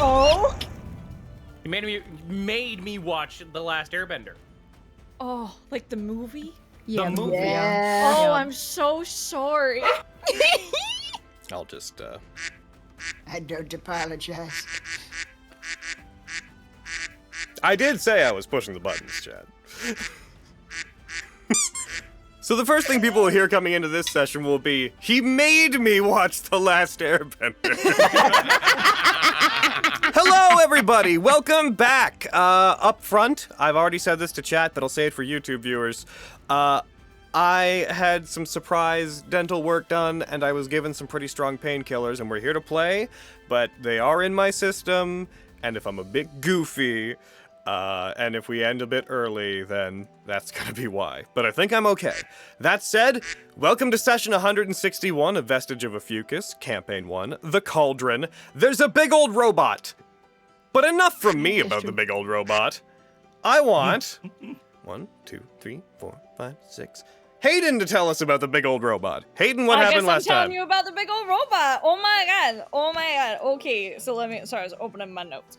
Oh. He made me watch The Last Airbender. Oh, like the movie? The movie. Yeah. Oh, I'm so sorry. I'll just, I don't apologize. I did say I was pushing the buttons, Chad. So the first thing people will hear coming into this session will be, he made me watch The Last Airbender. Hello, everybody. Welcome back. Up front, I've already said this to chat, but I'll say it for YouTube viewers. I had some surprise dental work done, and I was given some pretty strong painkillers, and we're here to play, but they are in my system, and if I'm a bit goofy, and if we end a bit early, then that's gonna be why. But I think I'm okay. That said, welcome to session 161 of Vestige of Ophiuchus, Campaign 1, The Cauldron. There's a big old robot! But enough from me about the big old robot. I want 1, 2, 3, 4, 5, 6. Hayden to tell us about the big old robot. Hayden, what happened last time? I'm telling you about the big old robot. Oh my god. Oh my god. Okay, so sorry, I was opening my notes.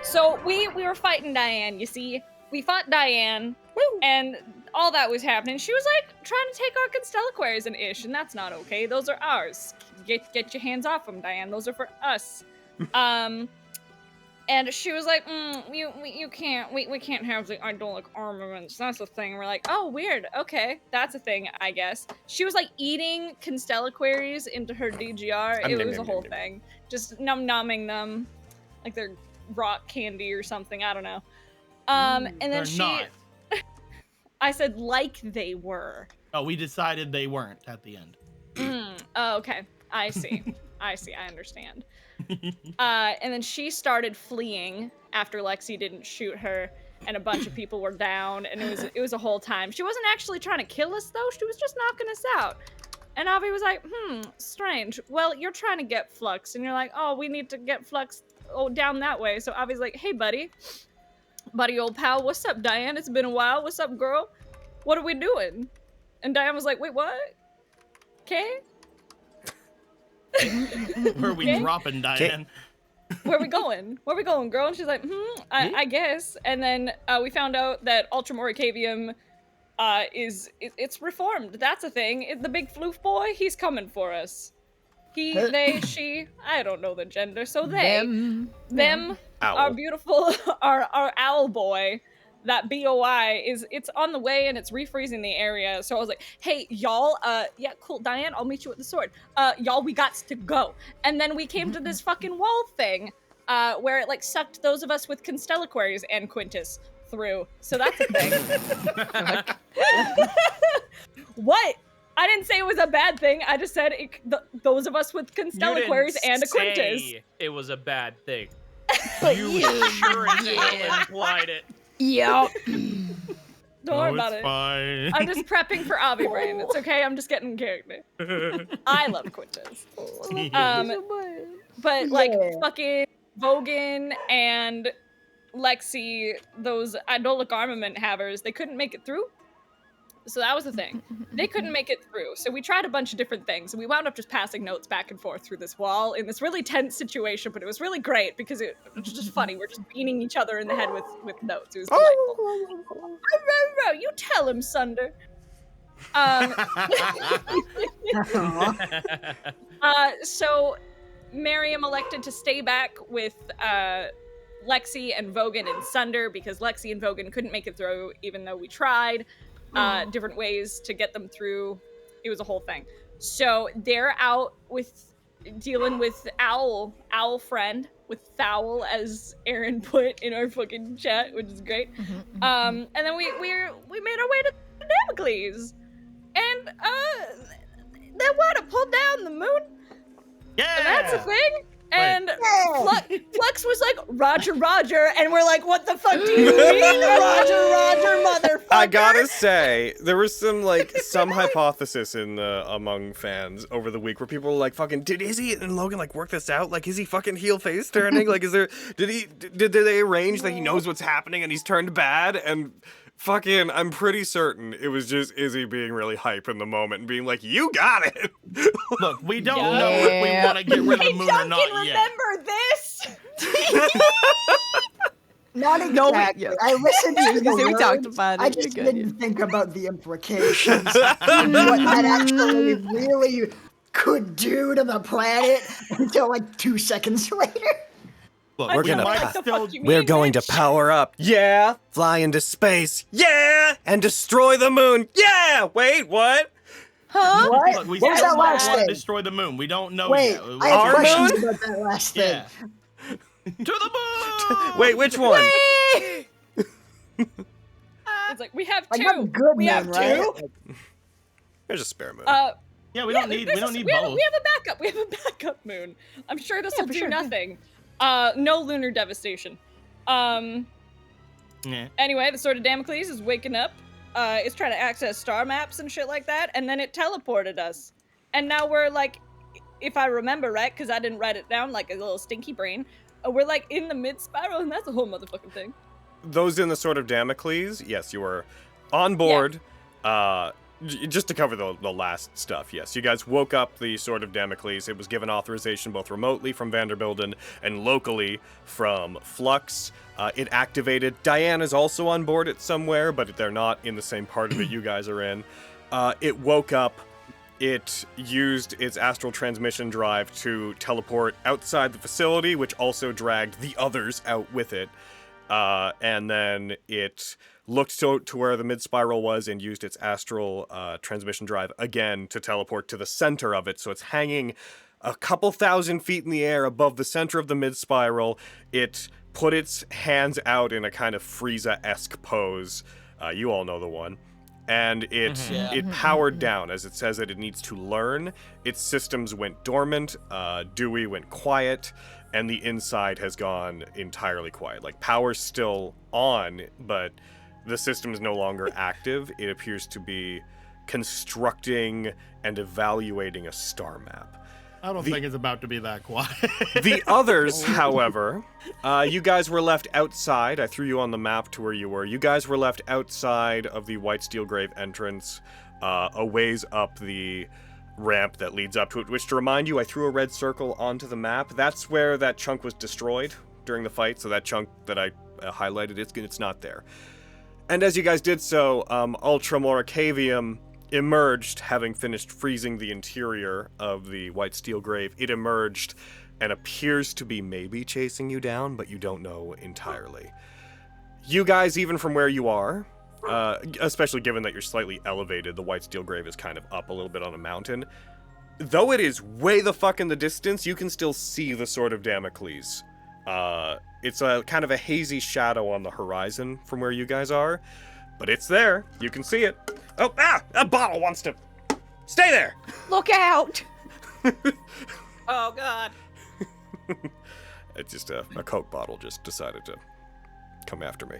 So we were fighting Diane, you see. We fought Diane, and all that was happening. She was like trying to take our Constellaquaries and ish, and that's not okay. Those are ours. Get your hands off them, Diane. Those are for us. And she was like, you can't, we can't have the idolic armaments. That's the thing. We're like, oh, weird. Okay, that's a thing, I guess. She was like eating Constellaquaries into her DGR. It was a whole thing. Just numbing them like they're rock candy or something. I don't know. And then not. I said like they were. Oh, we decided they weren't at the end. Oh, okay. I see. I understand. And then she started fleeing after Lexi didn't shoot her, and a bunch of people were down, and it was a whole time. She wasn't actually trying to kill us though. She was just knocking us out. And Avi was like, strange. Well, you're trying to get Flux, and you're like, oh, we need to get Flux down that way. So Avi's like, hey, buddy, old pal, what's up, Diane? It's been a while. What's up, girl? What are we doing? And Diane was like, wait, what? Okay. Where are we dropping, Diane? Where we going? Where we going, girl? And she's like, I guess. And then we found out that Ultramoricavium it's reformed. That's a thing. The big floof boy, he's coming for us. He, they, she, I don't know the gender. So them, our beautiful, our owl boy, that BOI it's on the way and it's refreezing the area. So I was like, hey, y'all, yeah, cool, Diane, I'll meet you at the sword. Y'all, we got to go. And then we came to this fucking wall thing, where it like sucked those of us with Constellaquaries and Quintus through. So that's a thing. What? I didn't say it was a bad thing. I just said those of us with Constellaquaries and a Quintus. It was a bad thing. You sure as hell implied it. Yep. Don't worry about it. Fine. I'm just prepping for Avi Brain. It's okay. I'm just getting in character. I love Quintus. But like fucking Vogan and Lexi, those idolic armament havers, they couldn't make it through. So that was the thing. They couldn't make it through. So we tried a bunch of different things, and we wound up just passing notes back and forth through this wall in this really tense situation, but it was really great because it was just funny. We're just beating each other in the head with notes. It was delightful. You tell him, Sunder. So Miriam elected to stay back with Lexi and Vogan and Sunder because Lexi and Vogan couldn't make it through, even though we tried. Different ways to get them through. It was a whole thing. So they're out with dealing with Owl friend, with Foul, as Aaron put in our fucking chat, which is great. And then we made our way to Damocles, and they want to pull down the moon. Yeah, and that's a thing. And Flux was like, Roger, and we're like, what the fuck do you mean, Roger, motherfucker? I gotta say, there was some hypothesis in among fans over the week where people were like, fucking, did Izzy and Logan like work this out? Like, is he fucking heel face turning? Like, did they arrange that he knows what's happening and he's turned bad? And fucking, I'm pretty certain it was just Izzy being really hype in the moment and being like, you got it. Look, we don't know if we want to get rid of the moon or not yet. Remember this? Not exactly. No, I listened to I was the gonna say we talked words, about it. I You're just good, didn't think about the implications. What that actually really could do to the planet until like 2 seconds later. Look, I We're we gonna might what the still. fuck you We're mean, going to bitch? power up. Yeah. Fly into space. Yeah. And destroy the moon. Yeah. Wait, what? Huh? What? Look, we What was still that might last want to thing? destroy the moon. We don't know Wait, yet. I have Our questions moon? about that last thing. Yeah. To the moon. Wait, which one? It's like we have Like, two. not good we have men, right? two. There's a spare moon. Yeah, we don't need we both. have a backup. We have a backup moon. I'm sure this will for do sure, yeah. nothing. No lunar devastation. Yeah. Anyway, the Sword of Damocles is waking up. It's trying to access star maps and shit like that, and then it teleported us. And now we're like, if I remember right, because I didn't write it down like a little stinky brain, we're like in the mid-spiral, and that's a whole motherfucking thing. Those in the Sword of Damocles, yes, you were on board. Just to cover the last stuff, yes. You guys woke up the Sword of Damocles. It was given authorization both remotely from Vanderbilden and locally from Flux. It activated. Diane is also on board it somewhere, but they're not in the same part of it you guys are in. It woke up. It used its astral transmission drive to teleport outside the facility, which also dragged the others out with it. And then it looked to where the mid-spiral was and used its astral transmission drive again to teleport to the center of it. So it's hanging a couple thousand feet in the air above the center of the mid-spiral. It put its hands out in a kind of Frieza-esque pose. You all know the one. And it powered down. As it says that it needs to learn. Its systems went dormant. Dewey went quiet. And the inside has gone entirely quiet. Like, power's still on, but the system is no longer active. It appears to be constructing and evaluating a star map. I don't think it's about to be that quiet. The others, however, you guys were left outside. I threw you on the map to where you were. You guys were left outside of the White Steel Grave entrance, a ways up the ramp that leads up to it, which, to remind you, I threw a red circle onto the map. That's where that chunk was destroyed during the fight, so that chunk that I highlighted, it's not there. And as you guys did so, Ultramoricavium emerged, having finished freezing the interior of the White Steel Grave. It emerged and appears to be maybe chasing you down, but you don't know entirely. You guys, even from where you are, especially given that you're slightly elevated, the White Steel Grave is kind of up a little bit on a mountain. Though it is way the fuck in the distance, you can still see the Sword of Damocles. It's a kind of a hazy shadow on the horizon from where you guys are, but it's there. You can see it. Oh, a bottle wants to stay there. Look out! Oh God. It's just a Coke bottle just decided to come after me.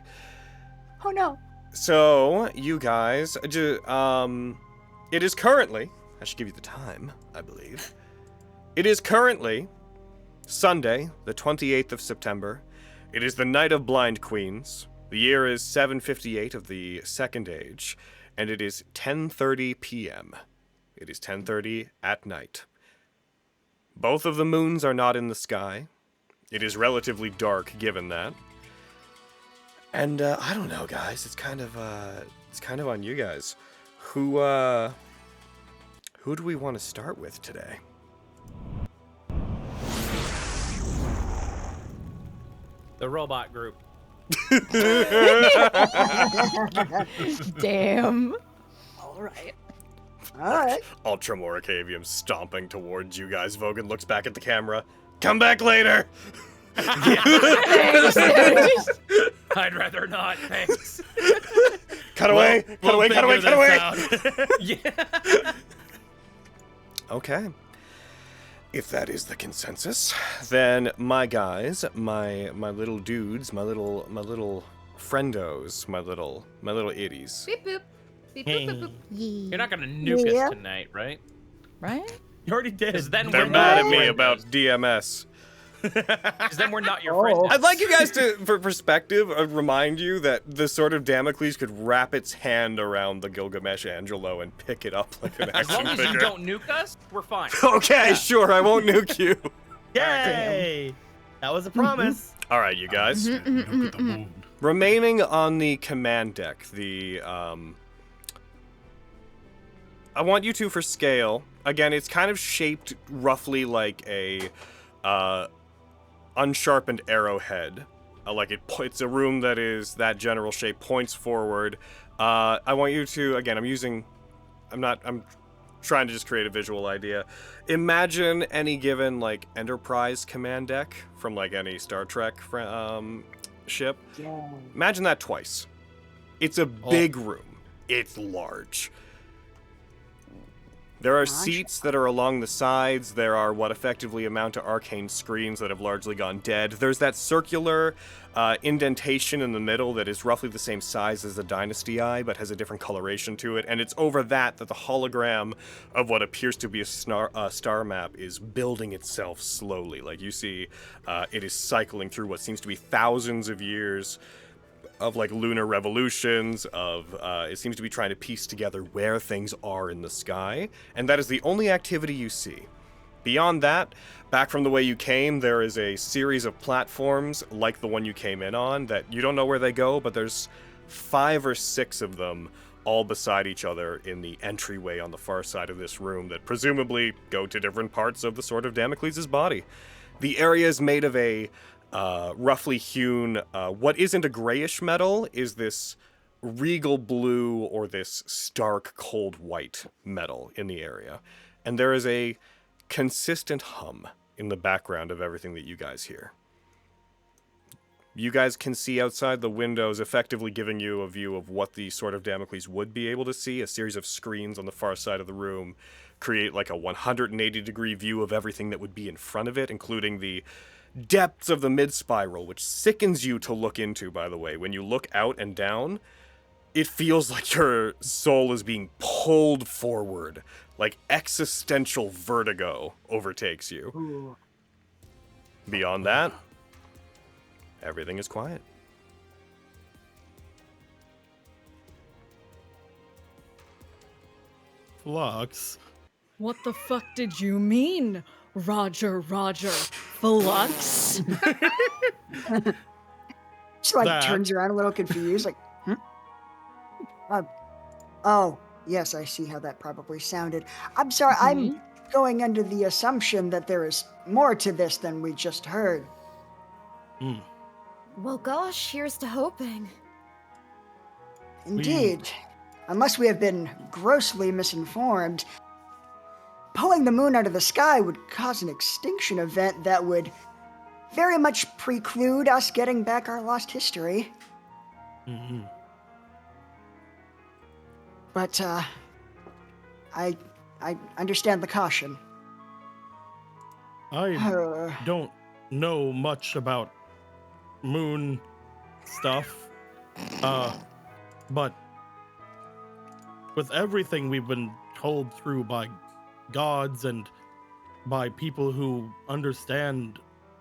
Oh no. So, you guys, it is currently, I should give you the time, I believe. It is currently Sunday, the 28th of September. It is the Night of Blind Queens. The year is 758 of the Second Age, and it is 10:30 p.m. It is 10:30 at night. Both of the moons are not in the sky. It is relatively dark, given that. And I don't know, guys. It's kind of on you guys. Who do we want to start with today? The robot group. Damn. All right. All right. Ultramoricavium stomping towards you guys. Vogan looks back at the camera. Come back later. I'd rather not, thanks. Cut away. Cut away. Cut away. Cut away. Yeah. Okay. If that is the consensus, then my guys, my little dudes, my little friendos, my little itties. Beep boop. Beep Hey. boop boop boop. You're not gonna nuke Yeah. us tonight, right? Right? You already did. Because then They're we're mad not at me your about friends. DMS. Because then we're not your Oh. friends. I'd like you guys to, for perspective, remind you that the Sword of Damocles could wrap its hand around the Gilgamesh Angelo and pick it up like an As long action as you figure. don't nuke us, we're fine. Okay, sure, I won't nuke you. Yay! That was a promise. All right, you guys. Look at the moon. Remaining on the command deck, I want you two for scale. Again, it's kind of shaped roughly like a unsharpened arrowhead. It's a room that is that general shape, points forward. I want you to, again, I'm trying to just create a visual idea. Imagine any given, like, Enterprise command deck from, like, any Star Trek ship. Yeah. Imagine that twice. It's a big room. It's large. There are seats that are along the sides. There are what effectively amount to arcane screens that have largely gone dead. There's that circular indentation in the middle that is roughly the same size as the Dynasty Eye, but has a different coloration to it. And it's over that the hologram of what appears to be a star map is building itself slowly. Like, you see, it is cycling through what seems to be thousands of years of, like, lunar revolutions, it seems to be trying to piece together where things are in the sky, and that is the only activity you see. Beyond that, back from the way you came, there is a series of platforms, like the one you came in on, that you don't know where they go, but there's 5 or 6 of them all beside each other in the entryway on the far side of this room that presumably go to different parts of the Sword of Damocles' body. The area is made of a roughly hewn, what isn't a grayish metal is this regal blue or this stark cold white metal in the area. And there is a consistent hum in the background of everything that you guys hear. You guys can see outside the windows, effectively giving you a view of what the Sword of Damocles would be able to see. A series of screens on the far side of the room create like a 180-degree view of everything that would be in front of it, including the depths of the mid-spiral, which sickens you to look into, by the way. When you look out and down, it feels like your soul is being pulled forward, like existential vertigo overtakes you. Ooh. Beyond that, everything is quiet. Flux. What the fuck did you mean, Roger, Flux? She like That. turns around a little confused, like, oh, yes, I see how that probably sounded. I'm sorry, I'm going under the assumption that there is more to this than we just heard. Well, gosh, here's to hoping. Indeed. Unless we have been grossly misinformed, pulling the moon out of the sky would cause an extinction event that would very much preclude us getting back our lost history. But, I understand the caution. I don't know much about moon stuff, but with everything we've been told through by gods and by people who understand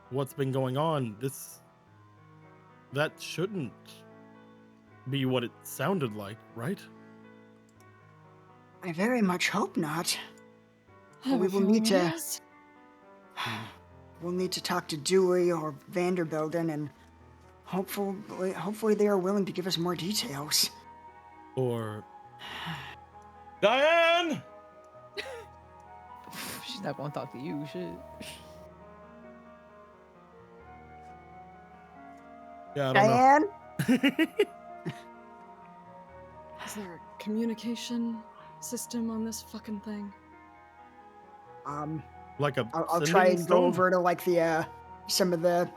what's been going on, that shouldn't be what it sounded like, right? I very much hope not. We will need to... We'll need to talk to Dewey or Vanderbilden, and hopefully they are willing to give us more details. Or... Diane! She's not gonna talk to you, shit. Yeah, I don't Diane? know. Is there a communication system on this fucking thing? Like a I'll sending try and go stone? over to like the some of the,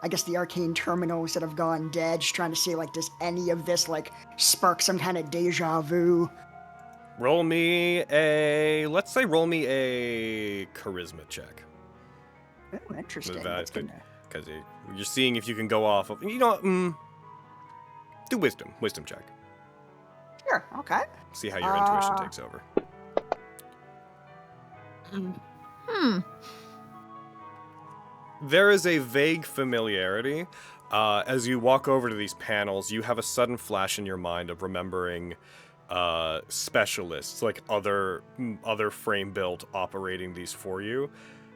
I guess, the arcane terminals that have gone dead, just trying to see like, does any of this like spark some kind of deja vu? Roll me a charisma check. Oh, interesting. With That's that, gonna... because you're seeing if you can go off of, do wisdom check. Sure, okay. See how your intuition takes over. There is a vague familiarity. As you walk over to these panels, you have a sudden flash in your mind of remembering specialists, like other frame built operating these for you.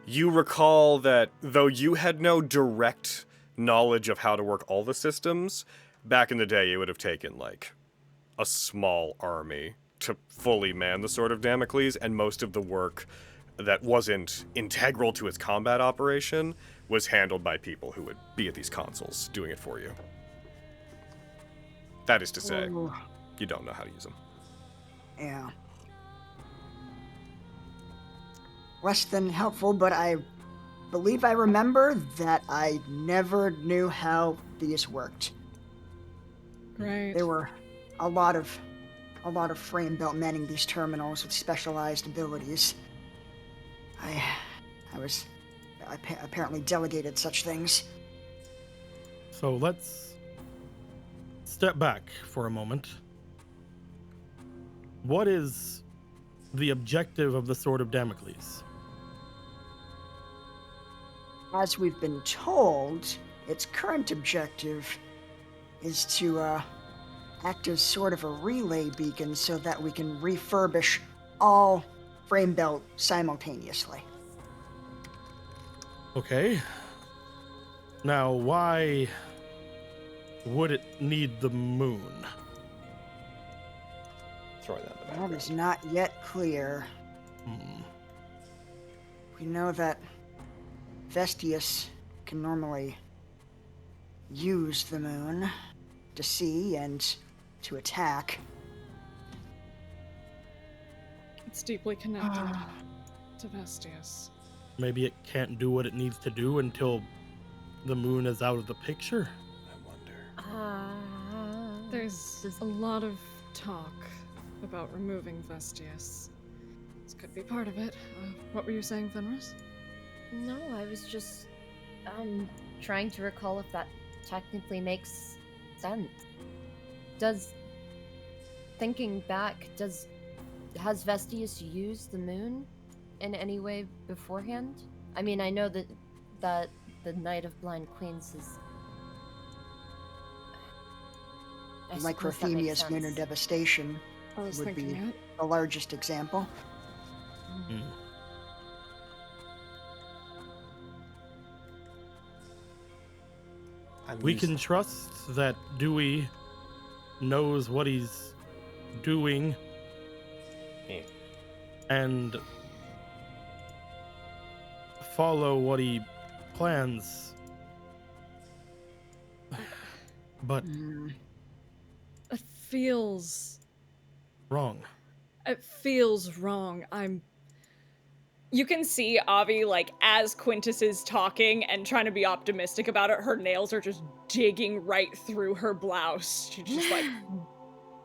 you recall that though you had no direct knowledge of how to work all the systems, back in the day it would have taken, like, a small army to fully man the Sword of Damocles, and most of the work that wasn't integral to its combat operation was handled by people who would be at these consoles doing it for you. That is to say, Ooh. you don't know how to use them. Yeah. Less than helpful, but I believe I remember that I never knew how these worked. Right. There were a lot of frame belt manning these terminals with specialized abilities. I apparently delegated such things. So let's step back for a moment. What is the objective of the Sword of Damocles? As we've been told, its current objective is to act as sort of a relay beacon so that we can refurbish all frame belt simultaneously. Okay. Now, why would it need the moon? Throwing that in the That background. is not yet clear. We know that Vestius can normally use the moon to see and to attack. It's deeply connected to Vestius. Maybe it can't do what it needs to do until the moon is out of the picture? I wonder. There's a lot of talk about removing Vestius. This could be part of it. What were you saying, Fenris? No, I was just trying to recall if that technically makes sense. Thinking back, has Vestius used the moon in any way beforehand? I mean, I know that the Knight of Blind Queens is Microthemia's lunar devastation I was would thinking be it. the largest example. We can trust that Dewey knows what he's doing and follow what he plans. But It feels wrong. wrong. You can see Avi, like, as Quintus is talking and trying to be optimistic about it, her nails are just digging right through her blouse. She's just, like,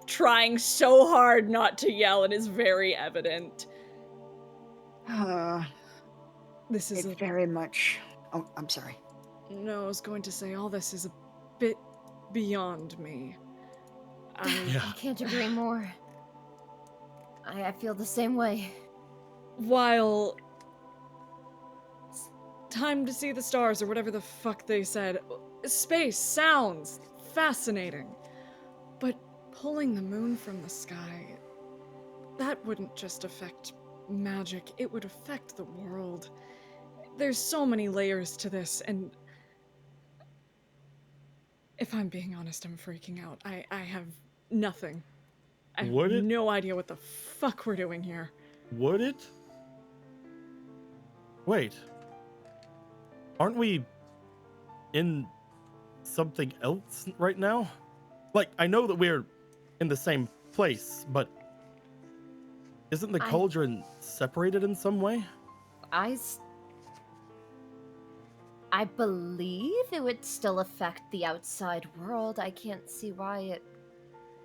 trying so hard not to yell, and it's very evident. This is Very much... Oh, I'm sorry. No, I was going to say, all this is a bit beyond me. I can't agree more. I feel the same way. While it's time to see the stars, or whatever the fuck they said, space sounds fascinating. But pulling the moon from the sky, that wouldn't just affect magic, it would affect the world. There's so many layers to this, and if I'm being honest, I'm freaking out. I have nothing. I have no idea what the fuck we're doing here. Would it? Wait. Aren't we in something else right now? Like, I know that we're in the same place, but isn't the cauldron separated in some way? I believe it would still affect the outside world. I can't see why it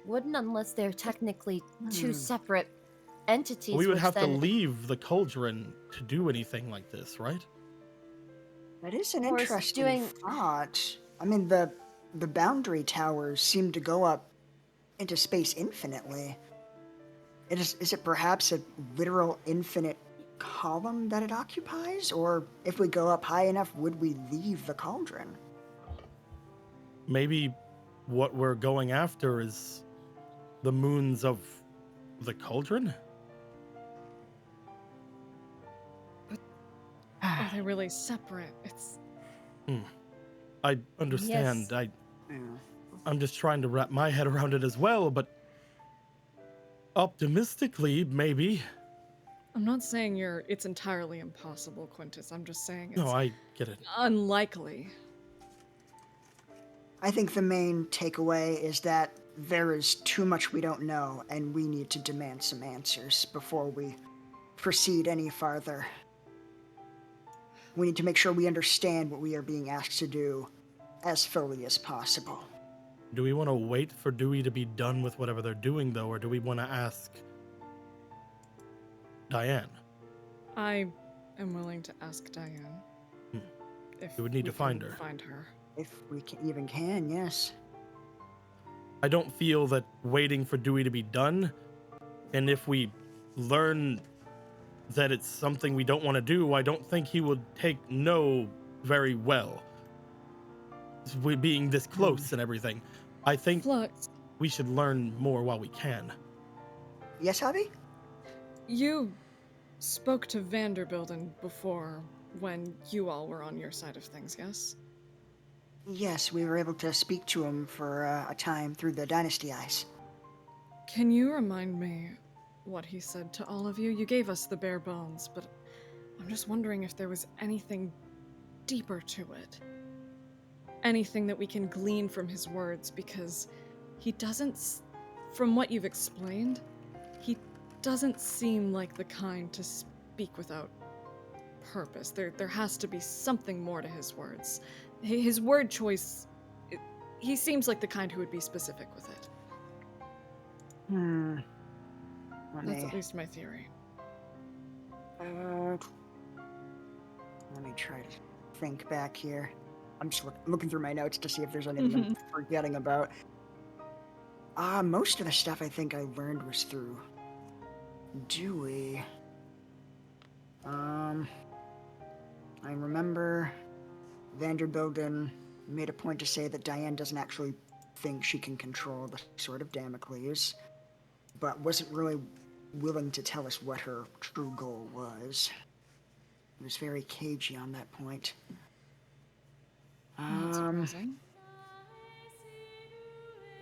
wouldn't unless they're technically two separate entities. We would have to leave the cauldron to do anything like this, right? That is an interesting thought. I mean, the boundary towers seem to go up into space infinitely. Is it perhaps a literal infinite column that it occupies? Or if we go up high enough, would we leave the cauldron? Maybe what we're going after is the moons of the cauldron? Are they really separate? It's I understand. Yes. I'm just trying to wrap my head around it as well, but optimistically, maybe. I'm not saying it's entirely impossible, Quintus. I'm just saying it's No, I get it. unlikely. I think the main takeaway is that there is too much we don't know, and we need to demand some answers before we proceed any farther. We need to make sure we understand what we are being asked to do as fully as possible. Do we want to wait for Dewey to be done with whatever they're doing, though, or do we want to ask Diane? I am willing to ask Diane. If We would need to find can her. Find her. If we can, yes. I don't feel that waiting for Dewey to be done, and if we learn that it's something we don't want to do, I don't think he would take no very well. We being this close and everything. I think Flux, we should learn more while we can. Yes, Javi? you spoke to Vanderbilden before when you all were on your side of things, yes? Yes, we were able to speak to him for a time through the Dynasty Eyes. Can you remind me what he said to all of you? You gave us the bare bones, but I'm just wondering if there was anything deeper to it. Anything that we can glean from his words, because he doesn't, from what you've explained, he doesn't seem like the kind to speak without purpose. There has to be something more to his words. His word choice, he seems like the kind who would be specific with it. That's at least my theory. Let me try to think back here. I'm just looking through my notes to see if there's anything I'm forgetting about. Most of the stuff I think I learned was through Dewey. I remember Vanderbilden made a point to say that Diane doesn't actually think she can control the Sword of Damocles, but wasn't really willing to tell us what her true goal was. He was very cagey on that point. Not surprising.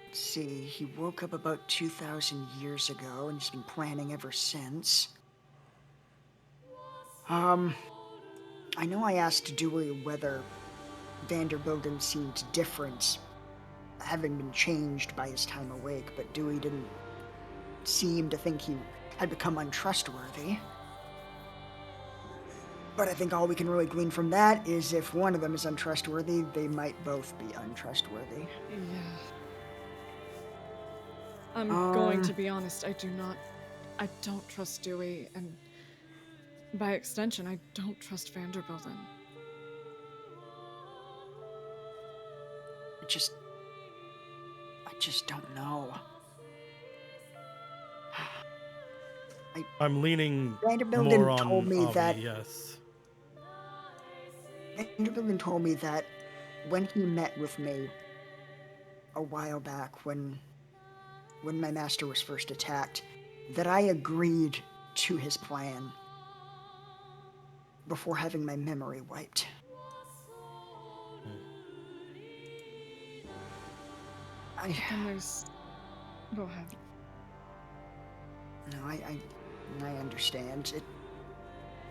Let's see, he woke up about 2,000 years ago and he's been planning ever since. I know I asked Dewey whether Vanderbilden seemed different, having been changed by his time awake, but Dewey didn't seem to think he had become untrustworthy. But I think all we can really glean from that is if one of them is untrustworthy, they might both be untrustworthy. Yeah. I'm going to be honest, I don't trust Dewey, and by extension, I don't trust Vanderbilden. I just don't know. I'm leaning Vanderbilden more on told me Avi, that yes. Vanderbilden told me that when he met with me a while back, when my master was first attacked, that I agreed to his plan before having my memory wiped. And there's... Go ahead. No, I understand.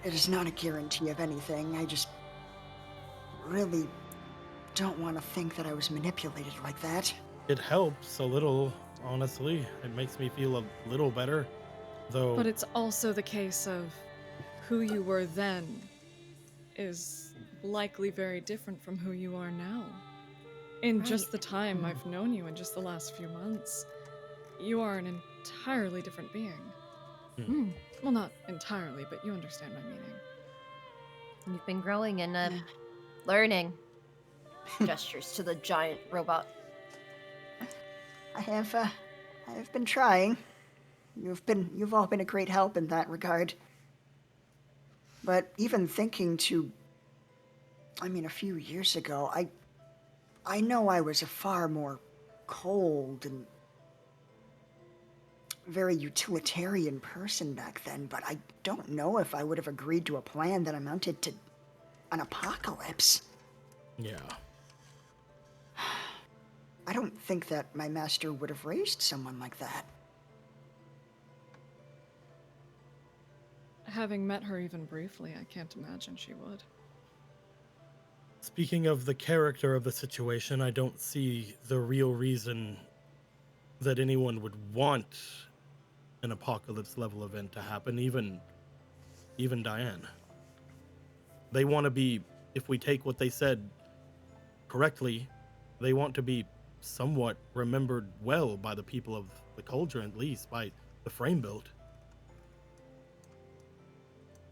It is not a guarantee of anything. I just really don't want to think that I was manipulated like that. It helps a little, honestly. It makes me feel a little better, though. But it's also the case of who you were then is likely very different from who you are now. In just the time I've known you, in just the last few months, you are an entirely different being. Well, not entirely, but you understand my meaning. You've been growing and learning. Gestures to the giant robot. I have been trying. You've all been a great help in that regard. But even thinking a few years ago, I know I was a far more cold and very utilitarian person back then, but I don't know if I would have agreed to a plan that amounted to an apocalypse. Yeah. I don't think that my master would have raised someone like that. Having met her even briefly, I can't imagine she would. Speaking of the character of the situation, I don't see the real reason that anyone would want an apocalypse level event to happen, even Diane. They want to be, if we take what they said correctly, they want to be somewhat remembered well by the people of the Cauldron, at least by the frame built.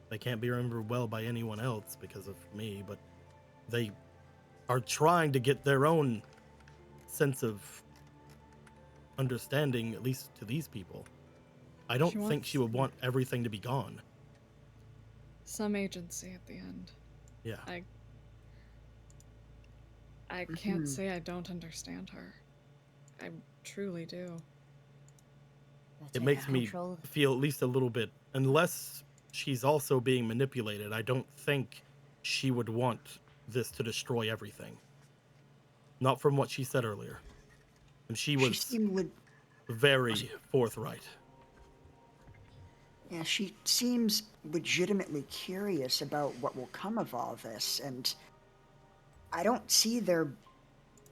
They can't be remembered well by anyone else because of me, but they are trying to get their own sense of understanding, at least to these people. I don't think she would want everything to be gone. Some agency at the end. Yeah. I can't say I don't understand her. I truly do. It makes me feel at least a little bit, unless she's also being manipulated, I don't think she would want this to destroy everything. Not from what she said earlier. And she was very forthright. Yeah, she seems legitimately curious about what will come of all this, and I don't see there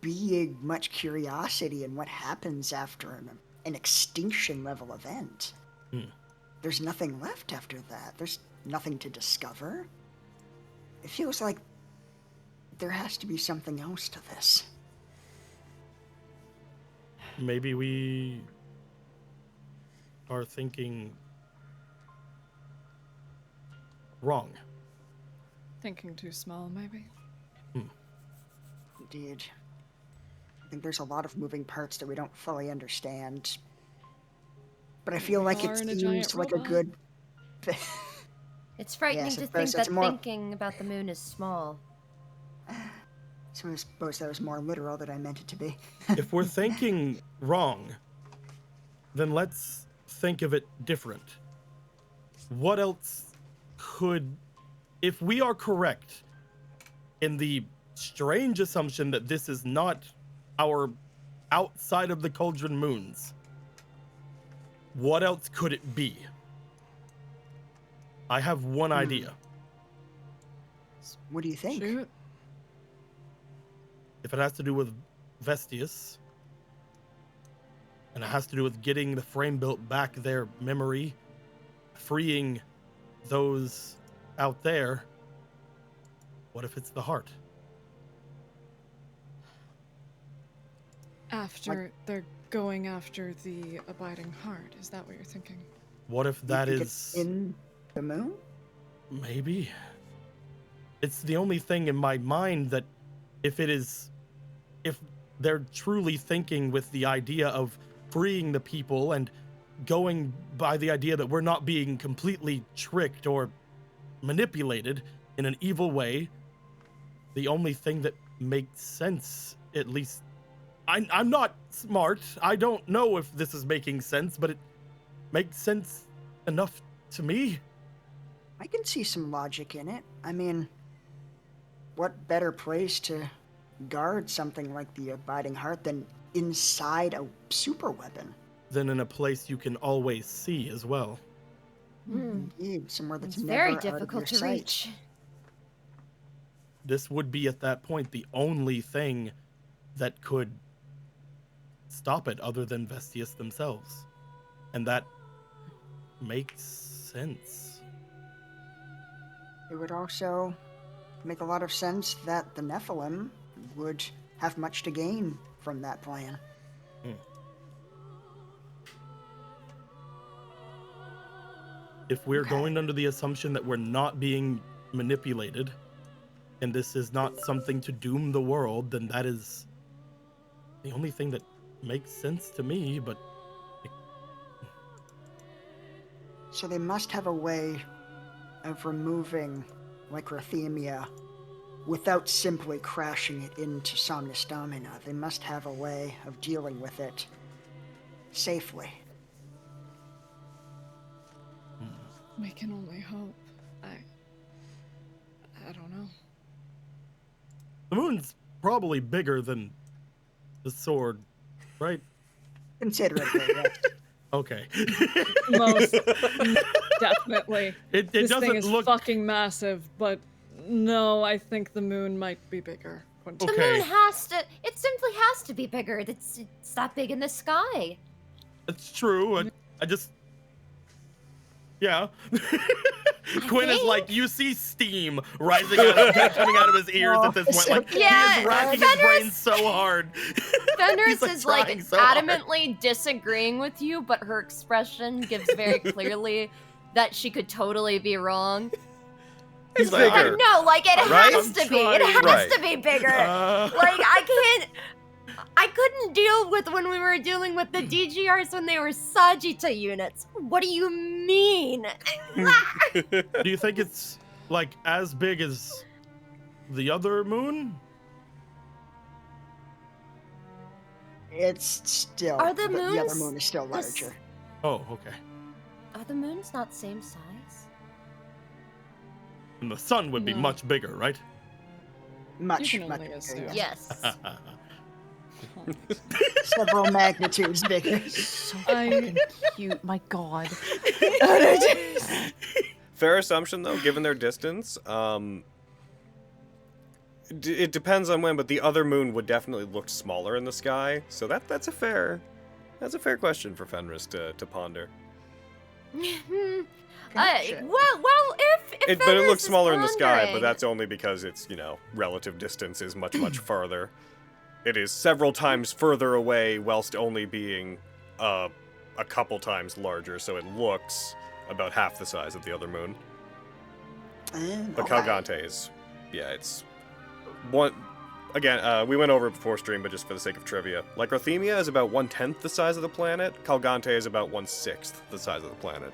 being much curiosity in what happens after an extinction level event. There's nothing left after that. There's nothing to discover. It feels like there has to be something else to this. Maybe we are thinking wrong. Thinking too small, maybe? Indeed. I think there's a lot of moving parts that we don't fully understand. But I feel like it seems like a good... It's frightening to think that thinking about the moon is small. So I suppose that was more literal than I meant it to be. If we're thinking wrong, then let's think of it different. What else could... If we are correct in the strange assumption that this is not our outside of the Cauldron moons, what else could it be? I have one idea. What do you think? Shoot. If it has to do with Vestius, and it has to do with getting the frame built back their memory, freeing those out there, what if it's the heart? They're going after the abiding heart. Is that what you're thinking? What if that is in the moon? Maybe. It's the only thing in my mind that if they're truly thinking with the idea of freeing the people and going by the idea that we're not being completely tricked or manipulated in an evil way, the only thing that makes sense, at least I'm not smart. I don't know if this is making sense, but it makes sense enough to me. I can see some logic in it. I mean, what better place to guard something like the Abiding Heart than inside a super weapon? Than in a place you can always see as well. Indeed, somewhere that's never very out of your difficult to sight. reach. This would be at that point the only thing that could stop it other than Vestius themselves. And that makes sense. It would also make a lot of sense that the Nephilim would have much to gain from that plan. If we're going under the assumption that we're not being manipulated, and this is not something to doom the world, then that is the only thing that makes sense to me, but... So they must have a way of removing Lycrothemia without simply crashing it into Somnus Domina. They must have a way of dealing with it safely. We can only hope. I don't know. moon's probably bigger than the sword, right? Considerably, yes. Okay. Most definitely. It This doesn't thing is look fucking massive, but no, I think the moon might be bigger. Quentin. The Okay. moon has to. It simply has to be bigger. It's that big in the sky. It's true. I just. Yeah. Quinn is like, you see steam rising coming out of his ears at this point. Like, Yeah, he is racking his brain so hard. Fenris He's, is like trying so hard. adamantly disagreeing with you, but her expression gives very clearly that she could totally be wrong. He's like, bigger. No, like it Right? has to be. It I'm has trying. to be bigger. Like I couldn't deal with when we were dealing with the DGRs when they were Sagitta units. What do you mean? Do you think it's like as big as the other moon? It's still. Are the the other moons moon is still the s- larger. Oh, okay. Are the moons not same size? And the sun would be No. much bigger, right? Much, You can much only bigger, assume. yes. Yes. Several magnitudes bigger. So I- fucking cute. My God. Fair assumption, though, given their distance. It depends on when, but the other moon would definitely look smaller in the sky. So that's a fair question for Fenris to ponder. Gotcha. Well, if But it Fenris looks is smaller in the sky, but pondering- that's only because it's, relative distance is much, much farther. It is several times further away, whilst only being a couple times larger, so it looks about half the size of the other moon. But Okay. Calgante is, it's one. Again, we went over it before stream, but just for the sake of trivia, Lycrothemia is about 1/10 the size of the planet. Calgante is about 1/6 the size of the planet.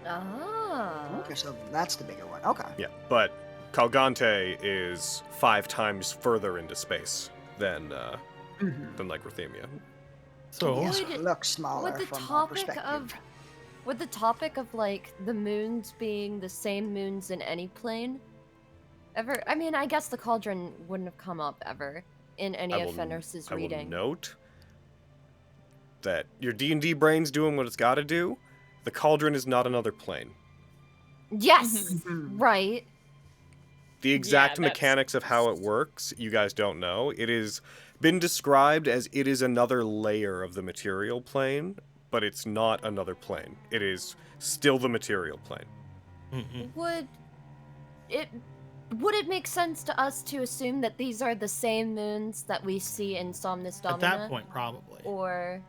Ah. Okay, so that's the bigger one. Okay. Yeah, but Calgante is 5 times further into space than Lycrothemia. So, Yes, Would- it looks smaller Would the from our topic perspective. of would the topic of like the moons being the same moons in any plane ever? I mean, I guess the cauldron wouldn't have come up ever in any of Fenris's I will reading. note that your D&D brain's doing what it's got to do. The cauldron is not another plane. Yes, Mhm. right. The exact that's- mechanics of how it works, you guys don't know. It has been described as it is another layer of the material plane, but it's not another plane. It is still the material plane. mhm. Would it make sense to us to assume that these are the same moons that we see in Somnus Domina? At that point, probably. Or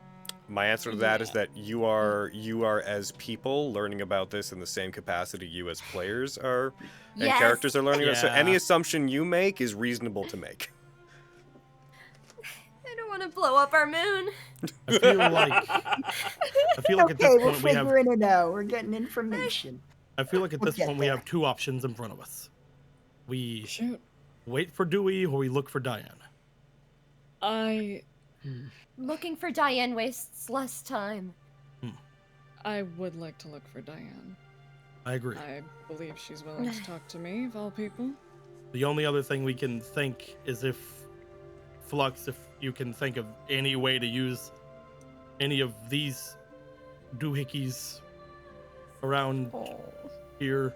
My answer to that is Yeah. that you are as people learning about this in the same capacity you as players are and Yes. characters are learning about it. So Yeah. any assumption you make is reasonable to make. I don't want to blow up our moon. I feel like at Okay, this we're point we have figuring it out. We're getting information. I feel like at We'll this get point we there. have 2 options in front of us. We Shoot. wait for Dewey or we look for Diane. Looking for Diane wastes less time. I would like to look for Diane. I agree. I believe she's willing to talk to me, of all people. The only other thing we can think is if Flux, if you can think of any way to use any of these doohickeys around here.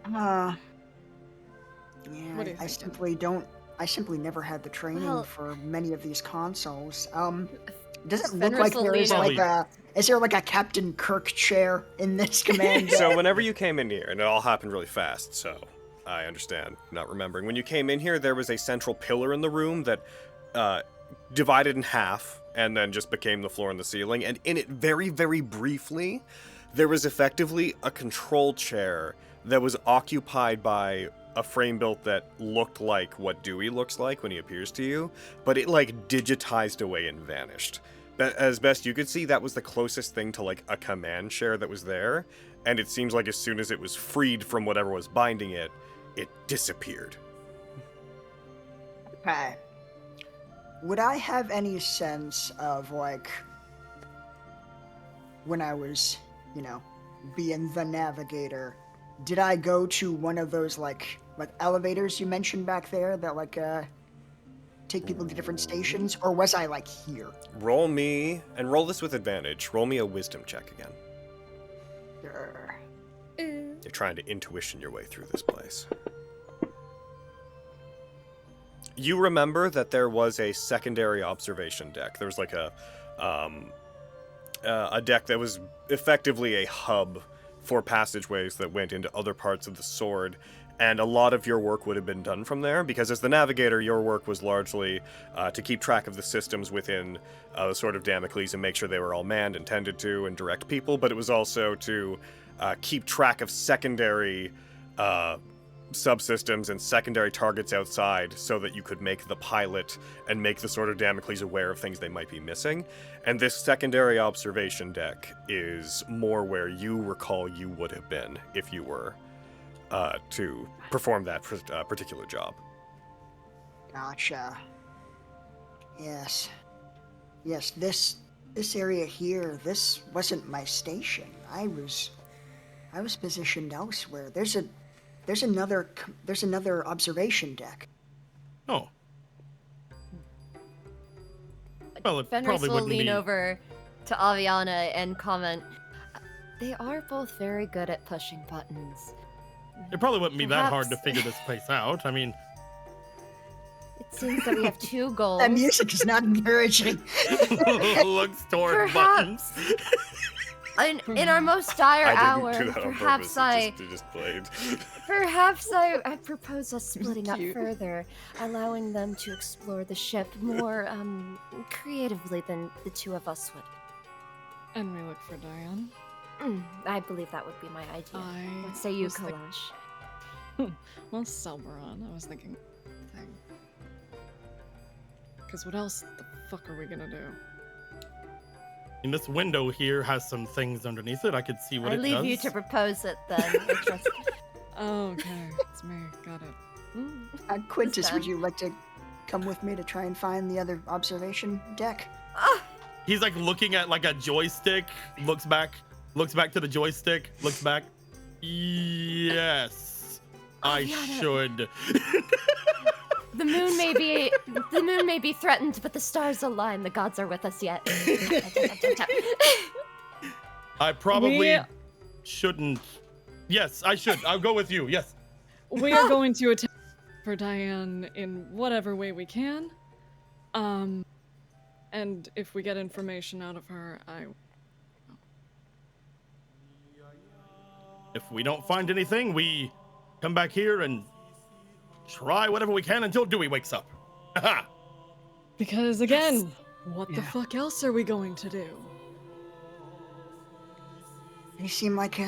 Yeah, What do you I think, simply don't. I simply never had the training Well- for many of these consoles. Does it look Fenris like will there is lean like in. a? Is there like a Captain Kirk chair in this command? So whenever you came in here, and it all happened really fast, so I understand not remembering. When you came in here, there was a central pillar in the room that divided in half and then just became the floor and the ceiling. And in it, very, very briefly, there was effectively a control chair that was occupied by a frame built that looked like what Dewey looks like when he appears to you, but it like digitized away and vanished. As best you could see, that was the closest thing to like a command chair that was there, and it seems like as soon as it was freed from whatever was binding it, it disappeared. Okay. Would I have any sense of like when I was, being the navigator? Did I go to one of those like like elevators you mentioned back there that like take people to different stations, or was I like here? Roll me, and roll this with advantage. Roll me a wisdom check again. Sure. You're trying to intuition your way through this place. You remember that there was a secondary observation deck. There was like a deck that was effectively a hub for passageways that went into other parts of the sword, and a lot of your work would have been done from there, because as the navigator, your work was largely to keep track of the systems within the Sword of Damocles and make sure they were all manned and tended to and direct people, but it was also to keep track of secondary subsystems and secondary targets outside so that you could make the pilot and make the Sword of Damocles aware of things they might be missing. And this secondary observation deck is more where you recall you would have been if you were to perform that particular job. Gotcha. Yes. Yes, this area here, this wasn't my station. I was positioned elsewhere. There's another observation deck. Oh. Well, it Fenris probably will wouldn't lean be... over to Aviana and comment, they are both very good at pushing buttons. It probably wouldn't be that hard to Perhaps- figure this place out. I mean, It seems that we have two goals. That music is not encouraging. looks toward buttons. Perhaps, in our most dire I hour, didn't do that on perhaps purpose. It just played. Perhaps I propose us splitting up Cute. further, allowing them to explore the ship more creatively than the two of us would. And we look for Diane. I believe that would be my idea. I What say you, was think- Kalash? Well, Celberon, I was thinking thing. Because what else the fuck are we gonna do? And this window here has some things underneath it. I could see what I it leave does. you to propose it then. I trust- Oh, okay, it's me. Got it. Quintus, would done. you like to come with me to try and find the other observation deck? He's like looking at like a joystick, looks back to the joystick, looks back. Yes, I Aviana. should. The moon may be threatened, but the stars align. The gods are with us yet. I probably We- shouldn't. Yes, I should. I'll go with you. Yes. We are going to attempt for Diane in whatever way we can. And if we get information out of her, If we don't find anything, we come back here and try whatever we can until Dewey wakes up. Haha. because again, what the Yeah. fuck else are we going to do? They seem like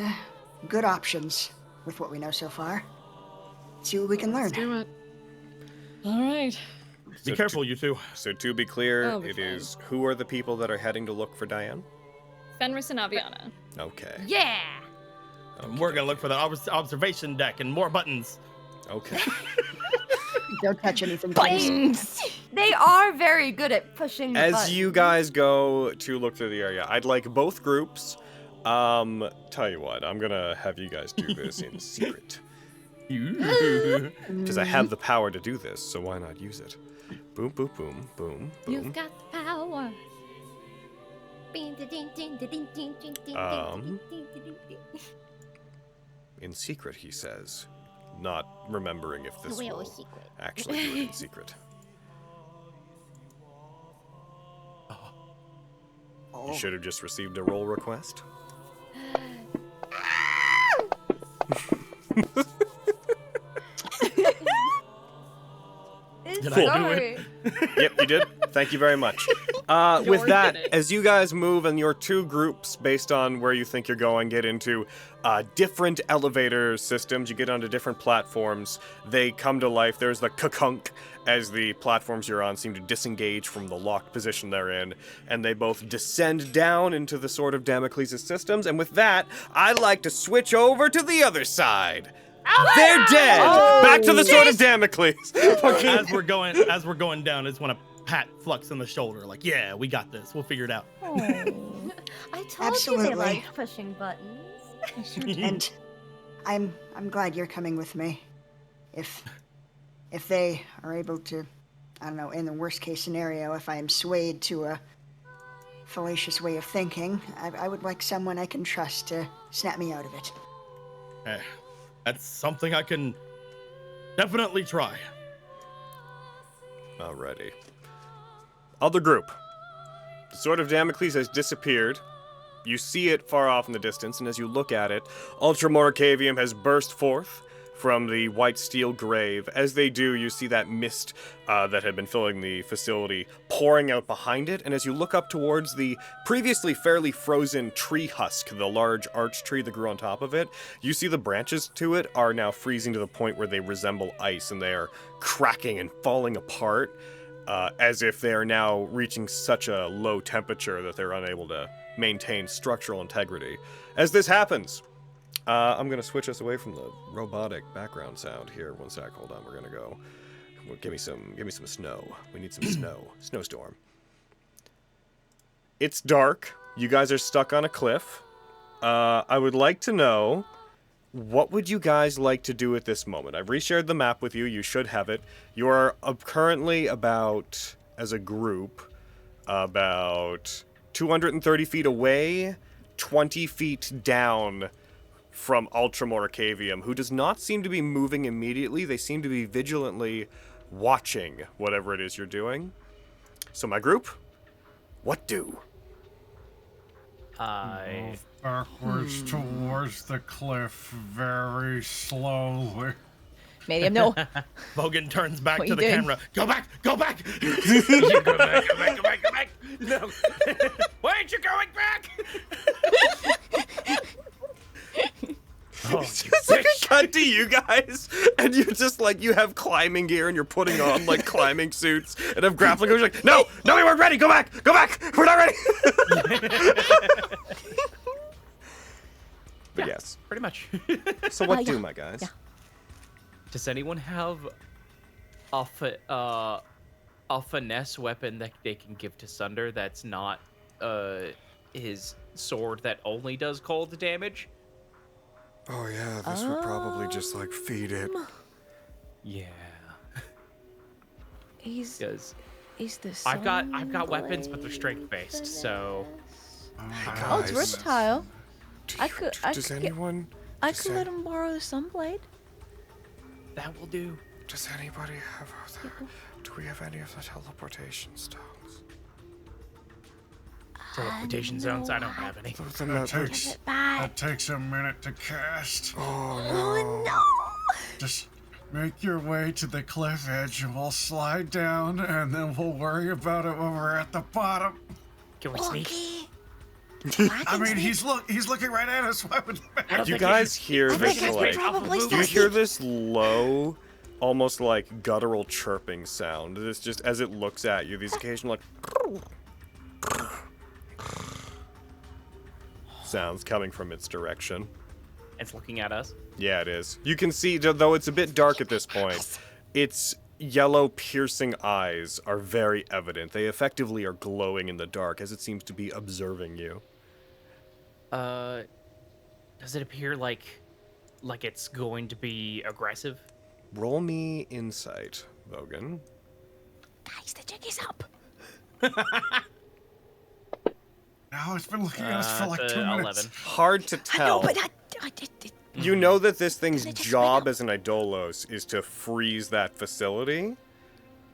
good options with what we know so far. See what we can learn. Let's do it. All right. Be careful, you two. So to be clear, I'll be it fine. is who are the people that are heading to look for Diane? Fenris and Aviana. Okay. Yeah. We're gonna look for the observation deck and more buttons. Okay. Don't touch anything, please. They are very good at pushing the As buttons. you guys go to look through the area, I'd like both groups. Tell you what, I'm gonna have you guys do this in secret. Because I have the power to do this, so why not use it? Boom, boom, boom, boom, boom. You've got the power. In secret, he says, not remembering if this Real will secret. actually do it in secret. Oh, You should have just received a roll request. Did I do it? Yep, you did. Thank you very much. With Jordan that, did it. as you guys move and your two groups, based on where you think you're going, get into different elevator systems, you get onto different platforms, they come to life. There's the kakunk as the platforms you're on seem to disengage from the locked position they're in, and they both descend down into the Sword of Damocles' systems. And with that, I'd like to switch over to the other side. They're dead! Back to the Sword of Damocles! As we're going down, I just want to pat Flux on the shoulder, like, yeah, we got this. We'll figure it out. I told you Absolutely. they like pushing buttons. and I'm glad you're coming with me. if they are able to, I don't know, in the worst case scenario, if I am swayed to a fallacious way of thinking, I would like someone I can trust to snap me out of it. That's something I can definitely try. Alrighty. Other group. The Sword of Damocles has disappeared. You see it far off in the distance, and as you look at it, Ultramorcavium has burst forth from the white steel grave. As they do, you see that mist that had been filling the facility pouring out behind it, and as you look up towards the previously fairly frozen tree husk, the large arch tree that grew on top of it, you see the branches to it are now freezing to the point where they resemble ice, and they are cracking and falling apart, as if they are now reaching such a low temperature that they're unable to maintain structural integrity. As this happens, I'm gonna switch us away from the robotic background sound here. One sec, hold on. We're gonna go. Give me some snow. We need some snow. Snowstorm. It's dark. You guys are stuck on a cliff. I would like to know, what would you guys like to do at this moment? I've reshared the map with you. You should have it. You are currently about, as a group, about 230 feet away, 20 feet down from Ultramorcavium, who does not seem to be moving immediately. They seem to be vigilantly watching whatever it is you're doing. So my group, what do? Move backwards towards the cliff very slowly. Medium, no. Bogan turns back What to you the doing? camera. Go back! Go back! Go back. No. Why aren't you going back? Oh, It's just like a cut to you guys, and you're just like, you have climbing gear and you're putting on like climbing suits and have grappling hooks. You're like, no, we weren't ready. Go back, we're not ready. But Yeah, yes. pretty much. So what yeah. do, my guys? Yeah. Does anyone have a finesse weapon that they can give to Sunder that's not his sword that only does cold damage? Oh yeah, this would probably just like feed it. Yeah. He's Because the I've got weapons, but they're strength based, so Oh, it's versatile. Does anyone? I could let him borrow the sunblade. that will do. Does anybody have? Do we have any of the teleportation stones? Teleportation zones, I don't have any. That takes a minute to cast. Oh no! Just make your way to the cliff edge and we'll slide down and then we'll worry about it when we're at the bottom. Can we sneak? I mean, he's looking right at us. Why would You guys hear this like? You hear this low, almost like guttural chirping sound. This just as it looks at you. These occasional like sounds coming from its direction. It's looking at us. Yeah, it is. You can see, though it's a bit dark at this point, its yellow, piercing eyes are very evident. They effectively are glowing in the dark as it seems to be observing you. Does it appear like it's going to be aggressive? Roll me insight, Vogan. Guys, the jig is up. No, it's been looking at us for like 2 minutes. 11. Hard to tell. I know, but I did. You know that this thing's Can I just job wait as an Idolos is to freeze that facility.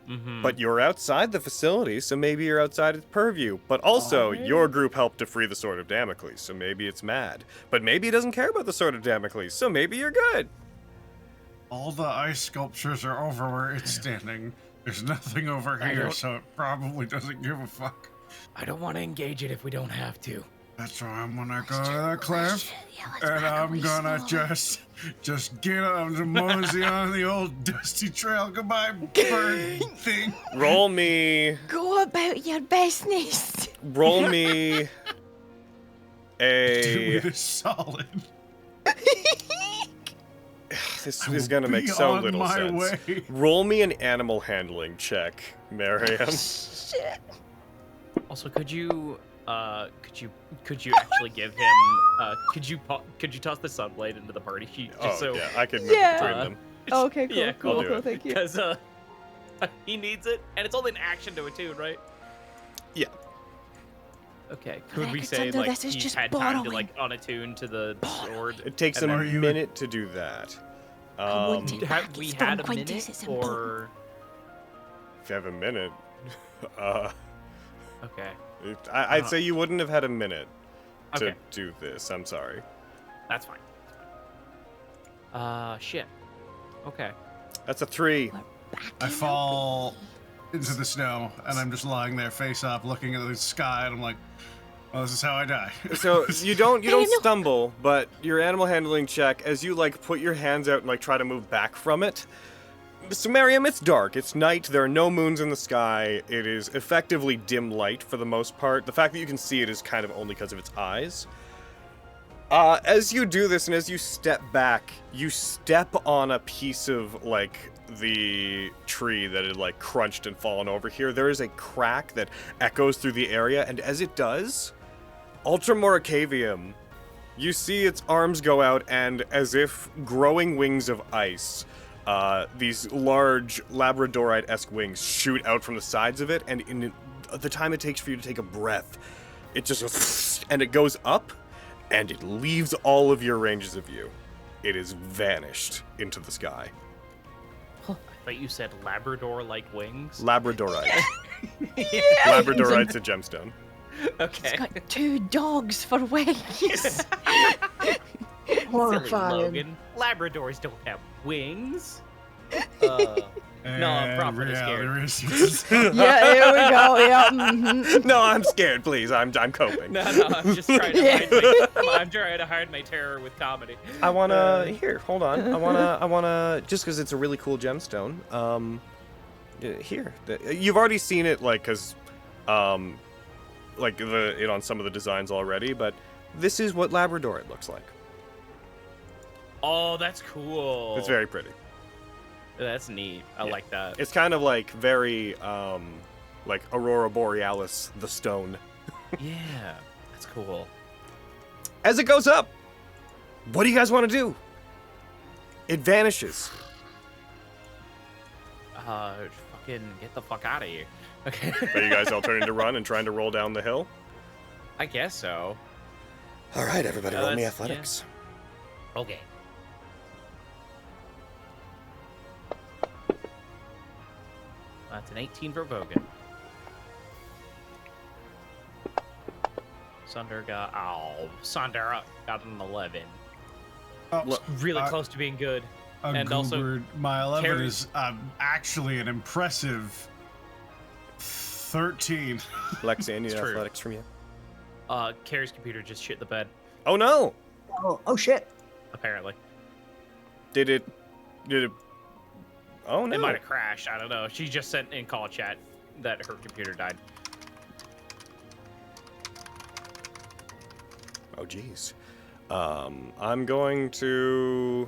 Mm-hmm. But you're outside the facility, so maybe you're outside its purview. But also, your group helped to free the Sword of Damocles, so maybe it's mad. But maybe it doesn't care about the Sword of Damocles, so maybe you're good. All the ice sculptures are over where it's standing. There's nothing over here, so it probably doesn't give a fuck. I don't want to engage it if we don't have to. That's why I'm gonna go to the cliff, and I'm gonna just get on to mosey on the old dusty trail. Goodbye, bird thing. Roll me Go about your business. Roll me Do a. this solid. This I is will gonna make be so on little my sense. way. Roll me an animal handling check, Miriam. Shit. Also, could you actually give him could you toss the sunblade into the party sheet just Oh so yeah, I could move Yeah. between them. Oh, okay, cool, Yeah, cool, do cool. it. Thank you. Because he needs it, and it's only an action to attune, right? Yeah. Okay. For Could the we record, say Thunder, like this is he's just had time to borrowing. like unattune to the sword? It takes and a then- minute to do that. I want it. Have we It's had from a minute, Quintus, it's or If you have a minute, okay? I'd say you wouldn't have had a minute to Okay. do this. I'm sorry. That's fine. Shit. Okay. That's a 3. I fall into the snow, and I'm just lying there face up, looking at the sky, and I'm like, well, this is how I die. So you don't stumble, but your animal handling check, as you like put your hands out and like try to move back from it. So Miriam, it's dark. It's night. There are no moons in the sky. It is effectively dim light for the most part. The fact that you can see it is kind of only because of its eyes. As you do this and as you step back, you step on a piece of like the tree that had like crunched and fallen over here. There is a crack that echoes through the area, and as it does, Ultramoricavium, you see its arms go out, and as if growing wings of ice, these large Labradorite-esque wings shoot out from the sides of it, and in the time it takes for you to take a breath, it just goes, and it goes up, and it leaves all of your ranges of view. It is vanished into the sky. I thought you said Labrador-like wings. Labradorite. Labradorite's a gemstone. Okay. It's got 2 dogs for wings. Silly Horrifying. Logan. Labradors don't have wings. No, I'm properly scared. scared. Yeah, here we go. Yeah. Mhm. No, I'm scared, please. I'm coping. No, I'm just trying to I'm trying to hide my terror with comedy. I wanna here. Hold on. I wanna just because it's a really cool gemstone. Here, you've already seen it, like, cause, like it on some of the designs already. But this is what Labradorite looks like. Oh, that's cool. It's very pretty. That's neat. I like that. It's kind of like very, like Aurora Borealis, the stone. Yeah, that's cool. As it goes up, what do you guys want to do? It vanishes. Fucking get the fuck out of here. Okay. Are you guys all turning to run and trying to roll down the hill? I guess so. All right, everybody, roll me that's- athletics. Okay. That's an 18 for Vogan. Sunder got an 11. Oh, Really close to being good. And also, Goobert, my 11 Carrie- is actually an impressive 13. Lexi, I need It's true. athletics from you. Carrie's computer just shit the bed, Oh no! Oh shit. apparently. Did it? Oh no! It might have crashed. I don't know. She just sent in call chat that her computer died. Oh jeez. I'm going to.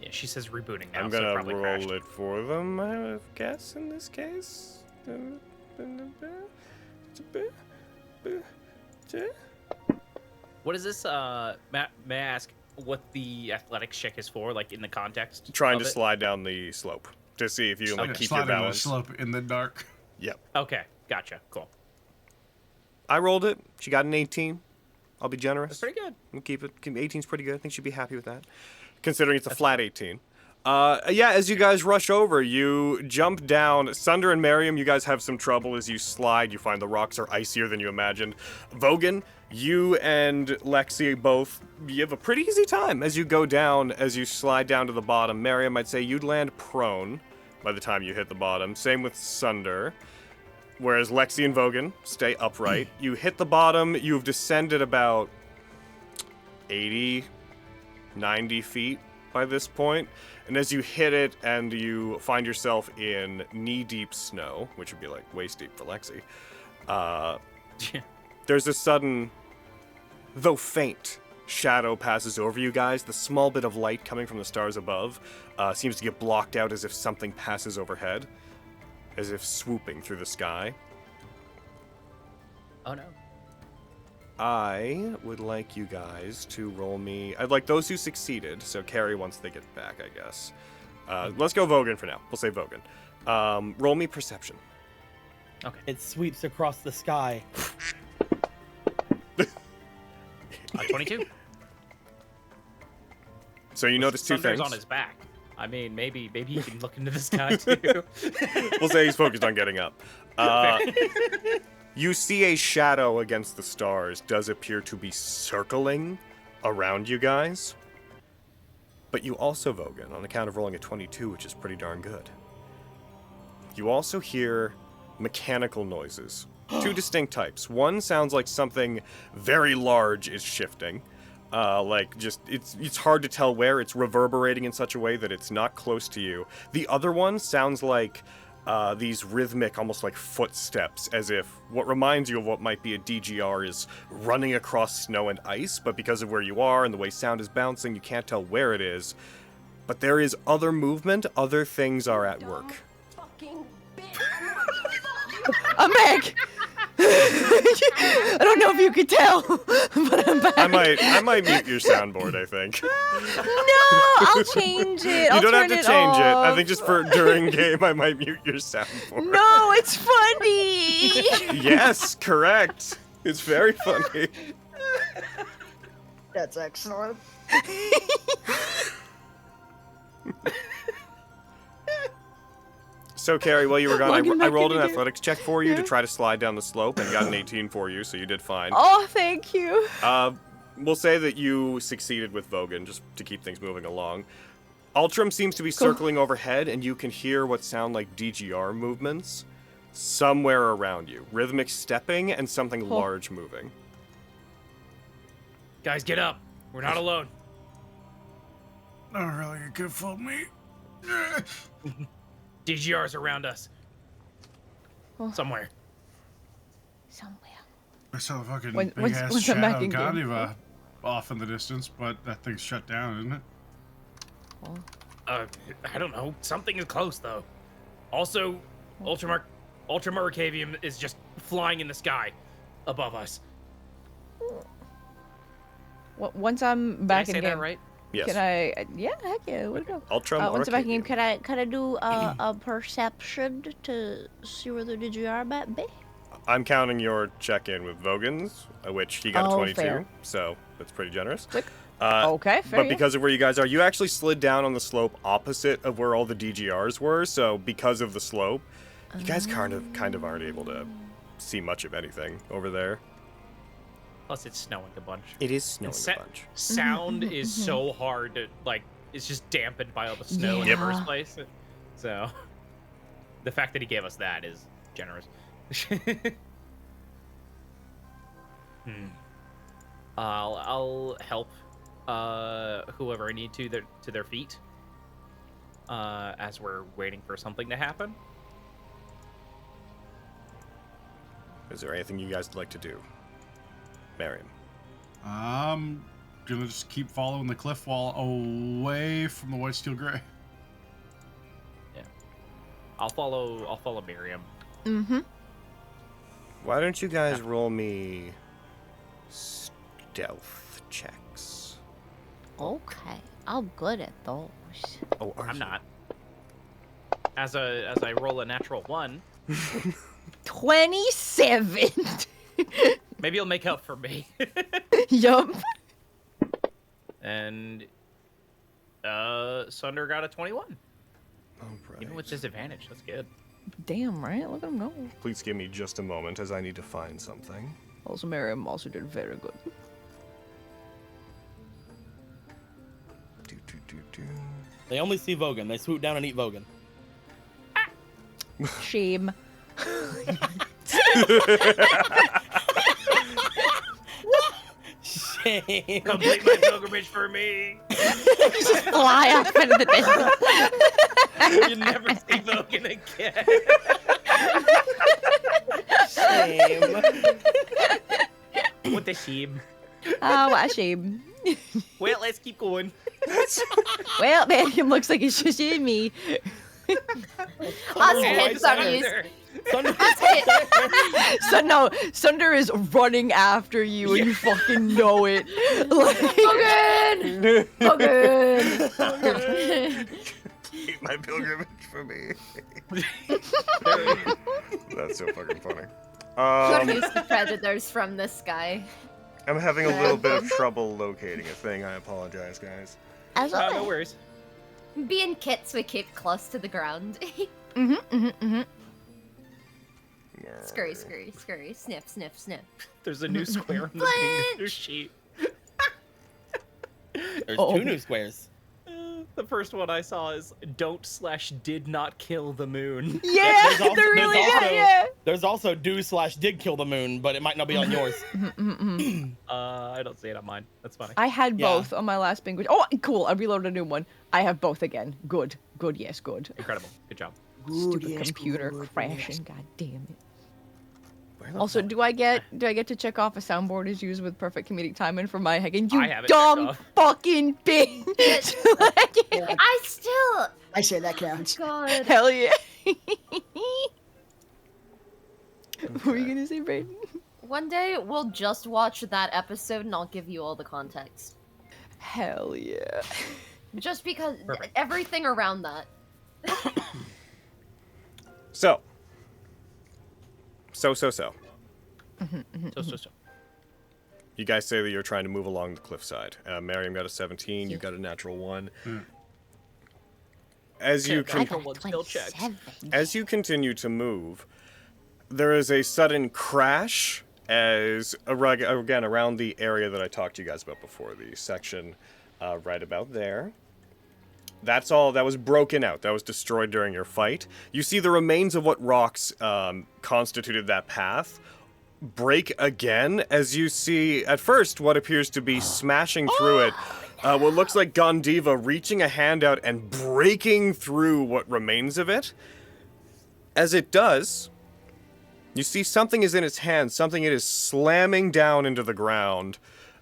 Yeah, she says rebooting now, I'm so it gonna probably roll crashed. it for them. I would guess in this case. What is this? May I ask what the athletics check is for, like in the context? Trying of to it? slide down the slope to see if you can like keep your Sliding on the balance. slope in the dark. Yep. Okay, gotcha. Cool. I rolled it. She got an 18. I'll be generous. That's pretty good. We'll keep it. 18's pretty good. I think she'd be happy with that, considering it's a flat 18. Yeah, as you guys rush over, you jump down. Sunder and Miriam, you guys have some trouble as you slide. You find the rocks are icier than you imagined. Vogan, you and Lexi both, you have a pretty easy time as you go down, as you slide down to the bottom. Miriam, I'd say you'd land prone by the time you hit the bottom. Same with Sunder. Whereas Lexi and Vogan stay upright. You hit the bottom, you've descended about 80, 90 feet by this point. And as you hit it and you find yourself in knee-deep snow, which would be like waist-deep for Lexi, there's a sudden, though faint, shadow passes over you guys. The small bit of light coming from the stars above seems to get blocked out as if something passes overhead, as if swooping through the sky. Oh no. I would like you guys to roll me. I'd like those who succeeded, so Carrie once they get back, I guess. Let's go Vogan for now. We'll say Vogan. Roll me perception. Okay. It sweeps across the sky. 22. So you notice two Thunder's things. on his back. I mean, maybe you can look into the sky too. We'll say he's focused on getting up. You see a shadow against the stars does appear to be circling around you guys. But you also, Vogan, on account of rolling a 22, which is pretty darn good, you also hear mechanical noises. Two distinct types. One sounds like something very large is shifting. It's hard to tell where. It's reverberating in such a way that it's not close to you. The other one sounds like these rhythmic, almost like footsteps, as if what reminds you of what might be a DGR is running across snow and ice, but because of where you are and the way sound is bouncing, you can't tell where it is. But there is other movement, other things are at work. I'm back. I don't know if you could tell, but I'm back. I might mute your soundboard, I think. No, I'll change it. You don't have to change it. I think just for during game, I might mute your soundboard. No, it's funny. Yes, correct. It's very funny. That's excellent. So, Carrie, while you were gone, Welcome I back rolled an in again. athletics check for you to Yeah. try to slide down the slope and got an 18 for you, so you did fine. Oh, thank you. We'll say that you succeeded with Vogan, just to keep things moving along. Ultram seems to be Cool. circling overhead, and you can hear what sound like DGR movements somewhere around you. Rhythmic stepping and something Cool. large moving. Guys, get up. We're not alone. Not really a good fool me. DGR's around us. Oh. Somewhere. Somewhere. I saw the fucking Once big-ass I'm back shadow in game. Gandiva off in the distance, but that thing's shut down, isn't it? I don't know. Something is close, though. Also, Ultramurcavium is just flying in the sky above us. Once I'm back Did I in say game, that right? Yes. can I? Yeah, heck yeah. Where'd it go? Ultram Once I'm back in game, Arcadium. can I do a perception to see where the DGR might be? I'm counting your check-in with Vogan's, which he got a Oh, 22, fair. so that's pretty generous. Click. Okay, fair. But because of where you guys are, you actually slid down on the slope opposite of where all the DGRs were, so because of the slope, you guys kind of aren't able to see much of anything over there. Plus, it's snowing a bunch. It is snowing sa- a bunch. Sound is so hard to, like, it's just dampened by all the snow in the Yeah. first place. So, the fact that he gave us that is generous. I'll help whoever I need to their feet as we're waiting for something to happen. Is there anything you guys would like to do? Marion. I'm gonna just keep following the cliff wall away from the white steel gray. Yeah, I'll follow Miriam. Mm-hmm. Why don't you guys roll me stealth checks? Okay, I'm good at those. Oh, are I'm you? not. As I roll a natural 1, 27. maybe it'll make up for me. Yup. And Sunder got a 21. All right. Even with disadvantage, that's good. Damn, right? Look at him go. Please give me just a moment as I need to find something. Also, Miriam also did very good. Do. They only see Vogan. They swoop down and eat Vogan. Shame. Shame. Complete my pilgrimage for me. Just fly off into the distance. You never see Logan again. Shame. What the shame? Oh, what a shame. Well, let's keep going. Well, Miriam looks like it's just you and me. Us Right kids are used. there. Sunder is running after you, and you fucking know it. Again! Keep my pilgrimage for me. That's so fucking funny. You're used to predators from this guy. I'm having a little bit of trouble locating a thing. I apologize, guys. As No always. worries. Being kits, we keep close to the ground. Scurry, scurry, scurry, sniff, sniff, sniff. There's a new square on the bingo sheet. There's 2 new squares. The first one I saw is "don't/did not kill the moon." Yeah, There's also- they're really there's also- yeah. There's also do/did kill the moon, but it might not be on yours. I don't see it on mine. That's funny. I had Yeah. both on my last bingo. Oh, cool! I reloaded a new one. I have both again. Good, good, yes, good. Incredible. Good job. Stupid yes, computer good, crashing. yes. God damn it. Where the Also, fuck- do I get to check off a soundboard is used with perfect comedic timing for my hacking? You I have it checked dumb off. fucking bitch! I still. I say that counts. God. Hell yeah! What were you gonna say, Brayden? One day we'll just watch that episode and I'll give you all the context. Hell yeah! Just because Perfect. everything around that. So. So. You guys say that you're trying to move along the cliffside. Miriam got a 17. You got a natural 1. As you I con- got one still checked. as you continue to move, there is a sudden crash as again around the area that I talked to you guys about before, the section right about there. That's all that was broken out. That was destroyed during your fight. You see the remains of what rocks constituted that path break again as you see at first what appears to be smashing through it. What looks like Gondiva reaching a hand out and breaking through what remains of it. As it does, you see something is in its hand, something it is slamming down into the ground.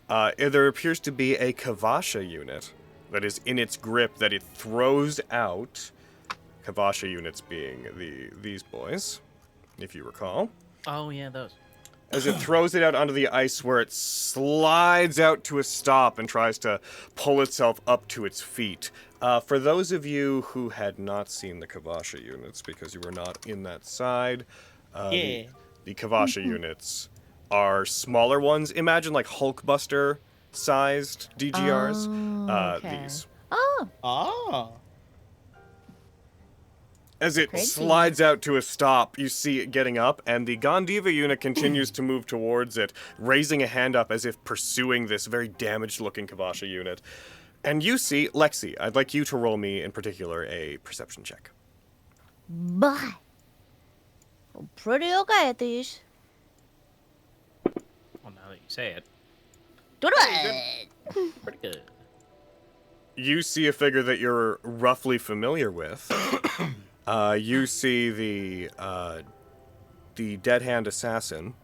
There appears to be a Kavasha unit that is in its grip that it throws out. Kavasha units being these boys, if you recall. Oh yeah, those. As it throws it out onto the ice where it slides out to a stop and tries to pull itself up to its feet. For those of you who had not seen the Kavasha units because you were not in that side, the Kavasha units are smaller ones. Imagine like Hulkbuster sized DGRs. Okay. These. Oh, Ah. As it Crazy. slides out to a stop, you see it getting up, and the Gondiva unit continues to move towards it, raising a hand up as if pursuing this very damaged-looking Kavasha unit. And you see, Lexi, I'd like you to roll me, in particular, a perception check. bye. I'm pretty okay at these. Well, now that you say it, Do it. pretty good. You see a figure that you're roughly familiar with. You see the dead hand assassin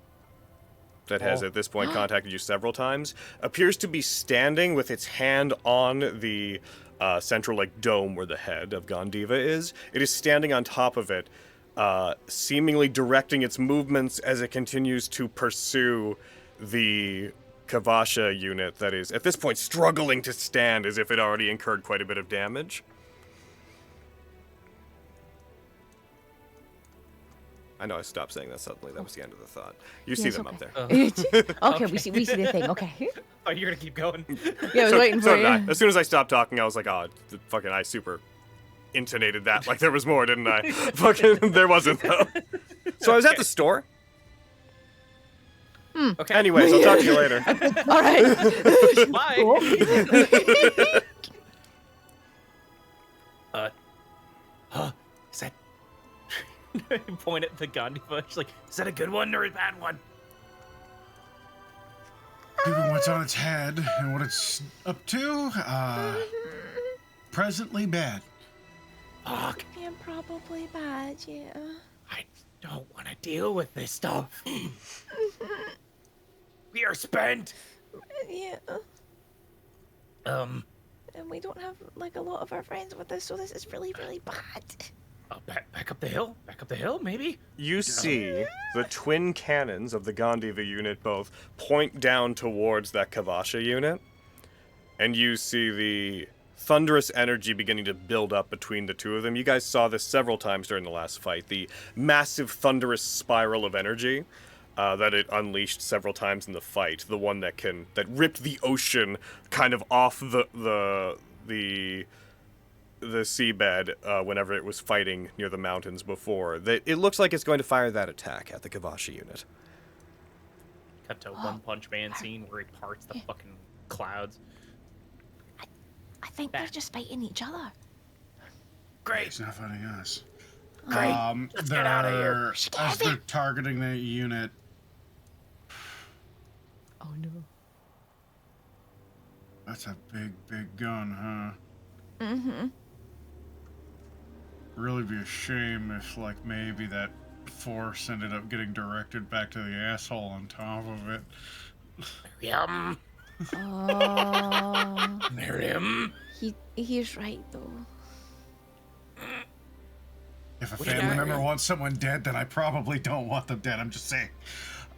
that has at this point contacted you several times, appears to be standing with its hand on the central like dome where the head of Gondiva is. It is standing on top of it, seemingly directing its movements as it continues to pursue the Kavasha unit that is at this point struggling to stand as if it already incurred quite a bit of damage. I know I stopped saying that suddenly. That was the end of the thought. You see Yes, them okay. up there. Okay, we see the thing. Okay. Oh, you're gonna keep going. Yeah, I was waiting so for did I. you. As soon as I stopped talking, I was like, oh, fucking I super intonated that like there was more, didn't I? Fucking there wasn't though. So I was at the store. Okay. Anyways, I'll talk to you later. All right. Bye. Is that? Point at the Gondiva. She's like, "Is that a good one or a bad one?" Given what's on its head and what it's up to, presently bad. Fuck. Yeah, probably bad, yeah. I don't want to deal with this stuff. We are spent. Yeah. Um. And we don't have, like, a lot of our friends with us, so this is really, really bad. Back up the hill? Back up the hill, maybe? You see the twin cannons of the Gondiva unit both point down towards that Kavasha unit, and you see the thunderous energy beginning to build up between the two of them. You guys saw this several times during the last fight, the massive thunderous spiral of energy that it unleashed several times in the fight, the one that ripped the ocean kind of off the seabed whenever it was fighting near the mountains before. It looks like it's going to fire that attack at the Kavasha unit. Cut to One Punch Man scene where he parts the fucking clouds. I think they're just fighting each other. Great. He's not fighting us. Great. Let's get out of here. As they're targeting the unit. Oh no. That's a big, big gun, huh? Mm-hmm. Really be a shame if, like, maybe that force ended up getting directed back to the asshole on top of it. Yum. Miriam. He's right though. If a family member wants someone dead, then I probably don't want them dead. I'm just saying.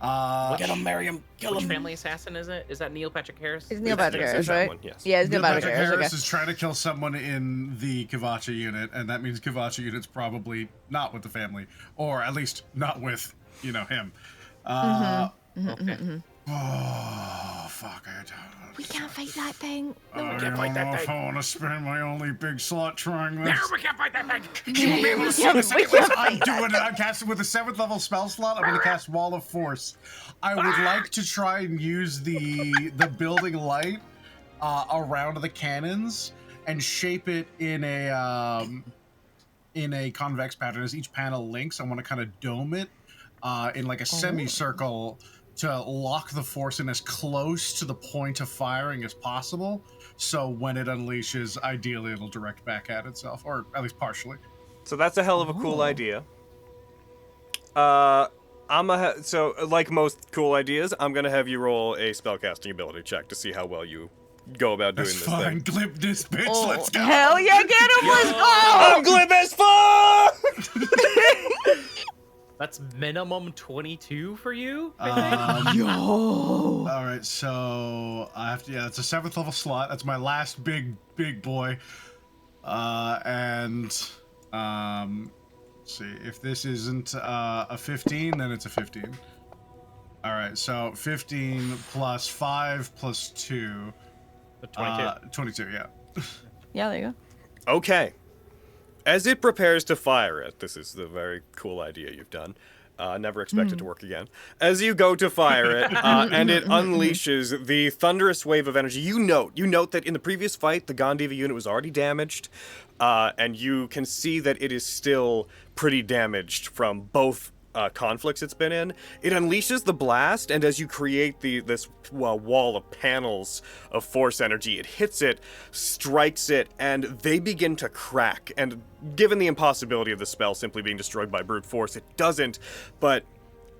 Get him, Miriam. Kill him. Which family assassin is it? Is that Neil Patrick Harris? It's Neil Patrick Harris, that right? one, yes. Yeah, it's Neil Patrick Patrick Harris. Harris Okay. is trying to kill someone in the Kavacha unit, and that means Kavacha unit's probably not with the family, or at least not with, him. Okay. Oh, fuck it. We can't fight that thing. No, I can't don't fight that know if thing. I want to spend my only big slot trying this. No, we can't fight that thing. I'm doing it. I'm casting with a 7th level spell slot. I'm going to cast Wall of Force. I would like to try and use the building light around the cannons and shape it in a convex pattern. As each panel links, I want to kind of dome it in like a semicircle to lock the force in as close to the point of firing as possible. So when it unleashes, ideally it'll direct back at itself, or at least partially. So that's a hell of a cool idea. So like most cool ideas, I'm gonna have you roll a spellcasting ability check to see how well you go about doing That's this fine. thing. Clip this bitch. Let's go. Hell yeah, get him! Let's go! I'm glib as fuck! That's minimum 22 for you, I Yo! All right, so I have to. Yeah, it's a 7th level slot. That's my last big boy. Let's see, if this isn't a 15, then it's a 15. All right, so 15 plus 5 plus 2. 22. 22, yeah. Yeah, there you go. Okay. As it prepares to fire it, this is the very cool idea you've done. Never expect it to work again. As you go to fire it, and it unleashes the thunderous wave of energy, you note that in the previous fight, the Gondiva unit was already damaged, and you can see that it is still pretty damaged from both conflicts it's been in. It unleashes the blast, and as you create this wall of panels of force energy, it hits it, strikes it, and they begin to crack. And given the impossibility of the spell simply being destroyed by brute force, it doesn't. But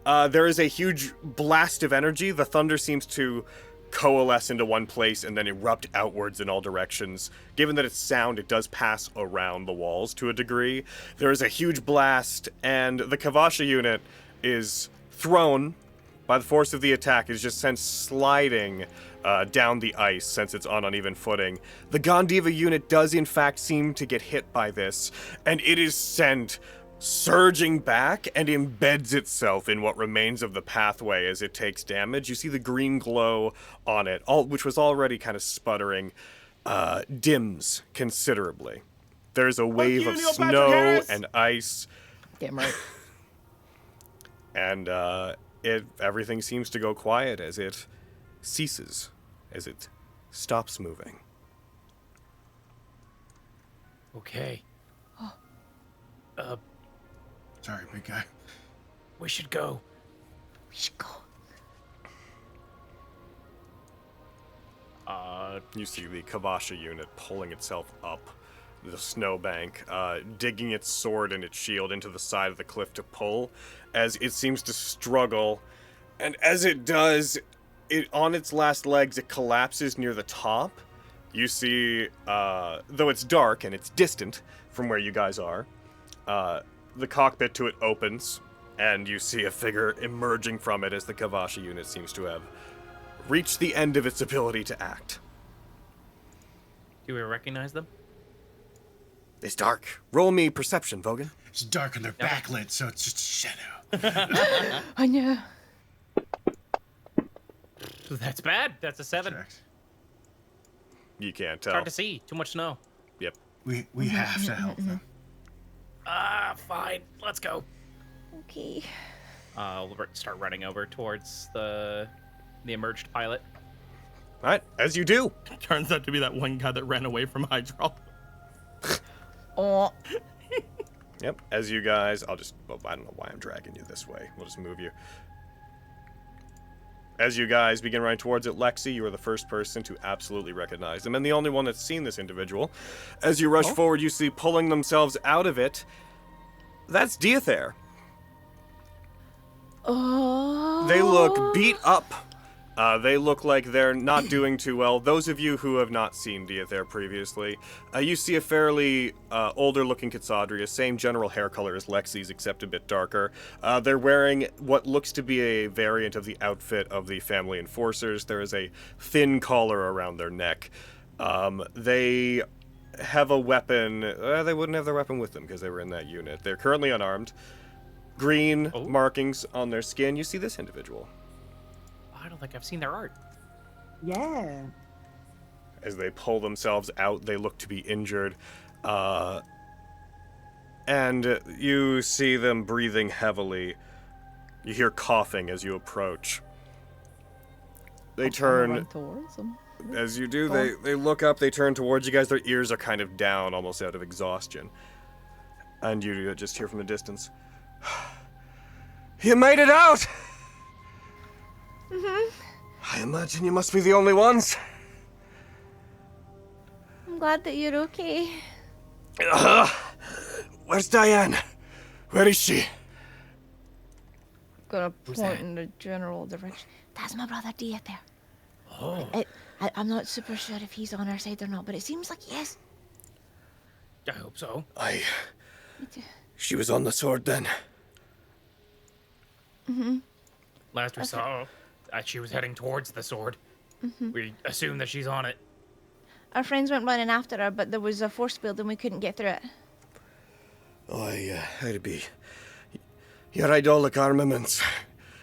there is a huge blast of energy. The thunder seems to coalesce into one place and then erupt outwards in all directions. Given that it's sound, it does pass around the walls to a degree. There is a huge blast, and the Kavasha unit is thrown by the force of the attack. Is just sent sliding down the ice since it's on uneven footing. The Gondiva unit does in fact seem to get hit by this, and it is sent surging back and embeds itself in what remains of the pathway as it takes damage. You see the green glow on it, which was already kind of sputtering, dims considerably. There's a wave of snow and ice. Damn right. And everything seems to go quiet as it ceases, as it stops moving. Okay. Sorry, big guy. We should go. We should go. You see the Kavasha unit pulling itself up the snowbank, digging its sword and its shield into the side of the cliff to pull, as it seems to struggle. And as it does, on its last legs, it collapses near the top. You see, though it's dark and it's distant from where you guys are, The cockpit to it opens, and you see a figure emerging from it as the Kavashi unit seems to have reached the end of its ability to act. Do we recognize them? It's dark. Roll me perception, Vogan. It's dark and they're backlit, so it's just a shadow. I know. That's bad. That's a 7. Checked. You can't It's tell. hard to see. Too much snow. Yep. We have to help them. Fine. Let's go. Okay. We'll start running over towards the emerged pilot. All right, as you do. Turns out to be that one guy that ran away from Hydro. Oh. Yep, as you guys, I don't know why I'm dragging you this way. We'll just move you. As you guys begin running towards it, Lexi, you are the first person to absolutely recognize them, and the only one that's seen this individual. As you rush forward, you see pulling themselves out of it. That's Diathair. Oh. They look beat up. They look like they're not doing too well. Those of you who have not seen Diathair previously, you see a fairly older-looking Cassandria, same general hair color as Lexi's, except a bit darker. They're wearing what looks to be a variant of the outfit of the family enforcers. There is a thin collar around their neck. They have a weapon. They wouldn't have their weapon with them because they were in that unit. They're currently unarmed. Green markings on their skin. You see this individual. I don't think I've seen their art. Yeah. As they pull themselves out, they look to be injured. And you see them breathing heavily. You hear coughing as you approach. They turn. Run towards them. As you do, they look up, they turn towards you guys. Their ears are kind of down, almost out of exhaustion. And you just hear from a distance. You made it out! I imagine you must be the only ones. I'm glad that you're okay. Where's Diane? Where is she? Gonna point in the general direction. That's my brother Diathair. Oh. I'm not super sure if he's on our side or not, but it seems like he is. I hope so. She was on the sword then. Last we saw, she was heading towards the sword. We assume that she's on it. Our friends went running after her, but there was a force field and we couldn't get through it. It'd be your idolic armaments.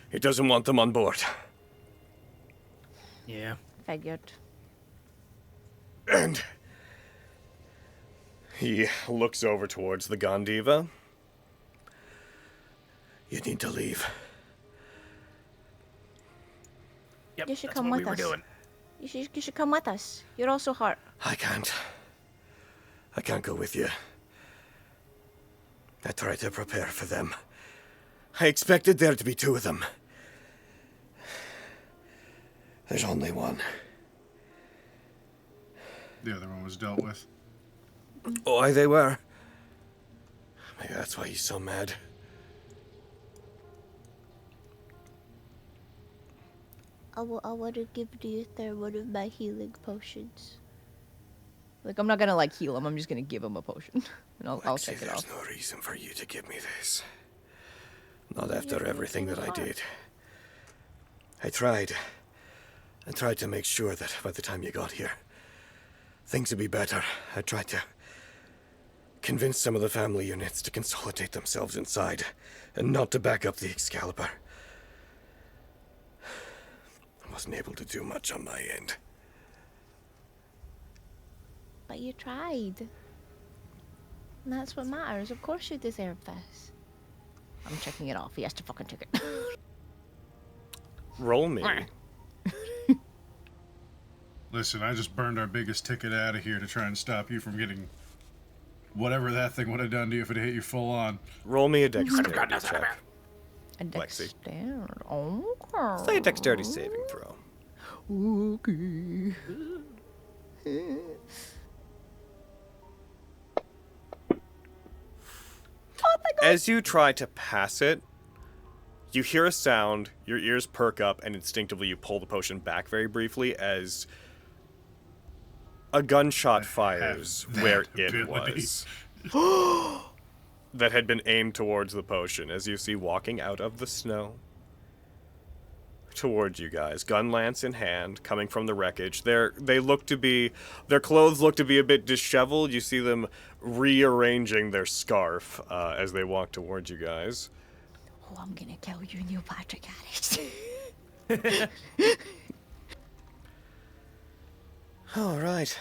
He doesn't want them on board. Yeah. Figured. And he looks over towards the Gondiva. You need to leave. Yep, You should that's come what with we were us. doing. You should come with us. You're also hurt. I can't go with you. I tried to prepare for them. I expected there to be 2 of them. There's only one. The other one was dealt with. Oh, they were. Maybe that's why he's so mad. I want to give Diathair one of my healing potions. Like, I'm not gonna, like, heal him. I'm just gonna give him a potion. And I'll check it off. There's no reason for you to give me this. Not after everything that I did. I tried to make sure that by the time you got here, things would be better. I tried to convince some of the family units to consolidate themselves inside and not to back up the Excalibur. I wasn't able to do much on my end. But you tried. And that's what matters. Of course you deserve this. I'm checking it off. He has to fucking check it. Roll me. Listen, I just burned our biggest ticket out of here to try and stop you from getting whatever that thing would have done to you if it hit you full on. Roll me a dexterity check. A Lexi. dexterity. Okay. Say a dexterity saving throw. Okay. As you try to pass it, you hear a sound, your ears perk up, and instinctively you pull the potion back very briefly as a gunshot fires where it ability. was. that had been aimed towards the potion, as you see walking out of the snow towards you guys, gun lance in hand, coming from the wreckage. Their clothes look to be a bit disheveled. You see them rearranging their scarf as they walk towards you guys. Oh, I'm gonna kill you, Neil Patrick Harris. All right.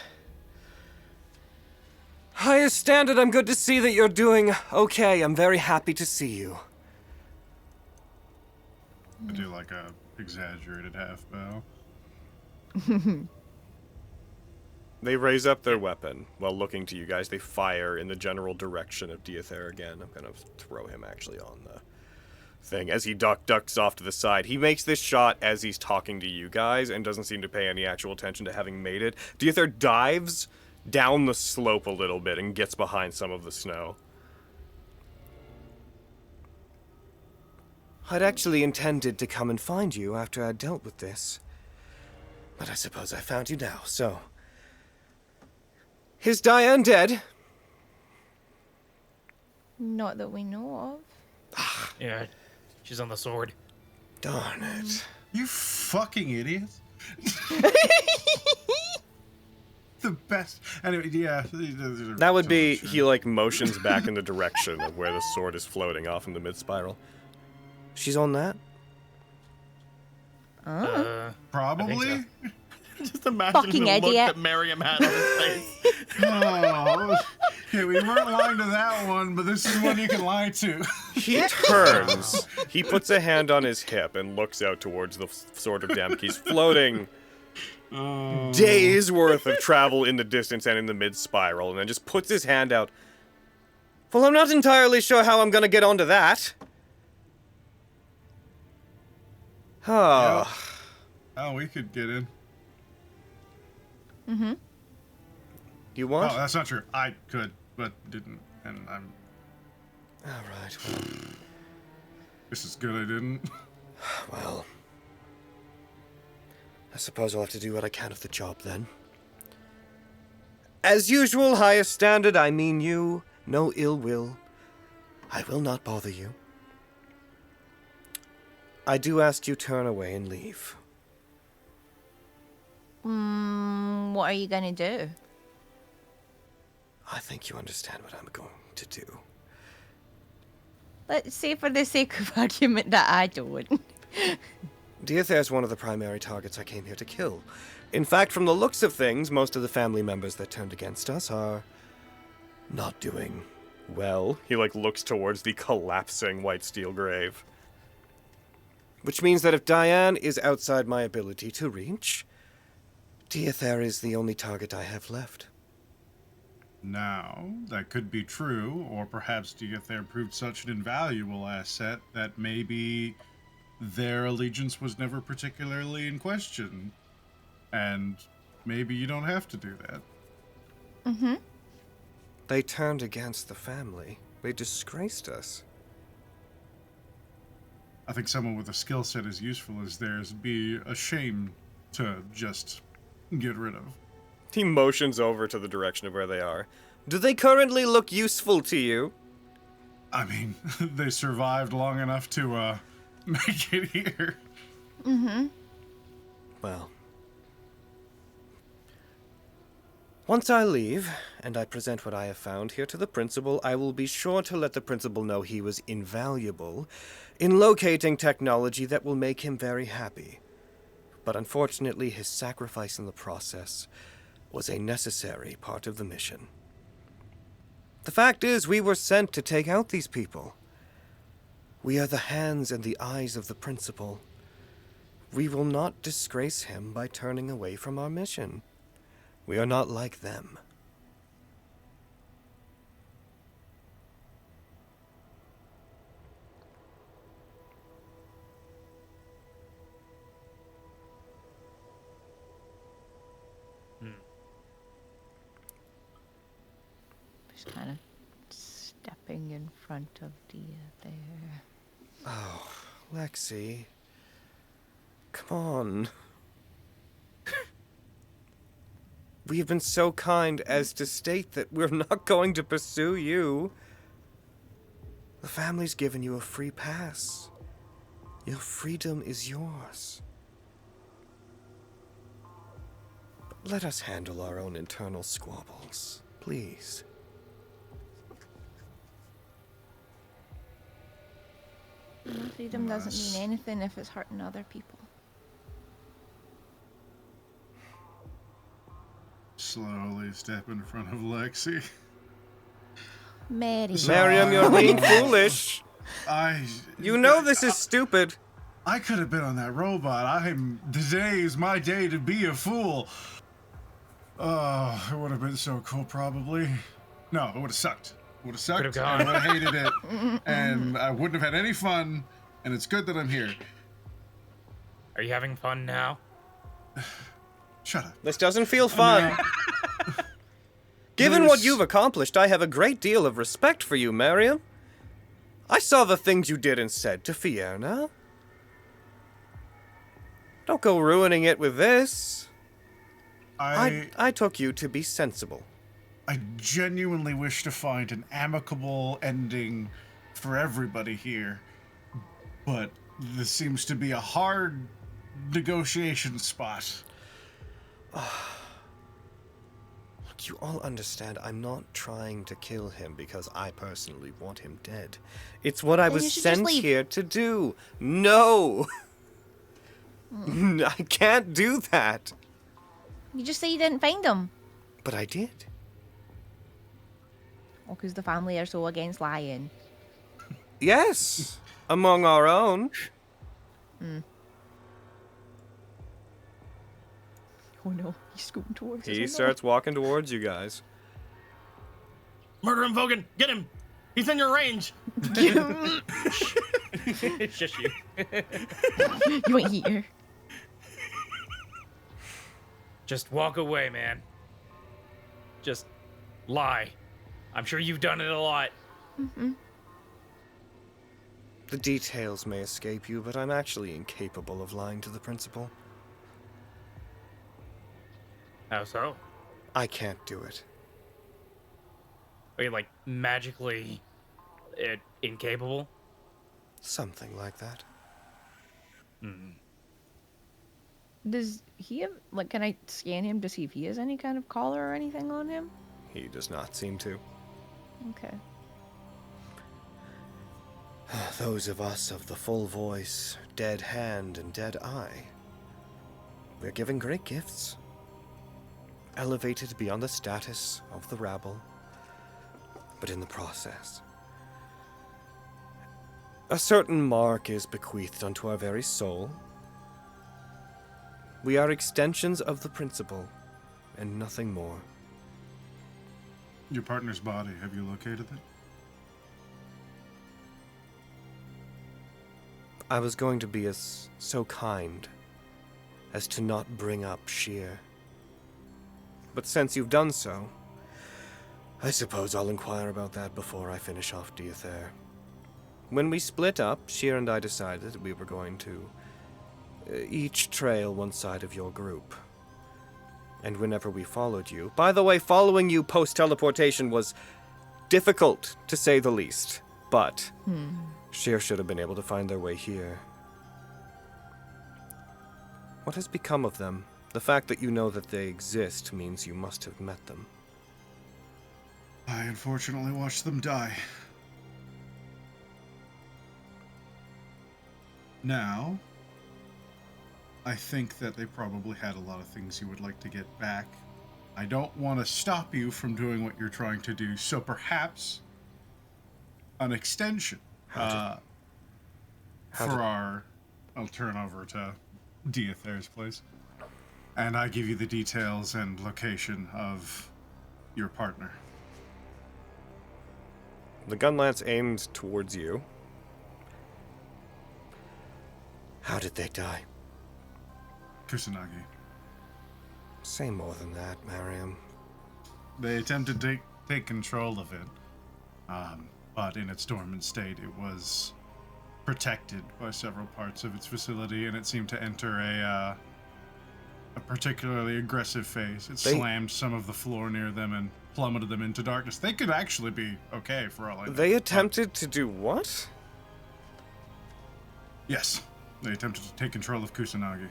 Highest standard, I'm good to see that you're doing okay. I'm very happy to see you. I do like a exaggerated half bow. They raise up their weapon while looking to you guys. They fire in the general direction of Diather again. I'm gonna throw him actually on the thing as he ducks off to the side. He makes this shot as he's talking to you guys and doesn't seem to pay any actual attention to having made it. Diather dives down the slope a little bit and gets behind some of the snow. I'd actually intended to come and find you after I'd dealt with this. But I suppose I found you now, so... Is Diane dead? Not that we know of. Yeah, she's on the sword. Darn it. You fucking idiot. The best. Anyway, yeah. That would be, he like motions back in the direction of where the sword is floating off in the mid-spiral. She's on that? Probably. So. Just imagine Fucking the look idiot. that Miriam had on his face. Oh, okay, we weren't lying to that one, but this is one you can lie to. He turns, he puts a hand on his hip and looks out towards the Sword of Damocles, floating days worth of travel in the distance and in the mid-spiral, and then just puts his hand out. Well, I'm not entirely sure how I'm gonna get onto that. Oh. Yep. Oh, we could get in. Mm-hmm. You want? Oh, that's not true. I could, but didn't, and I'm... Alright, well... This is good I didn't. Well... I suppose I'll have to do what I can of the job, then. As usual, highest standard, I mean you. No ill will. I will not bother you. I do ask you turn away and leave. What are you gonna do? I think you understand what I'm going to do. Let's say for the sake of argument that I don't. Diather is one of the primary targets I came here to kill. In fact, from the looks of things, most of the family members that turned against us are not doing well. He looks towards the collapsing white steel grave. Which means that if Diane is outside my ability to reach, Diather is the only target I have left. Now, that could be true, or perhaps Diather proved such an invaluable asset that maybe their allegiance was never particularly in question. And maybe you don't have to do that. Mm-hmm. They turned against the family. They disgraced us. I think someone with a skill set as useful as theirs would be a shame to just get rid of. He motions over to the direction of where they are. Do they currently look useful to you? I mean, they survived long enough to, make it here. Mm-hmm. Well. Once I leave, and I present what I have found here to the principal, I will be sure to let the principal know he was invaluable in locating technology that will make him very happy. But unfortunately, his sacrifice in the process was a necessary part of the mission. The fact is, we were sent to take out these people. We are the hands and the eyes of the principal. We will not disgrace him by turning away from our mission. We are not like them. Just kind of stepping in front of Dia there. Oh, Lexi. Come on. We have been so kind as to state that we're not going to pursue you. The family's given you a free pass. Your freedom is yours. But let us handle our own internal squabbles, please. Freedom doesn't mean anything if it's hurting other people. Slowly step in front of Lexi. Mary. Miriam, you're being foolish. You know this is stupid. I could have been on that robot. Today is my day to be a fool. Oh, it would have been so cool, probably. No, it would have sucked. Would have sucked. I would have hated it, and I wouldn't have had any fun. And it's good that I'm here. Are you having fun now? Shut up. This doesn't feel fun. Given what you've accomplished, I have a great deal of respect for you, Miriam. I saw the things you did and said to Fiona. Don't go ruining it with this. I took you to be sensible. I genuinely wish to find an amicable ending for everybody here, but this seems to be a hard negotiation spot. Look, you all understand I'm not trying to kill him because I personally want him dead. It's what I was sent here to do. No! I can't do that. You just say you didn't find him. But I did. Oh, because the family are so against lying. Yes, among our own. Oh no, he's scooting towards us. He starts walking towards you guys. Murder him, Vogan! Get him! He's in your range! It's just you. You ain't here. Just walk away, man. Just lie. I'm sure you've done it a lot. The details may escape you, but I'm actually incapable of lying to the principal. How so? I can't do it. Are you, like, magically incapable? Something like that. Does he have, like, can I scan him to see if he has any kind of collar or anything on him? He does not seem to. Okay. Those of us of the full voice, dead hand, and dead eye, we're given great gifts. Elevated beyond the status of the rabble, but in the process, a certain mark is bequeathed unto our very soul. We are extensions of the principle, and nothing more. Your partner's body, have you located it? I was going to be so kind as to not bring up Sheer. But since you've done so, I suppose I'll inquire about that before I finish off Diather. When we split up, Sheer and I decided that we were going to each trail one side of your group. And whenever we followed you... By the way, following you post-teleportation was difficult, to say the least. But Sheer should have been able to find their way here. What has become of them? The fact that you know that they exist means you must have met them. I unfortunately watched them die. Now, I think that they probably had a lot of things you would like to get back. I don't want to stop you from doing what you're trying to do, so perhaps an extension I'll turn over to Diather's place, and I give you the details and location of your partner. The gun lance aimed towards you. How did they die? Kusanagi. Say more than that, Miriam. They attempted to take control of it, but in its dormant state, it was protected by several parts of its facility, and it seemed to enter a particularly aggressive phase. It slammed some of the floor near them and plummeted them into darkness. They could actually be okay for all I know. They attempted to do what? Yes, they attempted to take control of Kusanagi.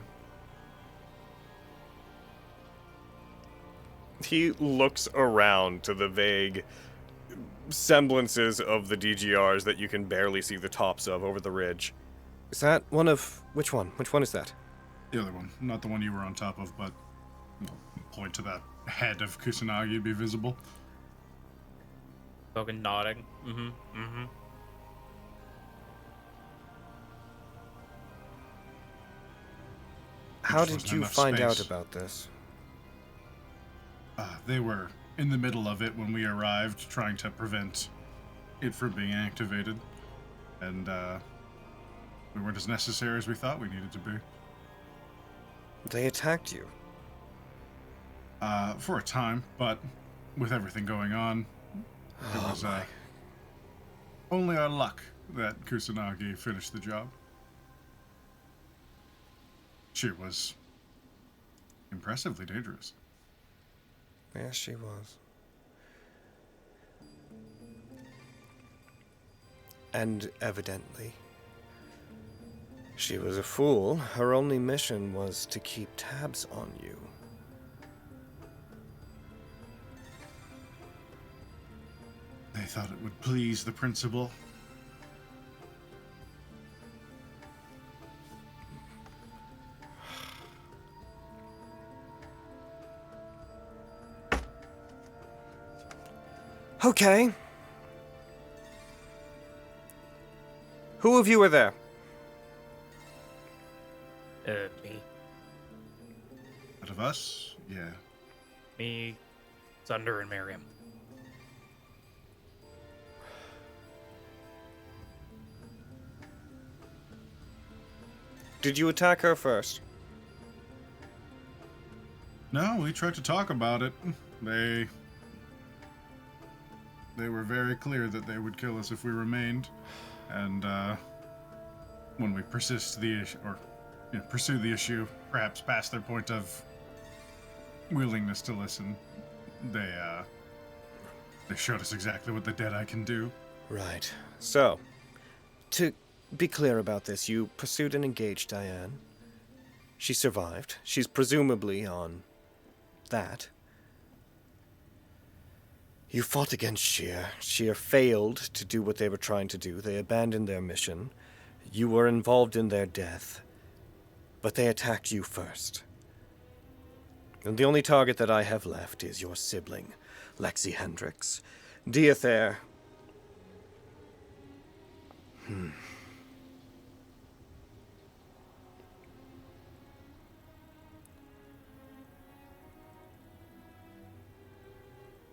He looks around to the vague semblances of the DGRs that you can barely see the tops of over the ridge. Is that one of... which one? Which one is that? The other one. Not the one you were on top of, but point to that head of Kusanagi be visible. Fucking nodding. Mm-hmm. Mm-hmm. How did you find out about this? They were in the middle of it when we arrived, trying to prevent it from being activated. And, we weren't as necessary as we thought we needed to be. They attacked you? For a time, but with everything going on, it was, only our luck that Kusanagi finished the job. She was impressively dangerous. Yes, she was. And evidently, she was a fool. Her only mission was to keep tabs on you. They thought it would please the principal. Okay. Who of you were there? Me. Out of us? Yeah. Me, Thunder, and Miriam. Did you attack her first? No, we tried to talk about it. They were very clear that they would kill us if we remained. And, when we pursue the issue, perhaps past their point of willingness to listen, they showed us exactly what the Deadeye can do. Right. So, to be clear about this, you pursued and engaged Diane. She survived. She's presumably on that. You fought against Sheer. Sheer failed to do what they were trying to do. They abandoned their mission. You were involved in their death. But they attacked you first. And the only target that I have left is your sibling, Lexi Hendricks. Diather.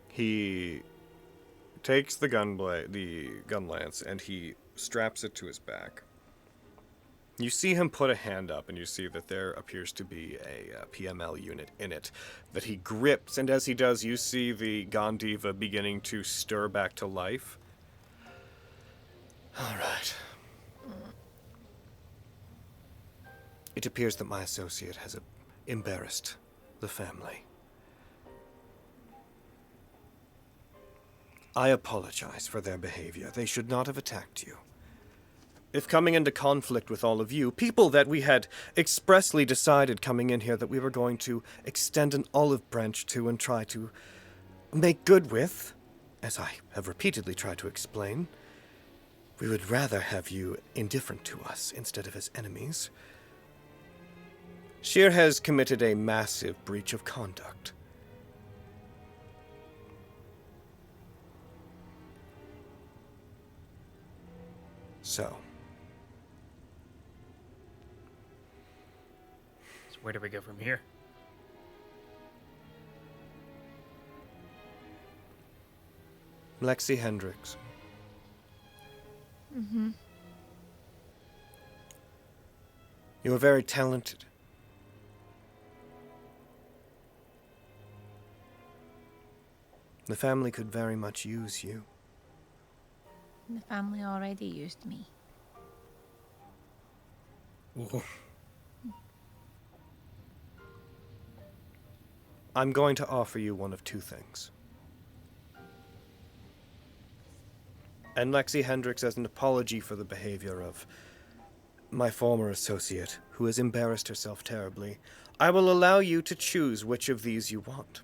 He takes the gun lance, and he straps it to his back. You see him put a hand up, and you see that there appears to be a PML unit in it that he grips, and as he does, you see the Gondiva beginning to stir back to life. All right. It appears that my associate has embarrassed the family. I apologize for their behavior. They should not have attacked you. If coming into conflict with all of you, people that we had expressly decided coming in here that we were going to extend an olive branch to and try to make good with, as I have repeatedly tried to explain, we would rather have you indifferent to us instead of as enemies. Sheer has committed a massive breach of conduct. So where do we go from here? Lexi Hendricks. Mm-hmm. You are very talented. The family could very much use you. The family already used me. I'm going to offer you one of two things. And Lexi Hendricks, as an apology for the behavior of my former associate, who has embarrassed herself terribly, I will allow you to choose which of these you want.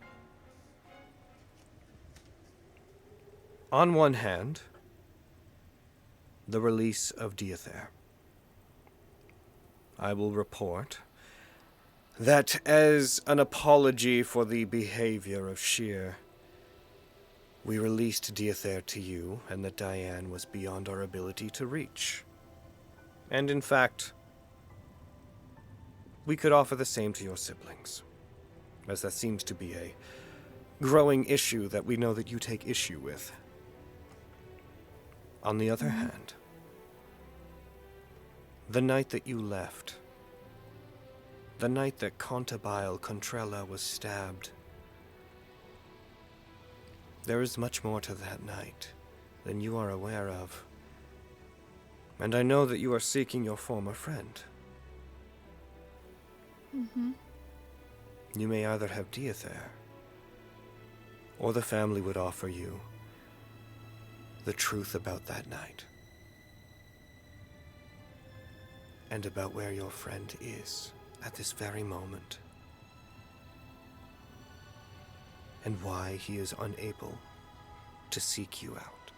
On one hand, the release of Diather. I will report that as an apology for the behavior of Sheer, we released Diather to you, and that Diane was beyond our ability to reach. And in fact, we could offer the same to your siblings, as that seems to be a growing issue that we know that you take issue with. On the other hand, the night that you left, the night that Contabile Contrella was stabbed, there is much more to that night than you are aware of. And I know that you are seeking your former friend. You may either have Diather, or the family would offer you the truth about that night. And about where your friend is at this very moment. And why he is unable to seek you out.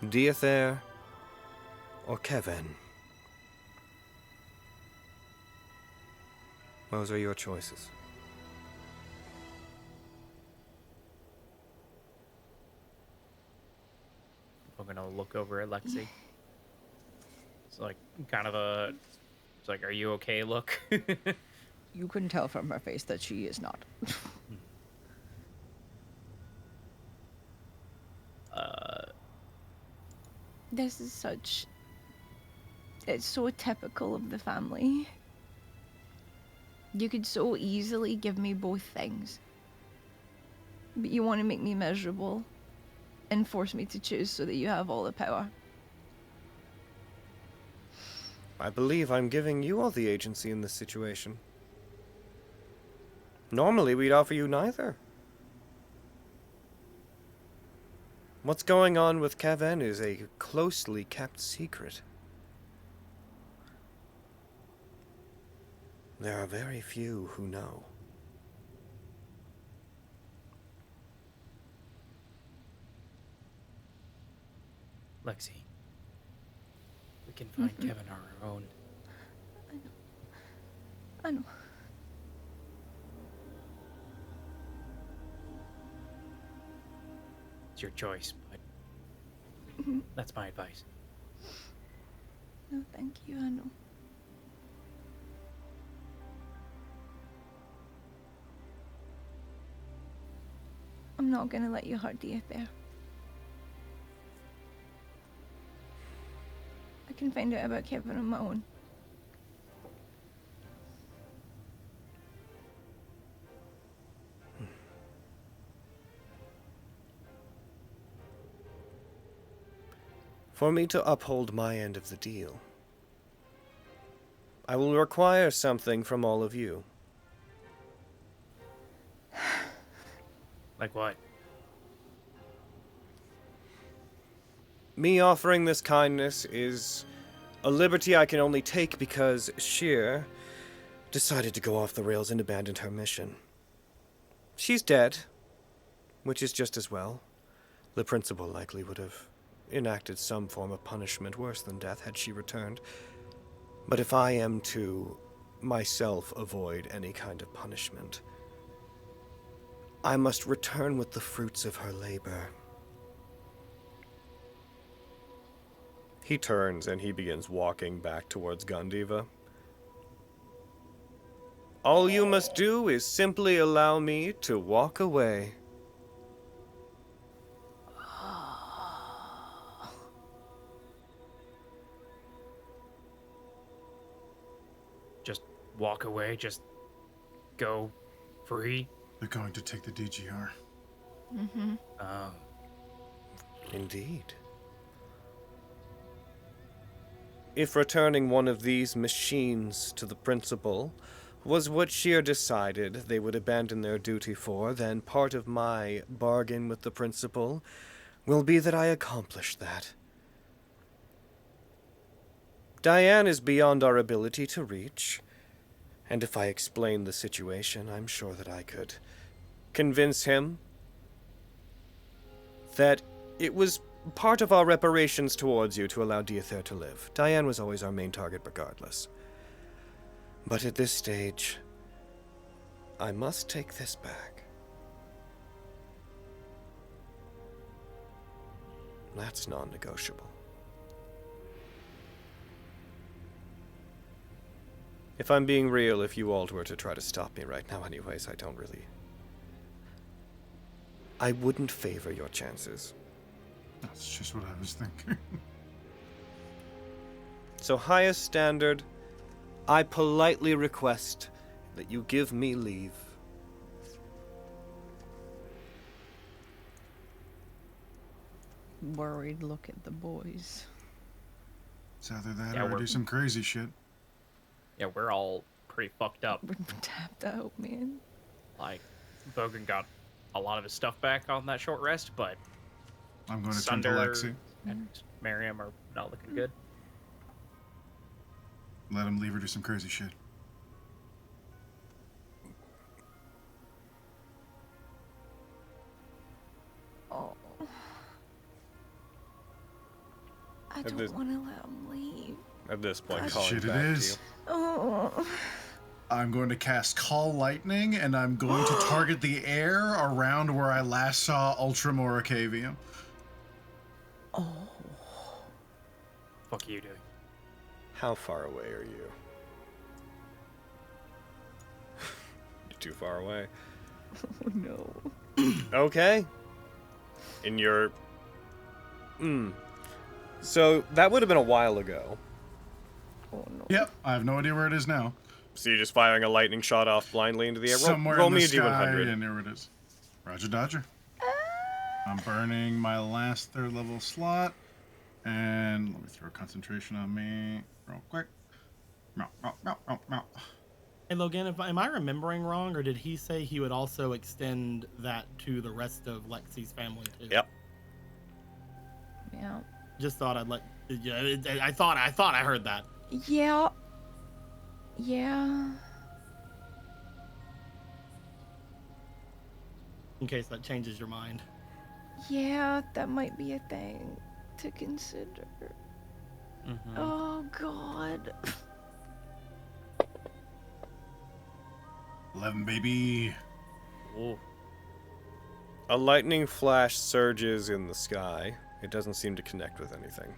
Diather or Kevin? Those are your choices. I'm gonna look over at Lexi. It's like kind of a, it's like, are you okay look? You couldn't tell from her face that she is not. This is such... It's so typical of the family. You could so easily give me both things. But you want to make me miserable and force me to choose so that you have all the power. I believe I'm giving you all the agency in this situation. Normally, we'd offer you neither. What's going on with Kevin is a closely kept secret. There are very few who know. Lexi, we can find Kevin on our own. I know. It's your choice, but that's my advice. No, thank you, I know. I'm not gonna let you hurt Diather. I can find out about Kevin on my own. For me to uphold my end of the deal, I will require something from all of you. Like what? Me offering this kindness is a liberty I can only take because Sheer decided to go off the rails and abandoned her mission. She's dead, which is just as well. The principal likely would have enacted some form of punishment worse than death had she returned. But if I am to myself avoid any kind of punishment, I must return with the fruits of her labor. He turns and he begins walking back towards Gondiva. All you must do is simply allow me to walk away. Just walk away, just go free? They're going to take the DGR. Indeed. if returning one of these machines to the principal was what Sheer decided they would abandon their duty for, then part of my bargain with the principal will be that I accomplish that. Diane is beyond our ability to reach, and if I explain the situation, I'm sure that I could convince him that it was part of our reparations towards you to allow Diether to live. Diane was always our main target regardless. But at this stage, I must take this back. That's non-negotiable. If I'm being real, if you all were to try to stop me right now anyways, I wouldn't favor your chances. That's just what I was thinking. So, highest standard, I politely request that you give me leave. Worried look at the boys. It's either that Yeah, or do some crazy shit. Yeah, we're all pretty fucked up. We're tapped out, man. Like, Vogan got a lot of his stuff back on that short rest, but I'm going to turn to Sunder Lexi. and Miriam are not looking good. Let him leave or do some crazy shit. Oh. I this- don't want to let him leave. At this point, That's calling shit it back to is. you. Oh. I'm going to cast Call Lightning, and I'm going to target the air around where I last saw Ultramora Cavium. Oh. Fuck you, dude. How far away are you? You're too far away. Oh no. Okay. In your... So, that would have been a while ago. Oh no. Yep, I have no idea where it is now. So you're just firing a lightning shot off blindly into the air? Somewhere roll in me the a sky, D100. and there it is. Roger Dodger. I'm burning my last third level slot, and let me throw concentration on me real quick. Hey Logan, am I remembering wrong, or did he say he would also extend that to the rest of Lexi's family too? Yep. Yeah. Just thought I'd let. Yeah, I thought I heard that. Yeah. Yeah. In case that changes your mind. Yeah, that might be a thing to consider. Mm-hmm. Oh god. 11, baby. Ooh. A lightning flash surges in the sky. It doesn't seem to connect with anything.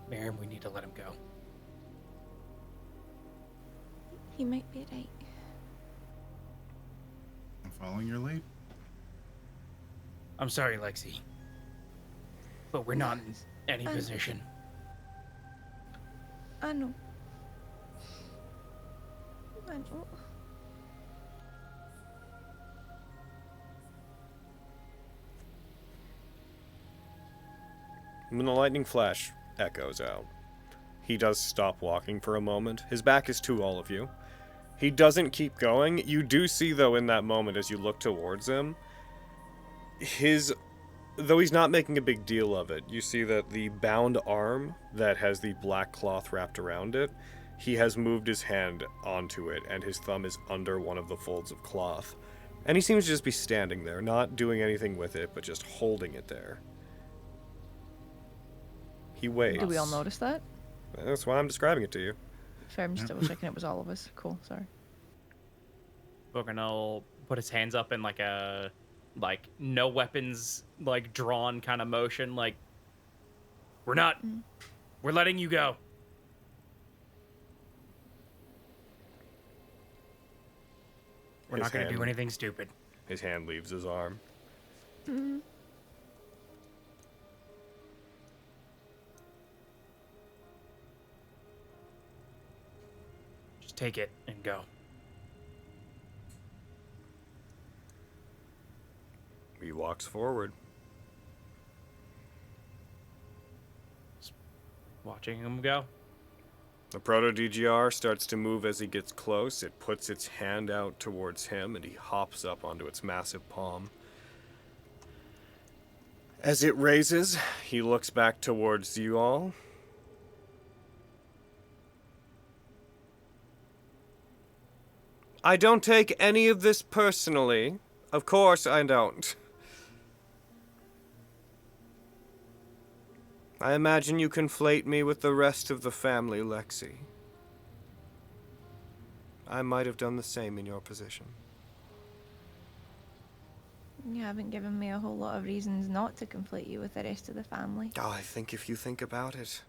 Miriam, we need to let him go. He might be right. I'm following your lead. I'm sorry, Lexi. But we're not in any position. I know. I know. When the lightning flash echoes out, he does stop walking for a moment. His back is to all of you. He doesn't keep going. You do see, though, in that moment, as you look towards him, though he's not making a big deal of it, you see that the bound arm that has the black cloth wrapped around it, he has moved his hand onto it, and his thumb is under one of the folds of cloth. And he seems to just be standing there, not doing anything with it, but just holding it there. He waits. Did we all notice that? That's why I'm describing it to you. Fair, I'm just double checking it was all of us. Cool, sorry. Vogan will put his hands up in like a no weapons drawn kind of motion, we're letting you go. We're not gonna do anything stupid. His hand leaves his arm. Mm. Just take it and go. walks forward. Watching him go. The Proto-DGR starts to move as he gets close. It puts its hand out towards him, and he hops up onto its massive palm. As it raises, he looks back towards you all. I don't take any of this personally. Of course I don't. I imagine you conflate me with the rest of the family, Lexi. I might have done the same in your position. You haven't given me a whole lot of reasons not to conflate you with the rest of the family. Oh, I think if you think about it,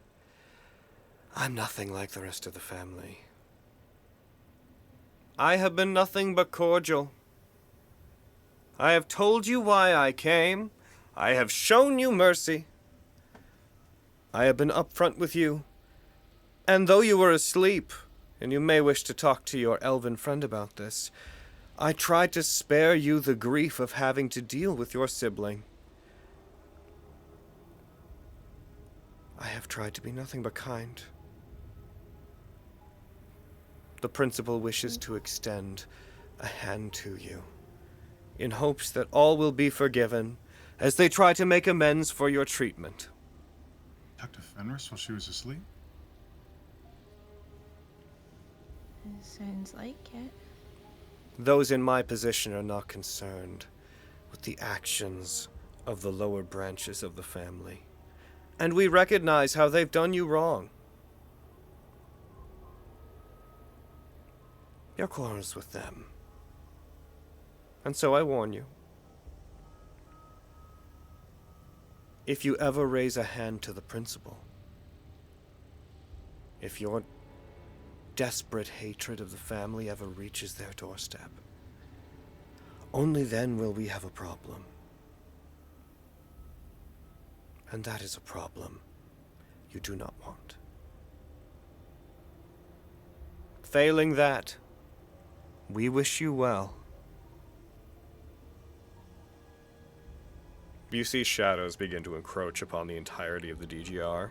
I'm nothing like the rest of the family. I have been nothing but cordial. I have told you why I came. I have shown you mercy. I have been upfront with you. And though you were asleep, and you may wish to talk to your elven friend about this, I tried to spare you the grief of having to deal with your sibling. I have tried to be nothing but kind. The principal wishes to extend a hand to you, in hopes that all will be forgiven as they try to make amends for your treatment. Talked to Fenris while she was asleep? It sounds like it. Those in my position are not concerned with the actions of the lower branches of the family, and we recognize how they've done you wrong. Your quarrels with them. And so I warn you. If you ever raise a hand to the principal, if your desperate hatred of the family ever reaches their doorstep, only then will we have a problem. And that is a problem you do not want. Failing that, we wish you well. You see shadows begin to encroach upon the entirety of the DGR.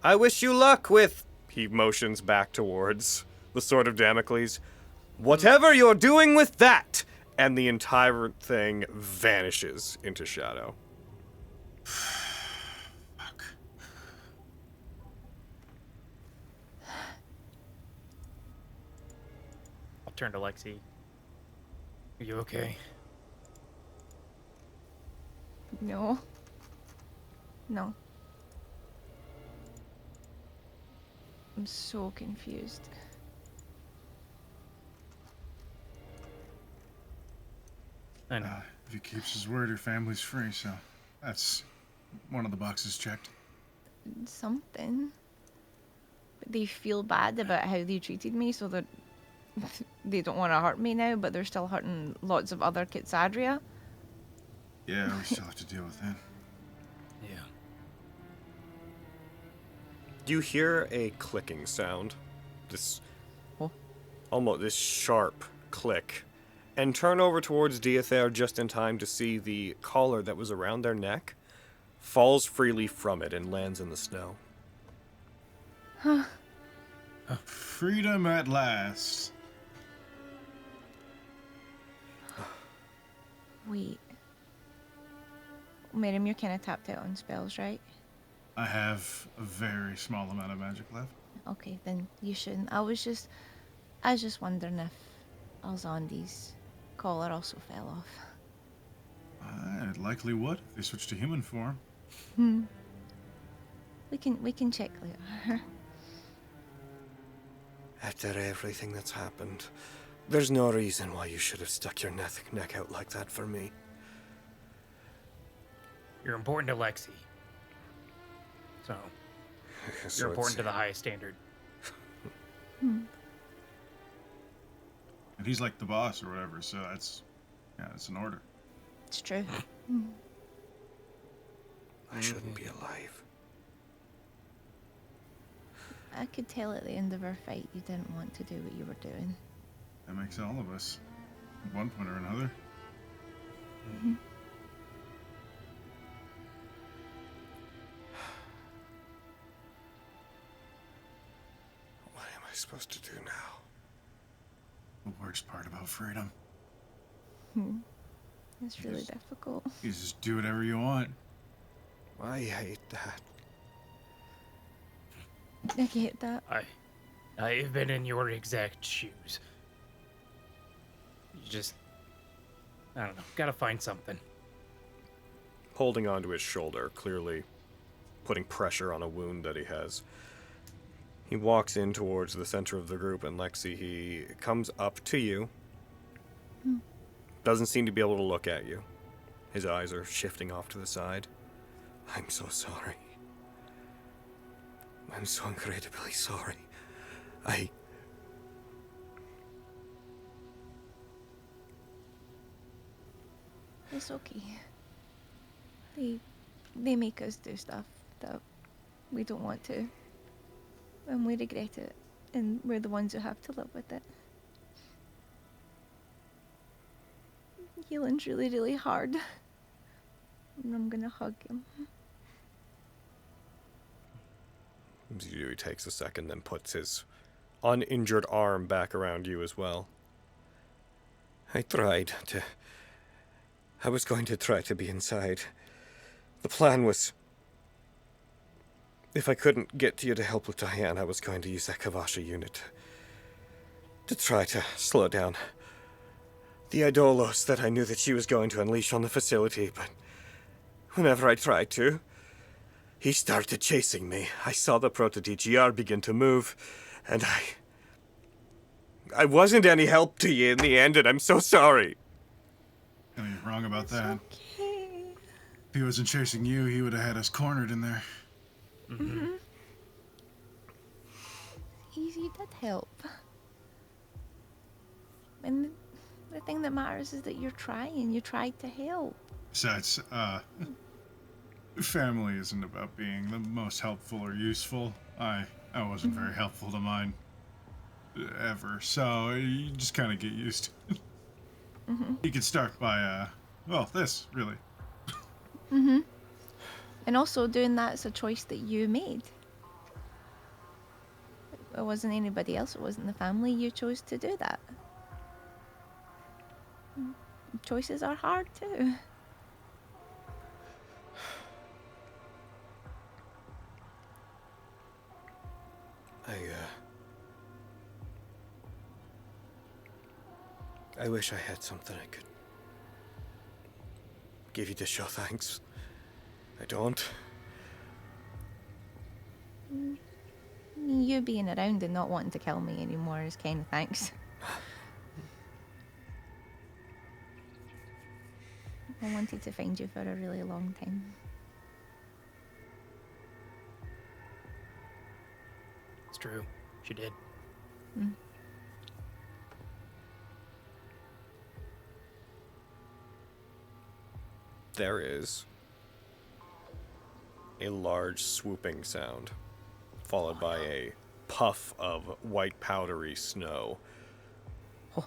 I wish you luck with... He motions back towards the Sword of Damocles. Whatever you're doing with that! And the entire thing vanishes into shadow. Fuck. I'll turn to Lexi. Are you okay? No. No. I'm so confused. I know. If he keeps his word, your family's free, so that's one of the boxes checked. Something. But they feel bad about how they treated me, so that they don't want to hurt me now, but they're still hurting lots of other Kitsadria. Yeah, we still have to deal with that. Yeah. You hear a clicking sound. This... Oh. Almost this sharp click. And turn over towards Diathair just in time to see the collar that was around their neck falls freely from it and lands in the snow. Huh. Freedom at last. Wait. Miriam, you're kind of tapped out on spells, right? I have a very small amount of magic left. Okay, then you shouldn't. I was just wondering if Alzandi's collar also fell off. It likely would if they switched to human form. We can check later. After everything that's happened, there's no reason why you should have stuck your neck out like that for me. You're important to Lexi. So, you're important to the highest standard. And he's like the boss or whatever, so that's an order. It's true. I shouldn't be alive. I could tell at the end of our fight you didn't want to do what you were doing. That makes all of us, at one point or another. supposed to do now? The worst part about freedom. It's really difficult. You just do whatever you want. I hate that. I get that. I've been in your exact shoes. You just, I don't know, gotta find something. Holding onto his shoulder, clearly putting pressure on a wound that he has. He walks in towards the center of the group, and Lexi, he comes up to you. Doesn't seem to be able to look at you. His eyes are shifting off to the side. I'm so sorry. I'm so incredibly sorry. It's okay. They make us do stuff that we don't want to. And we regret it. And we're the ones who have to live with it. Healing's really, really hard. And I'm gonna hug him. He takes a second, then puts his uninjured arm back around you as well. I was going to try to be inside. The plan was, if I couldn't get to you to help with Diane, I was going to use that Kavasha unit to try to slow down the Idolos that I knew that she was going to unleash on the facility, but whenever I tried to, he started chasing me. I saw the Proto-DGR begin to move, and I wasn't any help to you in the end, and I'm so sorry. No, you're wrong about that. Okay. If he wasn't chasing you, he would have had us cornered in there. Easy did help. And the thing that matters is that you're trying. You tried to help. Besides, family isn't about being the most helpful or useful. I wasn't very helpful to mine ever, so you just kind of get used to it. You could start by, well, this, really. And also doing that is a choice that you made. It wasn't anybody else. It wasn't the family. You chose to do that. Choices are hard too. I wish I had something I could give you to show thanks. I don't. You being around and not wanting to kill me anymore is kind of thanks. I wanted to find you for a really long time. It's true. She did. There is a large swooping sound, followed by a puff of white powdery snow,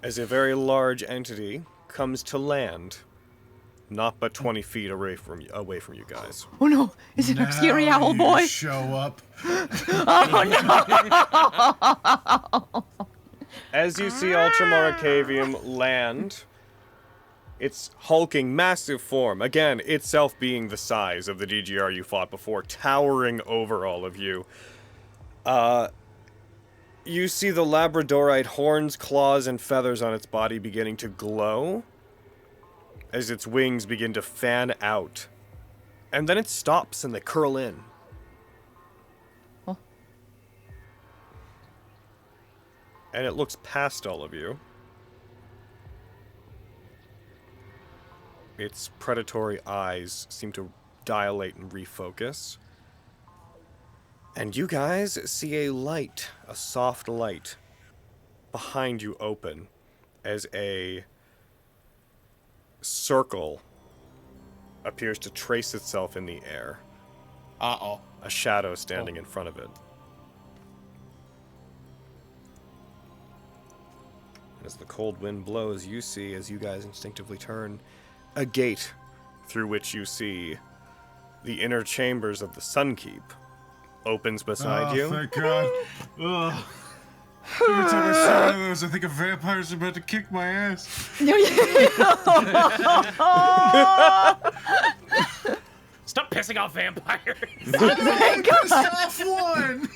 as a very large entity comes to land, not but 20 feet away from you guys. Oh no! Is it a scary owl you boy? Show up. Oh no! As you see Ultramaracavium land, its hulking, massive form, again, itself being the size of the DGR you fought before, towering over all of you. You see the Labradorite horns, claws, and feathers on its body beginning to glow as its wings begin to fan out. And then it stops and they curl in. Oh. And it looks past all of you. Its predatory eyes seem to dilate and refocus. And you guys see a light, a soft light, behind you open as a circle appears to trace itself in the air. Uh-oh. A shadow standing in front of it. As the cold wind blows, you see, as you guys instinctively turn, a gate through which you see the inner chambers of the Sun Keep opens beside you. Thank God. Ugh. Every time I see one of those, I think a vampire's about to kick my ass. Stop pissing off vampires. Pissed off one.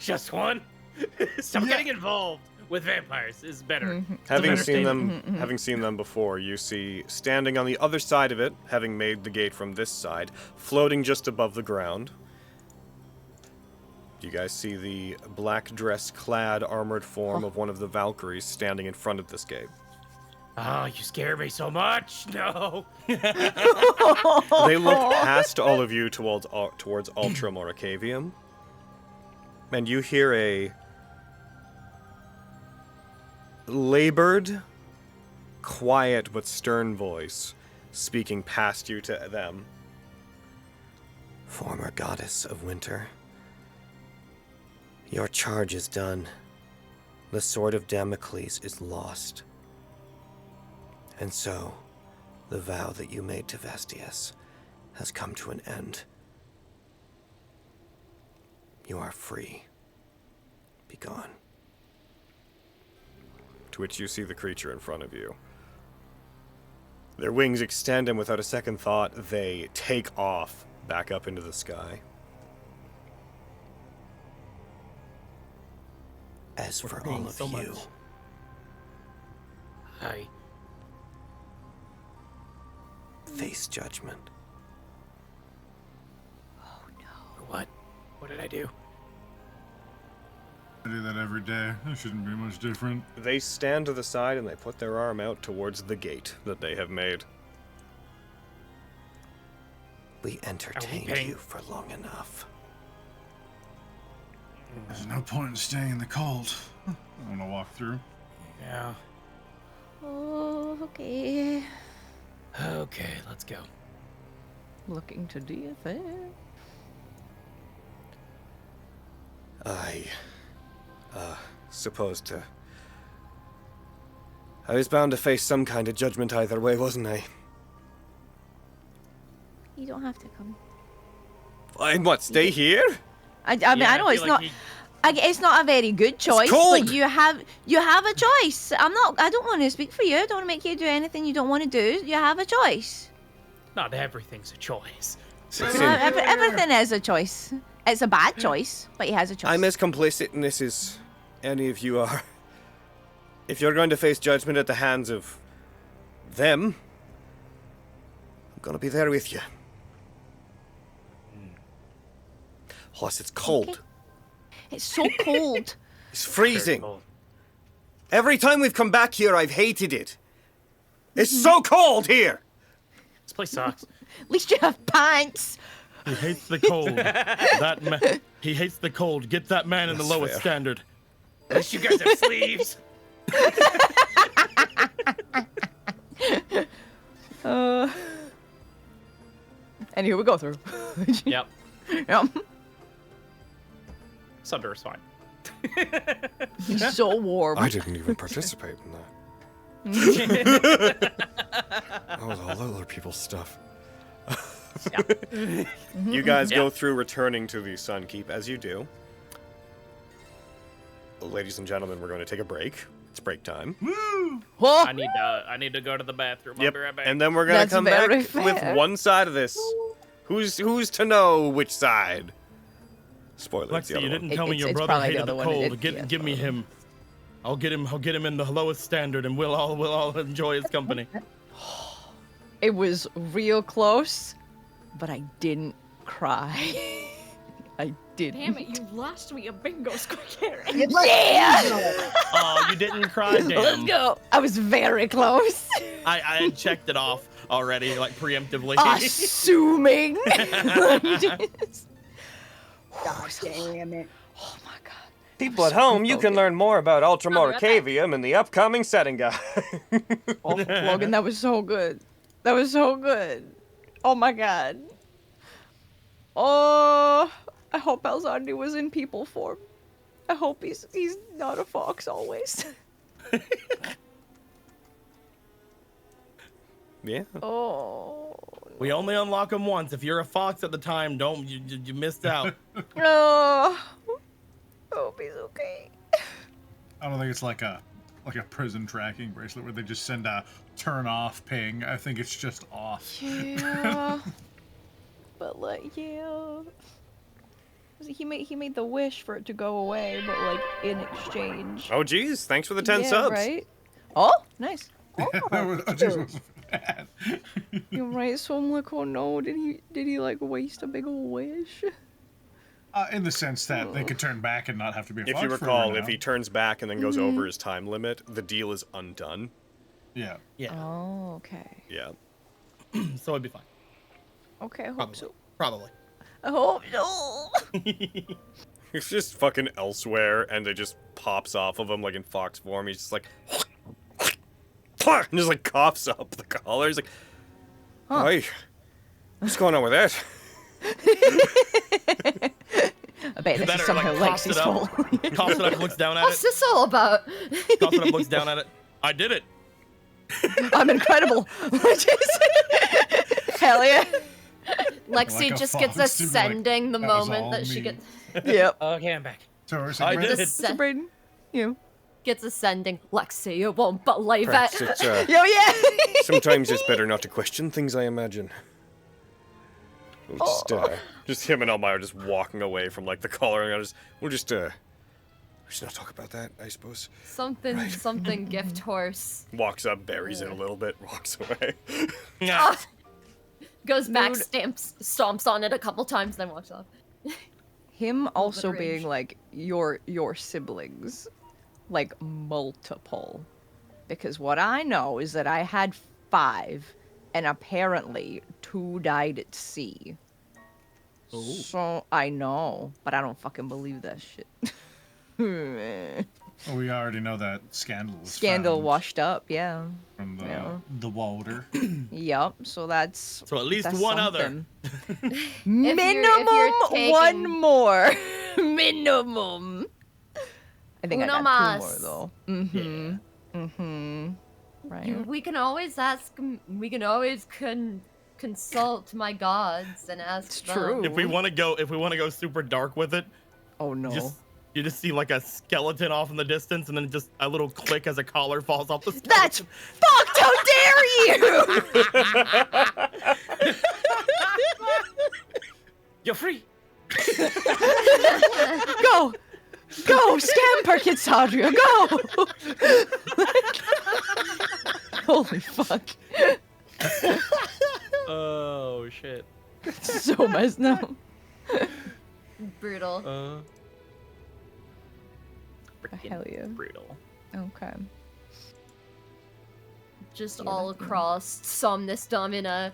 Just one. Stop getting involved with vampires is better. Having seen them before, you see standing on the other side of it, having made the gate from this side, floating just above the ground. You guys see the black dress-clad armored form of one of the Valkyries standing in front of this gate. Oh, you scare me so much. No. They look past all of you towards Ultramoracavium, and you hear a labored, quiet but stern voice speaking past you to them. Former goddess of winter, your charge is done. The Sword of Damocles is lost. And so, the vow that you made to Vestige has come to an end. You are free. Be gone. To which you see the creature in front of you. Their wings extend, and without a second thought, they take off back up into the sky. As for all of you, Hi. face judgment. What? What did I do? I do that every day. It shouldn't be much different. They stand to the side and they put their arm out towards the gate that they have made. We entertained you for long enough. There's no point in staying in the cold. I want to walk through. Yeah. Oh, okay. Okay, let's go. Looking to do your thing. I was bound to face some kind of judgment either way, wasn't I? You don't have to come. And what, stay here? I mean, I know it's not. It's not a very good choice, cold. but you have a choice. I don't want to speak for you. I don't want to make you do anything you don't want to do. You have a choice. Not everything's a choice. Everything is a choice. It's a bad choice, but he has a choice. I'm as complicit in this as any of you are. If you're going to face judgment at the hands of them, I'm gonna be there with you. Plus, it's cold. Okay. It's so cold. It's freezing. Every time we've come back here, I've hated it. It's so cold here. This place sucks. At least you have pants. He hates the cold. He hates the cold. Get that man in the lowest fair. standard. At least you guys have sleeves. And here we go through. Yep. Yep. Sunder is fine. He's so warm. I didn't even participate in that. That was all other people's stuff. You guys go through, returning to the Sun Keep as you do. Ladies and gentlemen, we're going to take a break. It's break time. Woo! I need to go to the bathroom. I'll Yep. be right back. And then we're going to That's come back very with fair. one side of this. Who's to know which side? Spoiler, it's the Lexi, other you one. didn't tell me your It's brother probably the hated the other one. cold. Yeah, Give me him. I'll get him in the lowest standard, and we'll all enjoy his company. It was real close, but I didn't cry. I didn't. Damn it, you lost me a bingo square. Yeah! Oh, you didn't cry, damn. Let's go. I was very close. I had checked it off already, like preemptively. Assuming. God damn it. Oh my god. People at home, you can learn more about Ultramoracavium in the upcoming setting guide. Oh, Logan, that was so good. That was so good. Oh my god. Oh, I hope Elzandi was in people form. I hope he's not a fox always. Yeah. Oh. We only unlock him once. If you're a fox at the time, you missed out. Oh. hope he's okay. I don't think it's like a prison tracking bracelet where they just send a turn off ping. I think it's just off. Yeah. But like, yeah. He made the wish for it to go away, but like in exchange. Oh, geez. Thanks for the 10 yeah, subs. Right? Oh, nice. That was bad. You're right. So I'm like, oh no, did he like waste a big old wish? In the sense that they could turn back and not have to be a If you fox recall, forever if now. he turns back and then goes over his time limit, the deal is undone. Yeah. Yeah. Oh, okay. Yeah. So it'd be fine. Okay, I hope Probably. so. Probably. I hope so. It's just fucking elsewhere, and it just pops off of him like in fox form. He's just like, and just like coughs up the collar. He's like, "Hi, what's going on with that?" I bet this That is or, somehow like, coughs Lexi's it fault. up, coughs it up, looks down at What's it. this all about? Coughs it up, looks down at it. I did it. I'm incredible. Hell yeah. Lexi Like a just gets fox, you'd be like, ascending the "That was moment all that she me." gets Yep. Okay, I'm back. So we're I saying, did. So Braden, you. gets ascending. Lexi, you won't believe Perhaps it. it's, Yo, yeah. sometimes it's better not to question things, I imagine. We'll just him and Elmire just walking away from like the collar, and we'll just not talk about that, I suppose. Something gift horse. Walks up, buries it a little bit, walks away. Ah! Goes back, Dude. stomps on it a couple times, then walks off. Him also rage. being like your siblings, like multiple, because what I know is that I had 5, and apparently 2 died at sea. Ooh. So I know, but I don't fucking believe that shit. well, we already know that scandal was Scandal found washed up, yeah. from Yeah. the water. Yup. So that's So at least that's one something. other. Minimum taking- one more. Minimum. I think I Uno got 2 more mas. though. Mm-hmm. Mm-hmm. Right. We can always ask. We can always consult my gods and ask. It's them. true. If we want to go super dark with it, Oh no. you just see like a skeleton off in the distance, and then just a little click as a collar falls off the skeleton. That's fucked! How dare you! You're free. Go! Go! Scamper, Kitsadria, go! Holy fuck. Oh shit. So messed up. Brutal. Freaking Hell yeah. brutal. Okay. Just Yeah, all that's good. across Somnus Domina,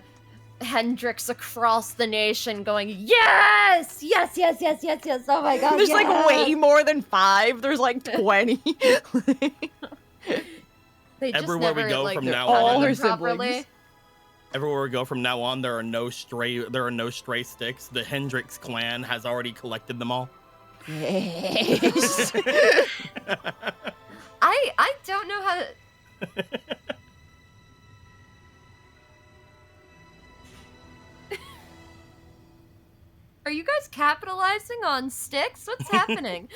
Hendrix across the nation going, yes! Yes, yes, yes, yes, yes, oh my god, There's yes! like way more than 5. There's like 20. They just Everywhere we never, go like, from now fed on. them All her properly. siblings. Everywhere we go from now on, there are no stray sticks. The Hendrix clan has already collected them all. Yes. I don't know how to... Are you guys capitalizing on sticks? What's happening?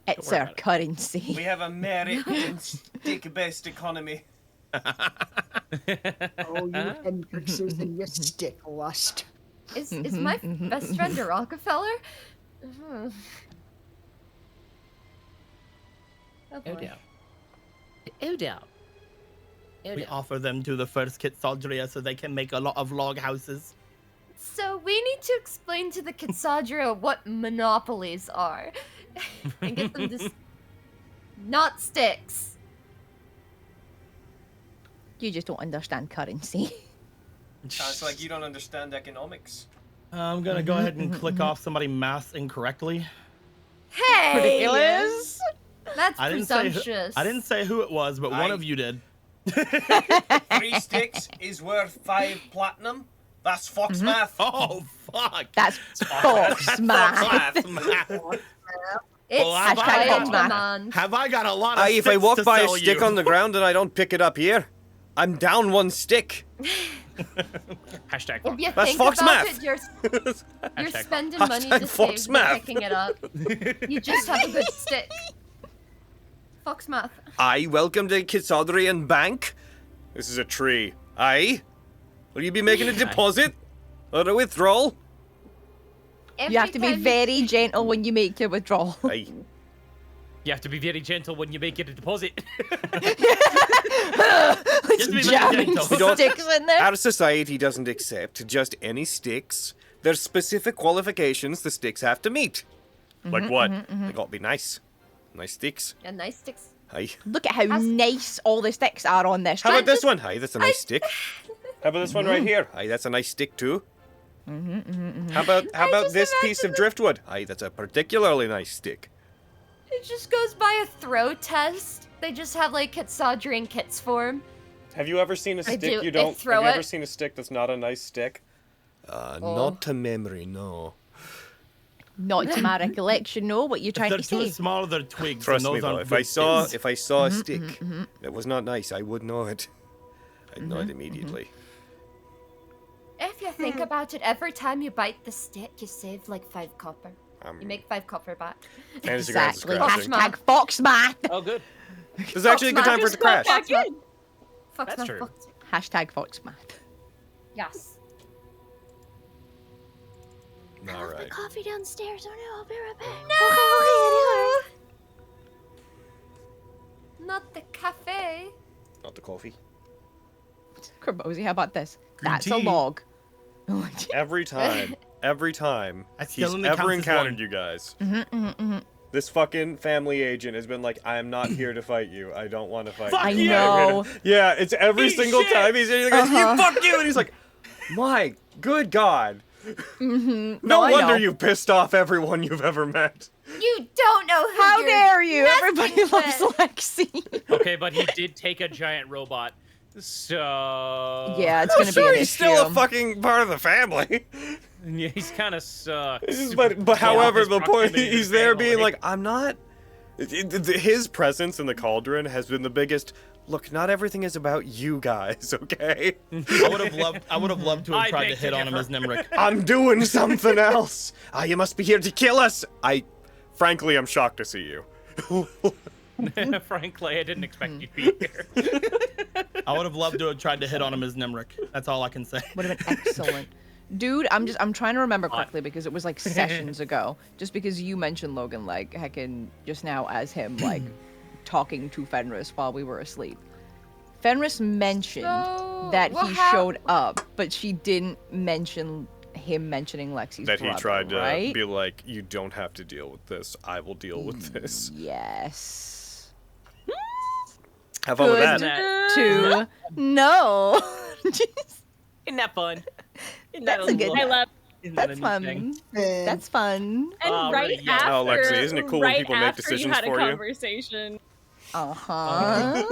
It's worry our about it. currency. have a merit in stick-based economy. Oh, you Hendrixes and your stick lust. Is my best friend a Rockefeller? Hmm. Oh, Oh boy. doubt. Oh doubt. Oh We doubt. offer them to the first Kitsadria so they can make a lot of log houses. So we need to explain to the Kitsadria what monopolies are. And get them to not sticks. You just don't understand currency. Sounds like you don't understand economics. I'm gonna go ahead and click off somebody math incorrectly. Hey! Ridiculous. That's I didn't say presumptuous. I didn't say who it was, but one of you did. 3 sticks is worth 5 platinum. That's fox math. Oh fuck! That's false math. It's Well, have Hashtag high Fox on math. demand. Have I got a lot of If I sticks walk to by a sell stick you? on the ground and I don't pick it up here, I'm down 1 stick. Hashtag If Fox. you That's think Fox about math. it, you're Hashtag spending Fox. money Hashtag to Fox save math. by picking it up. You just have a good stick. Fox math. Aye, welcome to Ceroden Bank. This is a tree. Aye? Will you be making a deposit? Or a withdrawal? You have to be very gentle when you make your withdrawal. Aye. You have to be very gentle when you make it a deposit. It's be very jamming gentle. We don't- sticks in there. Our society doesn't accept just any sticks. There's specific qualifications the sticks have to meet. Like what? They gotta be nice. Nice sticks. Yeah, nice sticks. Aye. Look at how nice all the sticks are on this. How about this just- one? Aye, that's a nice stick. How about this one right here? Aye, that's a nice stick too. How about just this piece of imagine driftwood? Aye, that's a particularly nice stick. It just goes by a throw test. They just have like Caesarian kits form. Have you ever seen a I stick do. you I don't? throw Have you ever it. seen a stick that's not a nice stick? Not to memory, no. Not to my recollection, no. What you're If trying they're to too say? small, they're twigs. Trust and me those though, aren't if I saw a good stick that was not nice, I would know it. I'd know it immediately. If you think about it, every time you bite the stick, you save like 5 copper. You make 5 copper back. Fantasy grounds is Exactly. crashing. Hashtag Fox math. Oh, good. This is actually a good time for it to crash. Back in. Fox That's math, true. Fox. Hashtag Fox math. Yes. All right. Coffee downstairs. Oh no, I'll be right back. No! Not the cafe. Not the coffee. Kerbozy, how about this? Green That's a tea. log. Every time That he's still only ever counts as encountered one. you guys, this fucking family agent has been like, "I'm not here to fight you. I don't want to fight Fuck you." I know. Yeah, it's every Eat single shit. time he's like, "You fuck you," and he's like, "My good God." No I wonder know. you pissed off everyone you've ever met. You don't know who How you're dare you? messing Everybody loves with. Lexi. Okay, but he did take a giant robot. So Yeah, it's I'm gonna be sure an he's issue. still a fucking part of the family. Yeah, he's kind of sucks. But however, His the point proximity to he's the there being family. like, I'm not. His presence in the cauldron has been the biggest. Look, not everything is about you guys, okay? I would have loved to have I tried to beg to hit on him differ. as Nimric. I'm doing something else. Ah, you must be here to kill us. Frankly, I'm shocked to see you. Frankly, I didn't expect you to be here. I would have loved to have tried to hit on him as Nimric. That's all I can say. Would have been excellent. Dude, I'm trying to remember correctly because it was like sessions ago. Just because you mentioned Logan like heckin' just now as him like talking to Fenris while we were asleep. Fenris mentioned So, that what he hap- showed up, but she didn't mention him mentioning Lexi's That he brother, tried to right? be like, you don't have to deal with this. I will deal with this. Yes. Have fun with Good. that. To no. Isn't that fun? Isn't That's a good- I love. Isn't that That's a neat thing? fun. That's fun. And Oh, right really? Yeah. after, Oh, Lexi, isn't it cool when right people make after decisions you had for a you? conversation. Uh-huh.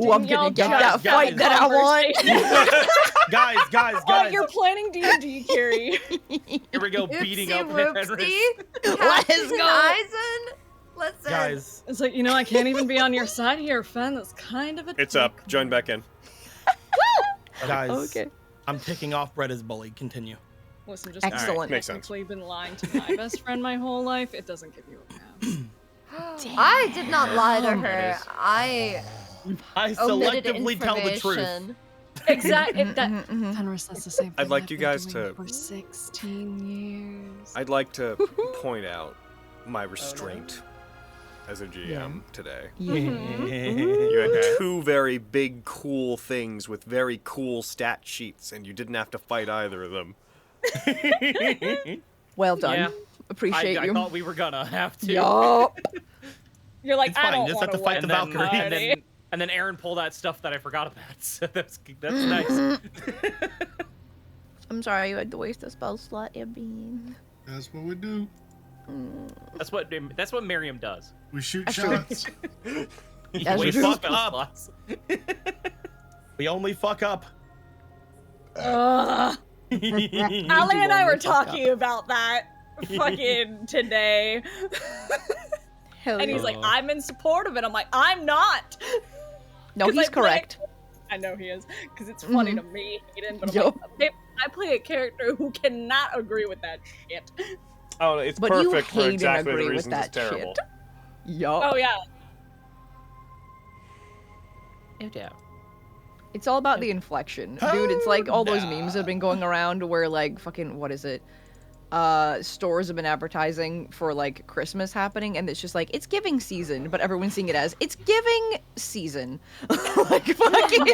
Ooh, I'm Didn't y'all gonna get just that have fight a that I want. conversation? Guys. Oh, you're planning D&D, Carrie. Here we go, beating up Oopsie Henry. whoopsie. Let's Captain go. Eisen. Listen. Guys, It's like, I can't even be on your side here, Fen. That's kind of a It's up. Join back in. guys. Okay. I'm ticking off Brett as bully. Continue. Listen, just Excellent. Makes sense. technically been lying to my best friend my whole life. It doesn't give you a pass. I did not lie to There it her. is. I I omitted selectively tell the truth. information. Exactly. Mm-hmm. Fenris, that's the same thing. I'd like I've you been guys doing to- for 16 years. I'd like to point out my restraint as a GM today. You had two very big, cool things with very cool stat sheets, and you didn't have to fight either of them. Well done. Yeah. Appreciate I you. thought we were gonna have to. Yup. You're like, It's I fine, don't just want have to fight the And then, Valkyrie. and then Aaron pulled out stuff that I forgot about. So that's nice. I'm sorry you had to waste a spell slot, Bean. That's what we do. That's what Miriam does. We shoot That's true. shots. He That's wastes true. spell Up. slots. We only fuck up. Ugh. Ali and I were talking about that fucking today. Hell And yeah. he's like, I'm in support of it. I'm like, I'm not. No, 'Cause he's I play- correct. I know he is, because it's funny to me, Hayden, but I'm like, babe, I play a character who cannot agree with that shit. Oh, it's But perfect you for hate exactly and the agree with reasons it's that terrible. shit. Yup. Oh, yeah. Yeah. It's all about the inflection. Dude, it's like all those memes that have been going around where like fucking what is it? Stores have been advertising for like Christmas happening and it's just like it's giving season, but everyone's seeing it as it's giving season. Like fucking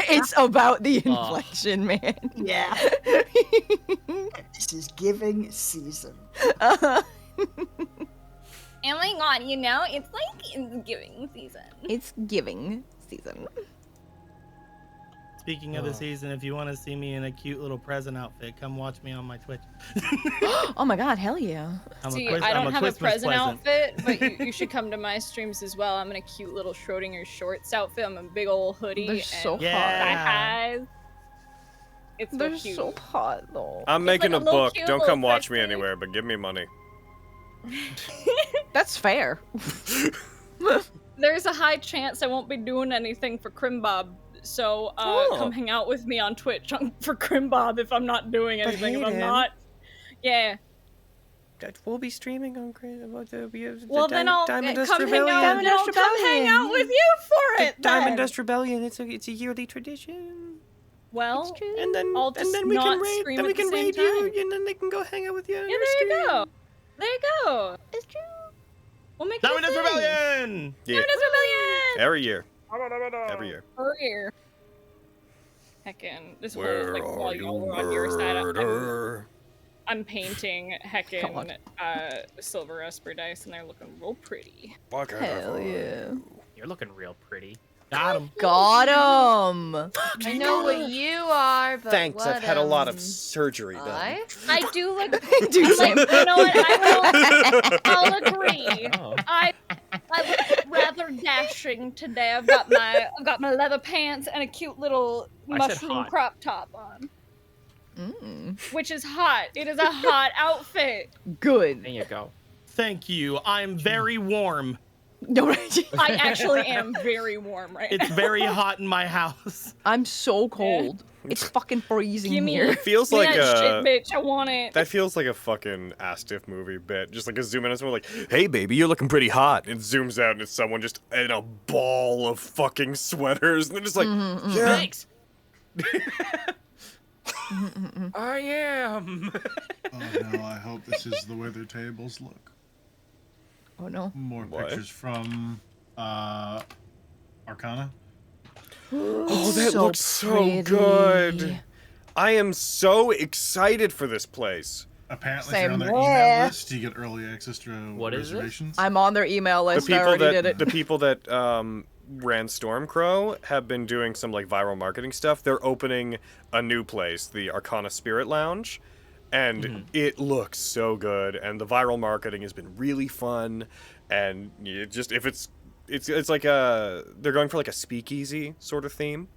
it's about the inflection, man. Yeah. This is giving season. Oh my god, you know, it's like it's giving season. It's giving season. Speaking of the season, if you want to see me in a cute little present outfit, come watch me on my Twitch. Oh my god, hell yeah. See, I don't have a present outfit, but you should come to my streams as well. I'm in a cute little Schrodinger shorts outfit. I'm in a big old hoodie. They're and so thigh high. highs. It's so They're cute. so hot though. I'm It's making like a a little book. cute Don't little come watch me sexy- anywhere, but give me money. That's fair. There's a high chance I won't be doing anything for Crimbob. So come hang out with me on Twitch for Crimbob if I'm not doing anything. If I'm not, yeah. We'll be streaming on Well, then I'll Diamond come Dust hang Rebellion. out. Then I'll come hang out with you for it. Diamond then. Dust Rebellion. It's a yearly tradition. Well, And then I'll just we not can raid. scream Then we at the can same raid you, time. and then they can go hang out with you. Yeah, there you go. There you go. It's true. We'll make Diamond it a Dust thing. Rebellion! Yeah. Diamond Dust Rebellion. Every year. Every year. Per year. Heckin', this whole like while y'all were on your side, I'm painting heckin' silver esper dice, and they're looking real pretty. Hell yeah. You're looking real pretty. Got him. Got him. I know what you are, but Thanks, what I've had a lot of am surgery done. I do look. Do I'm same. like, you know what? I'll agree. Oh. I look rather dashing today. I've got my leather pants and a cute little I said mushroom hot. crop top on, which is hot. It is a hot outfit. Good. There you go. Thank you. I'm very warm. No, I actually am very warm right It's now. very hot in my house. I'm so cold. It's fucking freezing Give me here. It feels Give me like that a. shit, bitch. I want it. That feels like a fucking Astiff movie bit. Just like a zoom in on someone like, hey baby, you're looking pretty hot. It zooms out and it's someone just in a ball of fucking sweaters. And they're just like, yeah. Thanks. I am. Oh no, I hope this is the way their tables look. Oh no. More What? pictures from Arcana. Oh, that so looks so pretty. good. I am so excited for this place. Apparently, if you're on their Same. email list, you get early access to What is this? reservations. I'm on their email The list. I people already did it. the people that ran Stormcrow have been doing some like viral marketing stuff. They're opening a new place, the Arcana Spirit Lounge, and it looks so good. And the viral marketing has been really fun. And it just if it's like they're going for like a speakeasy sort of theme,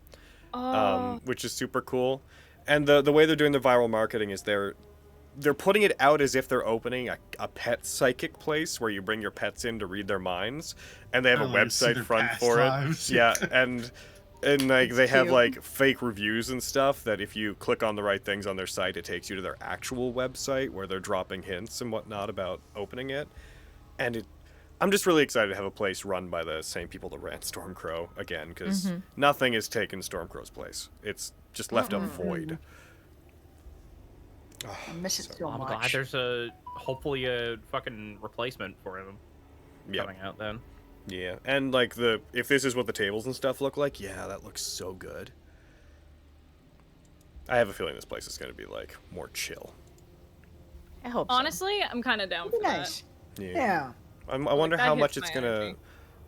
which is super cool. And the way they're doing the viral marketing is they're putting it out as if they're opening a pet psychic place where you bring your pets in to read their minds, and they have a like see website their front past for lives. it. Yeah, and like they have cute. like fake reviews and stuff that if you click on the right things on their site, it takes you to their actual website where they're dropping hints and whatnot about opening it. And I'm just really excited to have a place run by the same people that ran Stormcrow again, because nothing has taken Stormcrow's place. It's just left a void. I miss it so I'm much. glad there's hopefully a fucking replacement for him Yeah. coming out then. Yeah, and like if this is what the tables and stuff look like, yeah, that looks so good. I have a feeling this place is going to be like more chill. I hope so. Honestly, I'm kind of down for Nice. Yeah. Yeah. I wonder that how hits much it's my gonna. energy.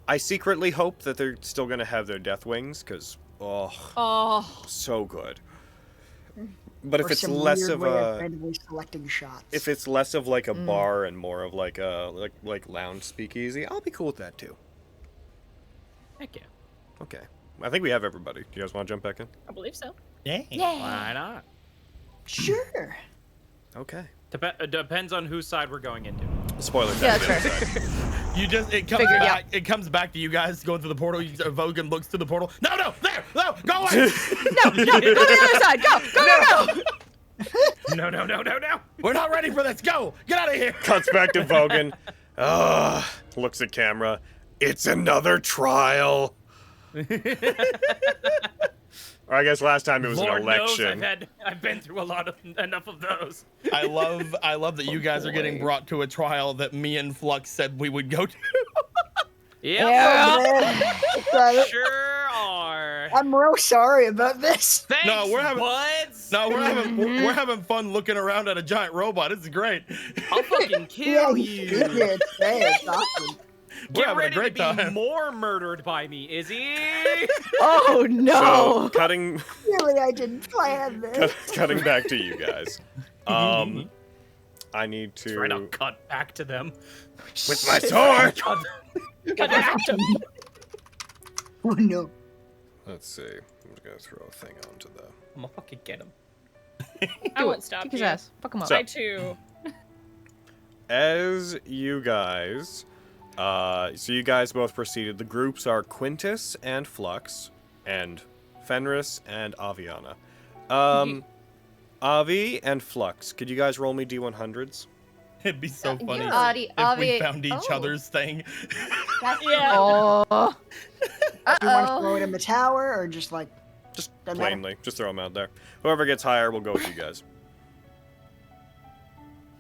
I secretly hope that they're still gonna have their death wings, because that. Oh, so good. But if Or it's some less weird of way a, randomly selecting shots. if it's less of like a bar and more of like a like lounge speakeasy, I'll be cool with that too. Heck yeah. Okay, I think we have everybody. Do you guys want to jump back in? I believe so. Yeah. Why not? Sure. Okay. Depends on whose side we're going into. Spoiler. Yeah, time, that's the other side. it comes Figured back. It comes back to you guys going through the portal. Vogan looks to the portal. No, there, no, go away. No, go to the other side. Go. No. We're not ready for this. Go, get out of here. Cuts back to Vogan. Looks at camera. It's another trial. Or I guess last time it was Lord an election. knows I've been through enough of those. I love that you guys are getting brought to a trial that me and Flux said we would go to. Yep. Sure are. I'm real sorry about this. Thanks, No, we're having buds. No, we're having fun looking around at a giant robot. This is great. I'll fucking kill you. It's awesome. We're Get having a ready great to be time. more murdered by me, Izzy. Oh no. So cutting Really, I didn't plan this. cutting back to you guys. I need to Try to cut back to them. with my sword. Cut back to Oh no. Let's see. I'm just gonna throw a thing onto the. I'm gonna fucking get him. I won't stop Kick you. his ass. Fuck him up. So- I too. As you guys, so you guys both proceeded. The groups are Quintus and Flux, and Fenris and Aviana. Avi and Flux, could you guys roll me D100s? It'd be so funny yeah. if we found each other's thing. Yeah. Oh. Do you want to throw it in the tower or just like? Just Doesn't matter. plainly, just throw them out there. Whoever gets higher, we'll go with you guys.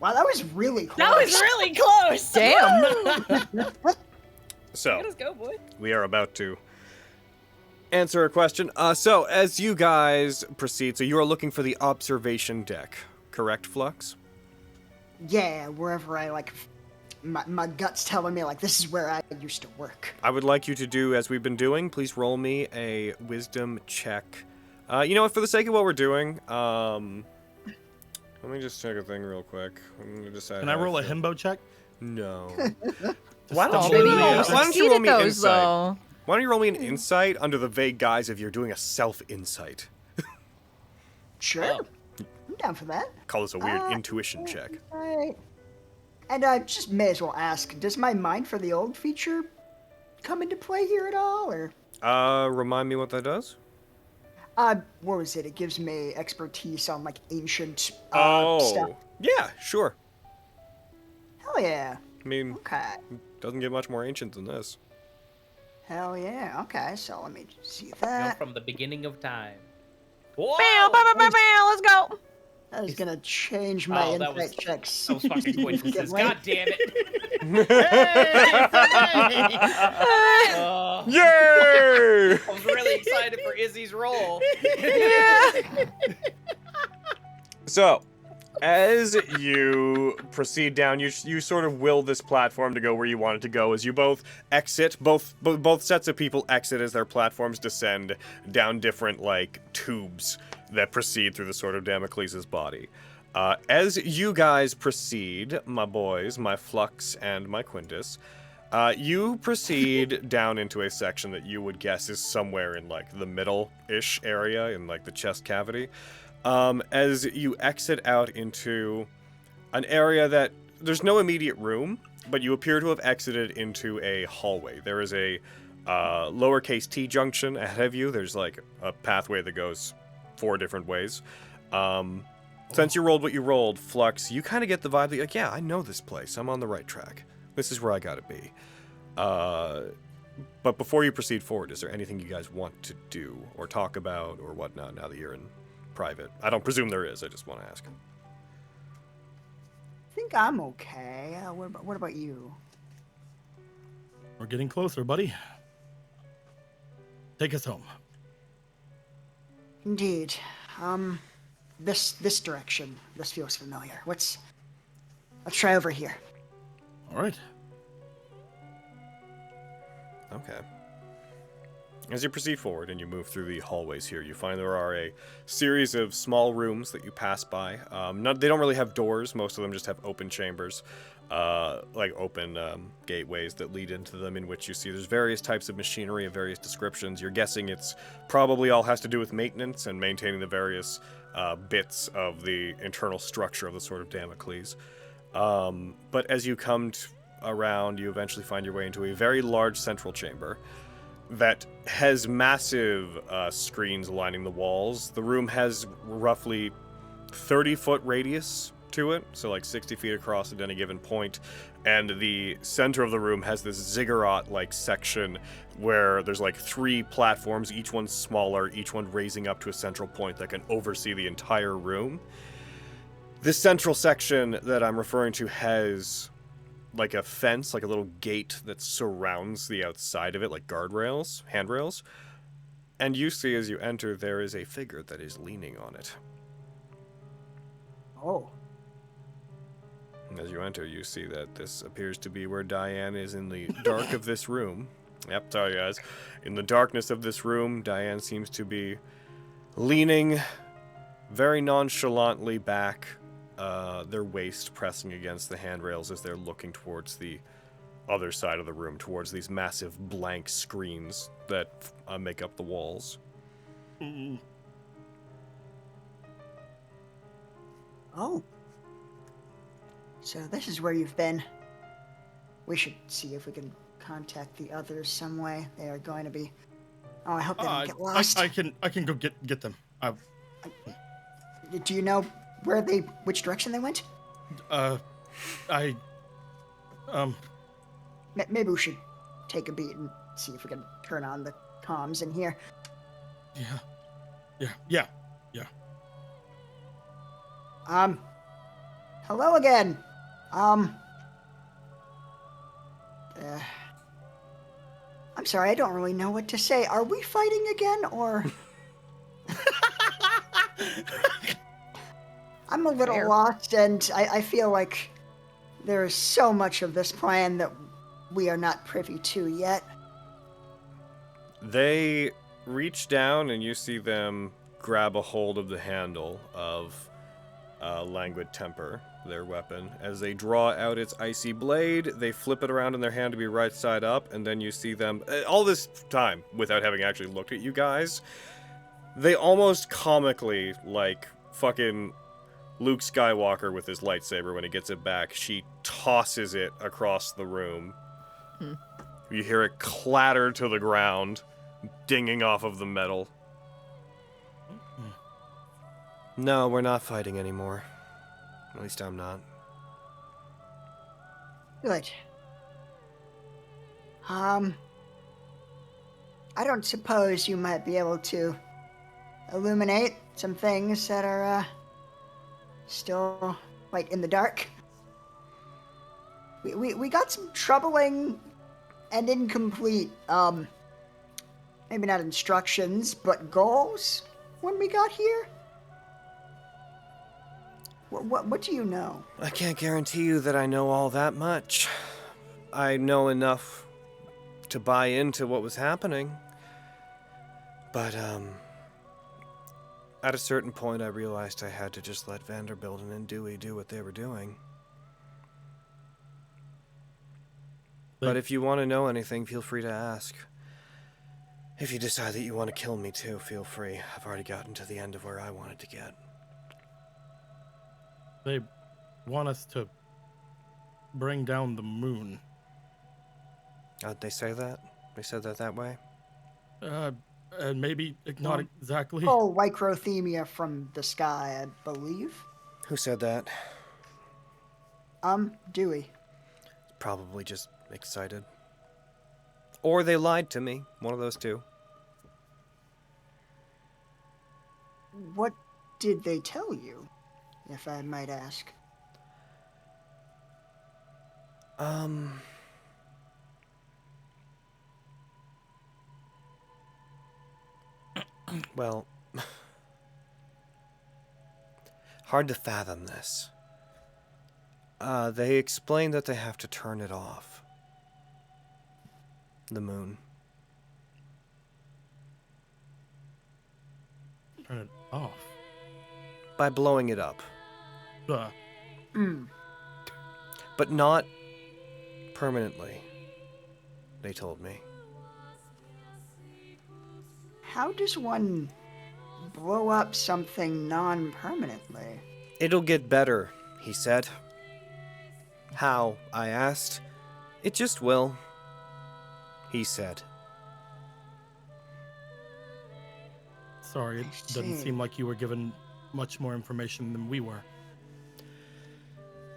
Wow, that was really close. That was really close. Damn. So Let us go, boy. we are about to answer a question. So as you guys proceed, so you are looking for the observation deck, correct, Flux? Yeah, wherever I like, my gut's telling me like this is where I used to work. I would like you to do as we've been doing. Please roll me a wisdom check. You know what? For the sake of what we're doing, let me just check a thing real quick. I'm gonna decide. Can I how roll a feel. himbo check? No. Why don't Maybe you- you why almost don't you roll succeeded me those insight? though. Why don't you roll me an insight under the vague guise of you're doing a self-insight? Sure, Oh. I'm down for that. Call this a weird intuition check. Alright. And I just may as well ask, does my mind for the old feature come into play here at all, or? Remind me what that does? What was it? It gives me expertise on like ancient stuff. Oh, yeah, sure. Hell yeah. I mean, Okay. doesn't get much more ancient than this. Hell yeah. Okay, so let me see You know, that. from the beginning of time. Bam, bam, bam, bam, bam, let's go. That is gonna change my Oh, that was- insight checks. That was fucking coincidences. significantly. God damn it. Oh, Yay! I was really excited for Izzy's role. Yeah. So, as you proceed down, you sort of will this platform to go where you want it to go. As you both exit, both sets of people exit as their platforms descend down different like tubes that proceed through the Sword of Damocles' body. As you guys proceed, my boys, my Flux and my Quintus, you proceed down into a section that you would guess is somewhere in like the middle-ish area in like the chest cavity. As you exit out into an area that there's no immediate room, but you appear to have exited into a hallway. There is a lowercase T junction ahead of you. There's like a pathway that goes 4 different ways. Since you rolled what you rolled, Flux, you kind of get the vibe that you're like, yeah, I know this place. I'm on the right track. This is where I gotta be. But before you proceed forward, is there anything you guys want to do or talk about or whatnot now that you're in private? I don't presume there is. I just want to ask. I think I'm okay. What about you? We're getting closer, buddy. Take us home. Indeed. This direction. This feels familiar. Let's try over here. All right. Okay. As you proceed forward and you move through the hallways here, you find there are a series of small rooms that you pass by. They don't really have doors. Most of them just have open chambers, like open gateways that lead into them, in which you see there's various types of machinery of various descriptions. You're guessing it's probably all has to do with maintenance and maintaining the various bits of the internal structure of the Sword of Damocles. But as you come around, you eventually find your way into a very large central chamber that has massive screens lining the walls. The room has roughly 30-foot radius to it, so like 60 feet across at any given point. And the center of the room has this ziggurat-like section where there's like 3 platforms, each one smaller, each one raising up to a central point that can oversee the entire room. This central section that I'm referring to has like a fence, like a little gate that surrounds the outside of it, like guardrails, handrails. And you see as you enter, there is a figure that is leaning on it. Oh. As you enter, you see that this appears to be where Diane is in the dark of this room. Yep, sorry guys. In the darkness of this room, Diane seems to be leaning very nonchalantly back, their waist pressing against the handrails as they're looking towards the other side of the room, towards these massive blank screens that make up the walls. Oh. So this is where you've been. We should see if we can contact the others some way. They are going to be... Oh, I hope they don't get lost. I can go get them. Do you know which direction they went? Maybe we should take a beat and see if we can turn on the comms in here. Yeah. Hello again. I'm sorry, I don't really know what to say. Are we fighting again, or... I'm a little lost, and I feel like there is so much of this plan that we are not privy to yet. They reach down, and you see them grab a hold of the handle of Languid Temper, their weapon. As they draw out its icy blade, they flip it around in their hand to be right side up, and then you see them, all this time, without having actually looked at you guys, they almost comically, like fucking Luke Skywalker with his lightsaber when he gets it back, she tosses it across the room. You hear it clatter to the ground, dinging off of the metal. No, we're not fighting anymore. At least I'm not. Good. I don't suppose you might be able to illuminate some things that are, still, like, in the dark? We got some troubling and incomplete, maybe not instructions, but goals when we got here? What do you know? I can't guarantee you that I know all that much. I know enough to buy into what was happening. But, at a certain point I realized I had to just let Vanderbilt and Dewey do what they were doing. But if you want to know anything, feel free to ask. If you decide that you want to kill me too, feel free. I've already gotten to the end of where I wanted to get. They want us to bring down the moon. They say that? They said that way? And maybe not exactly. Oh, Lycrothemia from the sky, I believe. Who said that? Dewey. Probably just excited. Or they lied to me. One of those two. What did they tell you, if I might ask? Well, hard to fathom this. They explained that they have to turn it off. The moon. Turn it off? By blowing it up. Mm. But not permanently, they told me. How does one blow up something non-permanently? It'll get better, he said. How? I asked. It just will, he said. Sorry, it doesn't seem like you were given much more information than we were.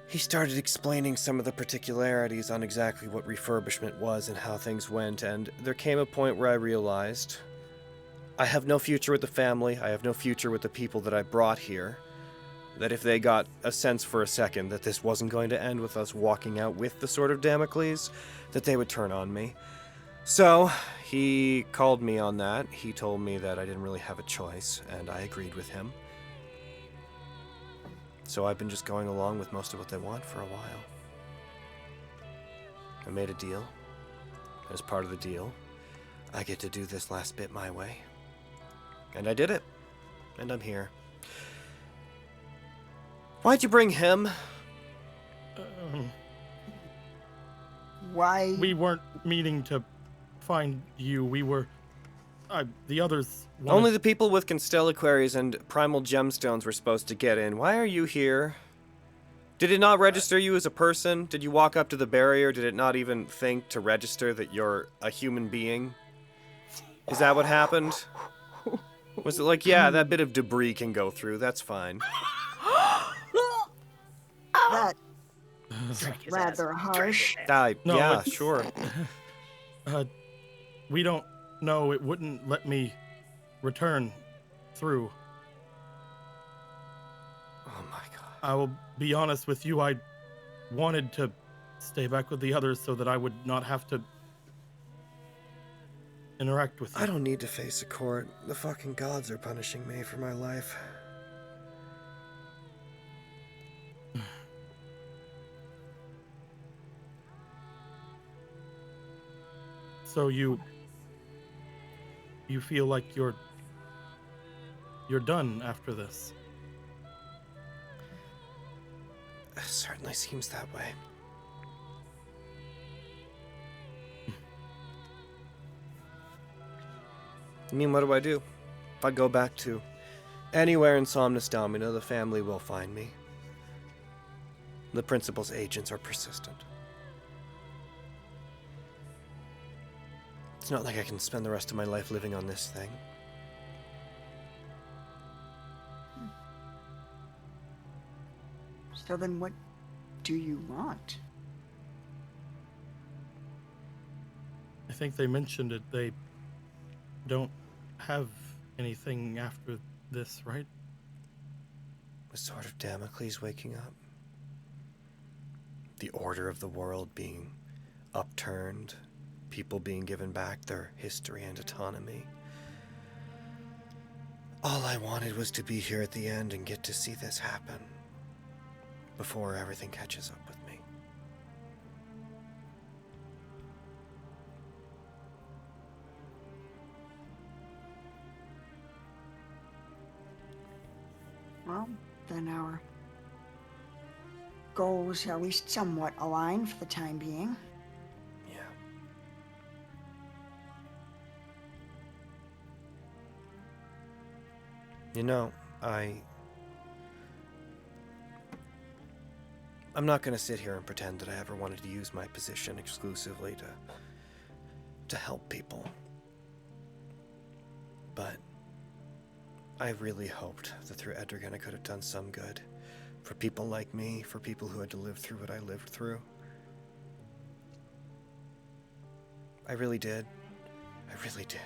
He started explaining some of the particularities on exactly what refurbishment was and how things went, and there came a point where I realized I have no future with the family, I have no future with the people that I brought here, that if they got a sense for a second that this wasn't going to end with us walking out with the Sword of Damocles, that they would turn on me. So, he called me on that. He told me that I didn't really have a choice, and I agreed with him. So I've been just going along with most of what they want for a while. I made a deal. As part of the deal, I get to do this last bit my way. And I did it. And I'm here. Why'd you bring him? Why? We weren't meaning to find you. We were... the others wanted... Only the people with constellaquaries and primal gemstones were supposed to get in. Why are you here? Did it not register you as a person? Did you walk up to the barrier? Did it not even think to register that you're a human being? Is that what happened? Was it like, yeah, that bit of debris can go through, that's fine. That's rather harsh. No, yeah, it's- sure. We don't know. It wouldn't let me return through. Oh my god. I will be honest with you, I wanted to stay back with the others so that I would not have to interact with you. I don't need to face a court. The fucking gods are punishing me for my life. So you feel like you're done after this? It certainly seems that way. I mean, what do I do? If I go back to anywhere in Somnus Domina, the family will find me. The principal's agents are persistent. It's not like I can spend the rest of my life living on this thing. So then what do you want? I think they mentioned it. They don't have anything after this, right? The Sword of Damocles waking up. The order of the world being upturned. People being given back their history and autonomy. All I wanted was to be here at the end and get to see this happen. Before everything catches up with me. Well, then our goals at least somewhat align for the time being. Yeah. You know, I'm not going to sit here and pretend that I ever wanted to use my position exclusively to help people. But I really hoped that through Edragan I could have done some good. For people like me, for people who had to live through what I lived through. I really did. I really did.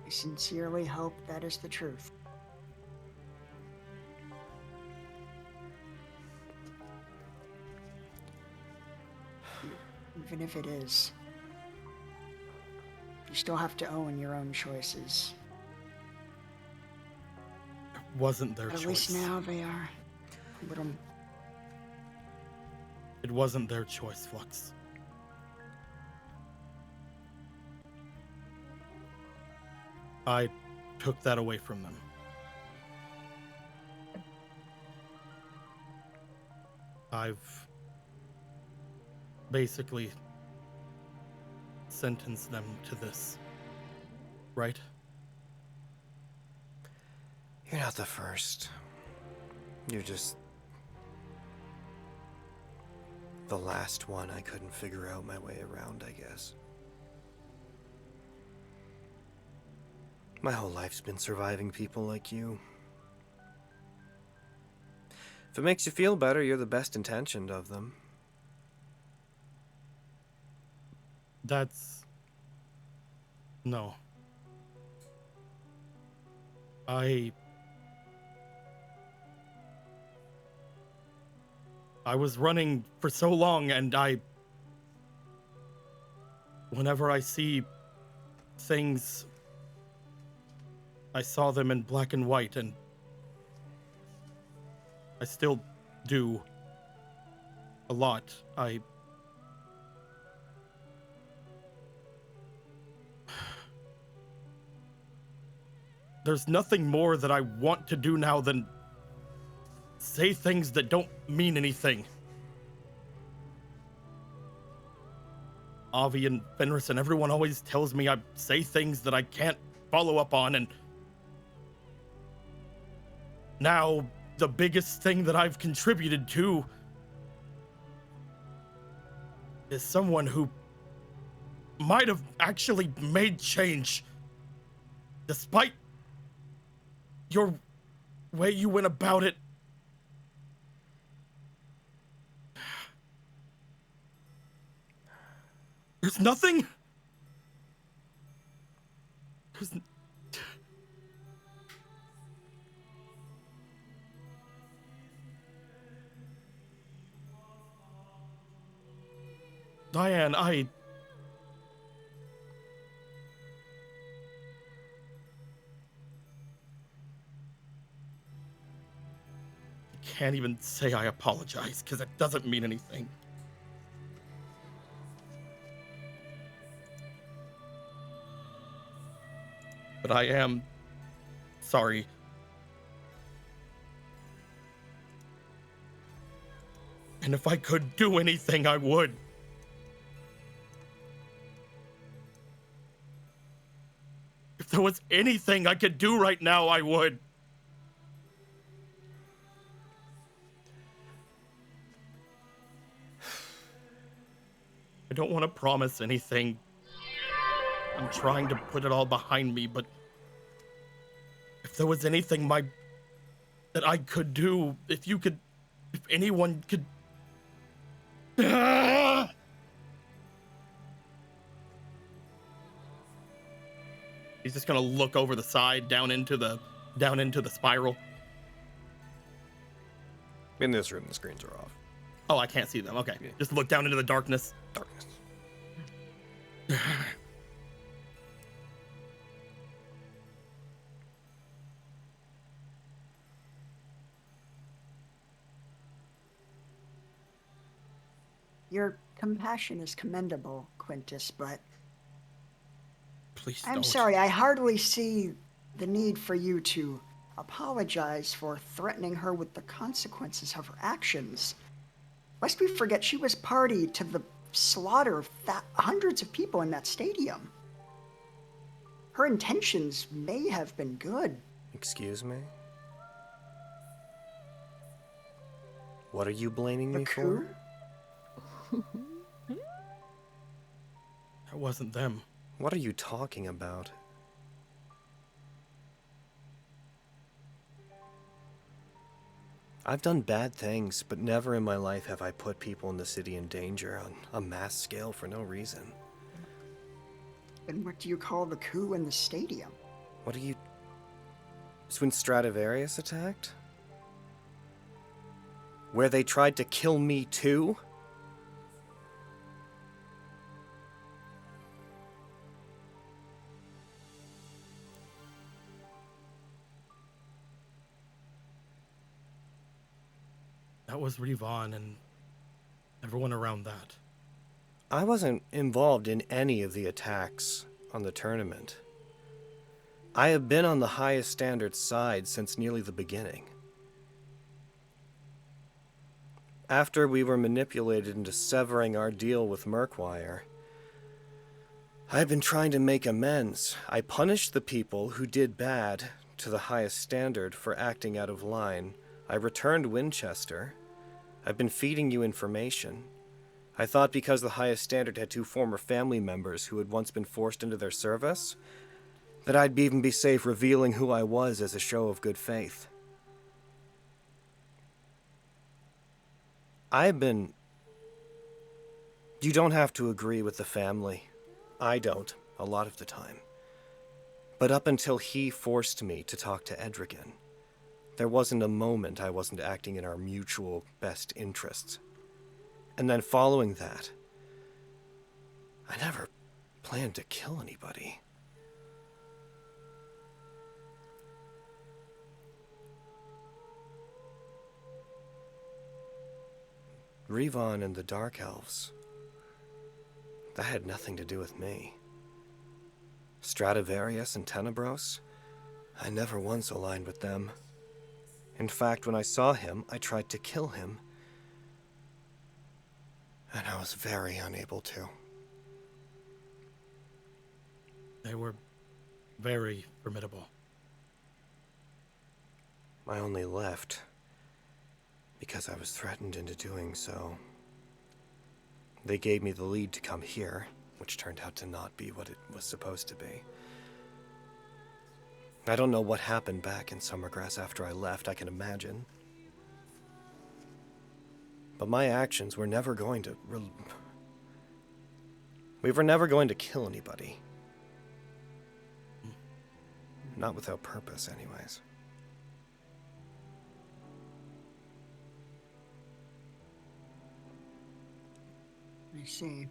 I sincerely hope that is the truth. Even if it is, you still have to own your own choices. It wasn't their But at choice. least now they are a little... It wasn't their choice, Flux. I took that away from them. I've basically sentenced them to this, right? You're not the first. You're just the last one I couldn't figure out my way around, I guess. My whole life's been surviving people like you. If it makes you feel better, you're the best intentioned of them. That's... No. I was running for so long, and whenever I see things, I saw them in black and white, and I still do a lot. There's nothing more that I want to do now than say things that don't mean anything. Avi and Fenris and everyone always tells me I say things that I can't follow up on, and now the biggest thing that I've contributed to is someone who might have actually made change, despite your way you went about it. There's nothing. Diane, I can't even say I apologize, because it doesn't mean anything. But I am sorry. And if I could do anything, I would. If there was anything I could do right now, I would. I don't want to promise anything. I'm trying to put it all behind me, but if there was anything that I could do, if anyone could... He's just gonna look over the side, down into the spiral. In this room, the screens are off. Oh, I can't see them. Okay. Yeah. Just look down into the darkness. Darkness. Your compassion is commendable, Quintus, but please I'm don't. sorry, I hardly see the need for you to apologize for threatening her with the consequences of her actions. Lest we forget, she was party to the slaughter of hundreds of people in that stadium. Her intentions may have been good. Excuse me? What are you blaming The me coup? for? That wasn't them. What are you talking about? I've done bad things, but never in my life have I put people in the city in danger on a mass scale for no reason. And what do you call the coup in the stadium? What are you... It's when Stradivarius attacked? Where they tried to kill me too? That was Revon and everyone around that. I wasn't involved in any of the attacks on the tournament. I have been on the highest standard side since nearly the beginning. After we were manipulated into severing our deal with Murkwire, I've been trying to make amends. I punished the people who did bad to the highest standard for acting out of line. I returned Winchester. I've been feeding you information. I thought because the highest standard had 2 former family members who had once been forced into their service, that I'd even be safe revealing who I was as a show of good faith. You don't have to agree with the family. I don't, a lot of the time. But up until he forced me to talk to Edrigan, there wasn't a moment I wasn't acting in our mutual best interests. And then following that, I never planned to kill anybody. Revon and the Dark Elves, that had nothing to do with me. Stradivarius and Tenebros, I never once aligned with them. In fact, when I saw him, I tried to kill him. And I was very unable to. They were very formidable. I only left because I was threatened into doing so. They gave me the lead to come here, which turned out to not be what it was supposed to be. I don't know what happened back in Summergrass after I left, I can imagine. But my actions were never going to... We were never going to kill anybody. Not without purpose, anyways. I see.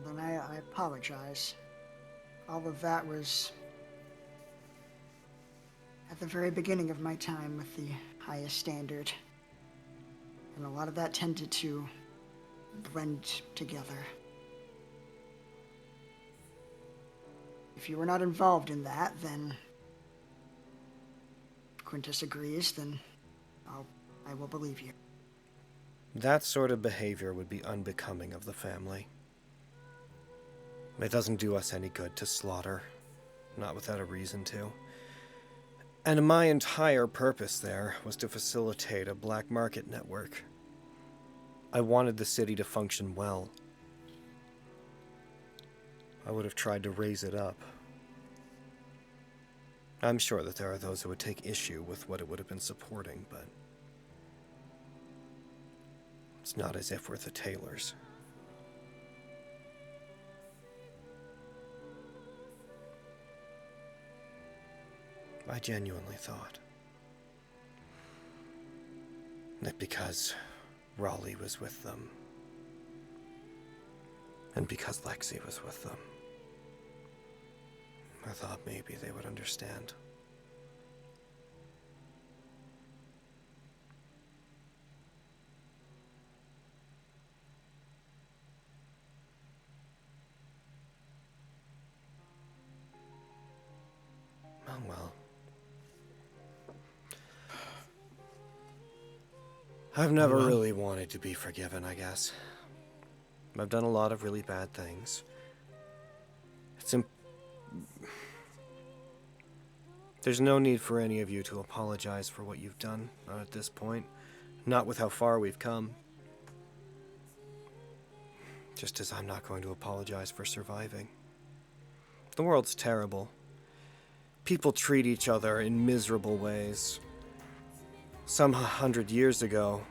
Then I apologize. All of that was at the very beginning of my time with the highest standard. And a lot of that tended to blend together. If you were not involved in that, then Quintus agrees, then I will believe you. That sort of behavior would be unbecoming of the family. It doesn't do us any good to slaughter, not without a reason to. And my entire purpose there was to facilitate a black market network. I wanted the city to function well. I would have tried to raise it up. I'm sure that there are those who would take issue with what it would have been supporting, but it's not as if we're the Taylors. I genuinely thought that because Raleigh was with them, and because Lexi was with them, I thought maybe they would understand. Oh well. I've never really wanted to be forgiven, I guess. I've done a lot of really bad things. There's no need for any of you to apologize for what you've done, not at this point. Not with how far we've come. Just as I'm not going to apologize for surviving. The world's terrible. People treat each other in miserable ways. Some 100 years ago,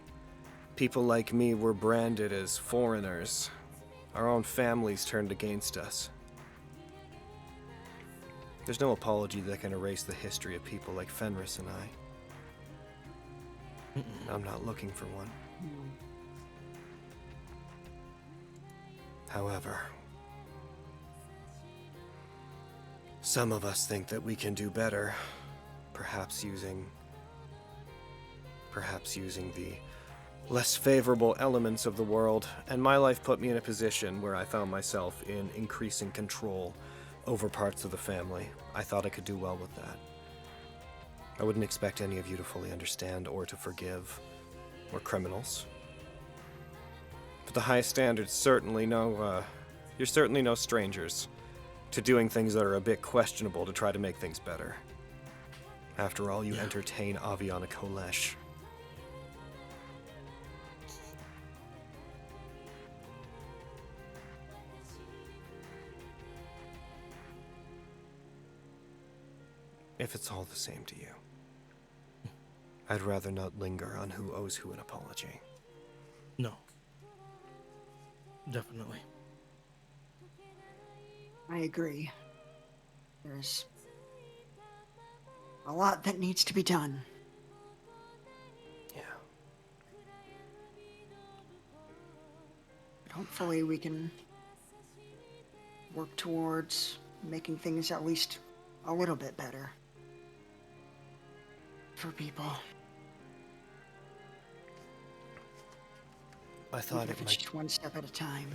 people like me were branded as foreigners. Our own families turned against us. There's no apology that can erase the history of people like Fenris and I. I'm not looking for one. However, some of us think that we can do better, perhaps using the less favorable elements of the world, and my life put me in a position where I found myself in increasing control over parts of the family. I thought I could do well with that. I wouldn't expect any of you to fully understand or to forgive. We're criminals. But the highest standards certainly you're certainly no strangers to doing things that are a bit questionable to try to make things better. After all, you entertain Aviana Kolesh. If it's all the same to you, I'd rather not linger on who owes who an apology. No. Definitely. I agree. There's a lot that needs to be done. Yeah. But hopefully we can work towards making things at least a little bit better for people. I thought Even if it's just one step at a time.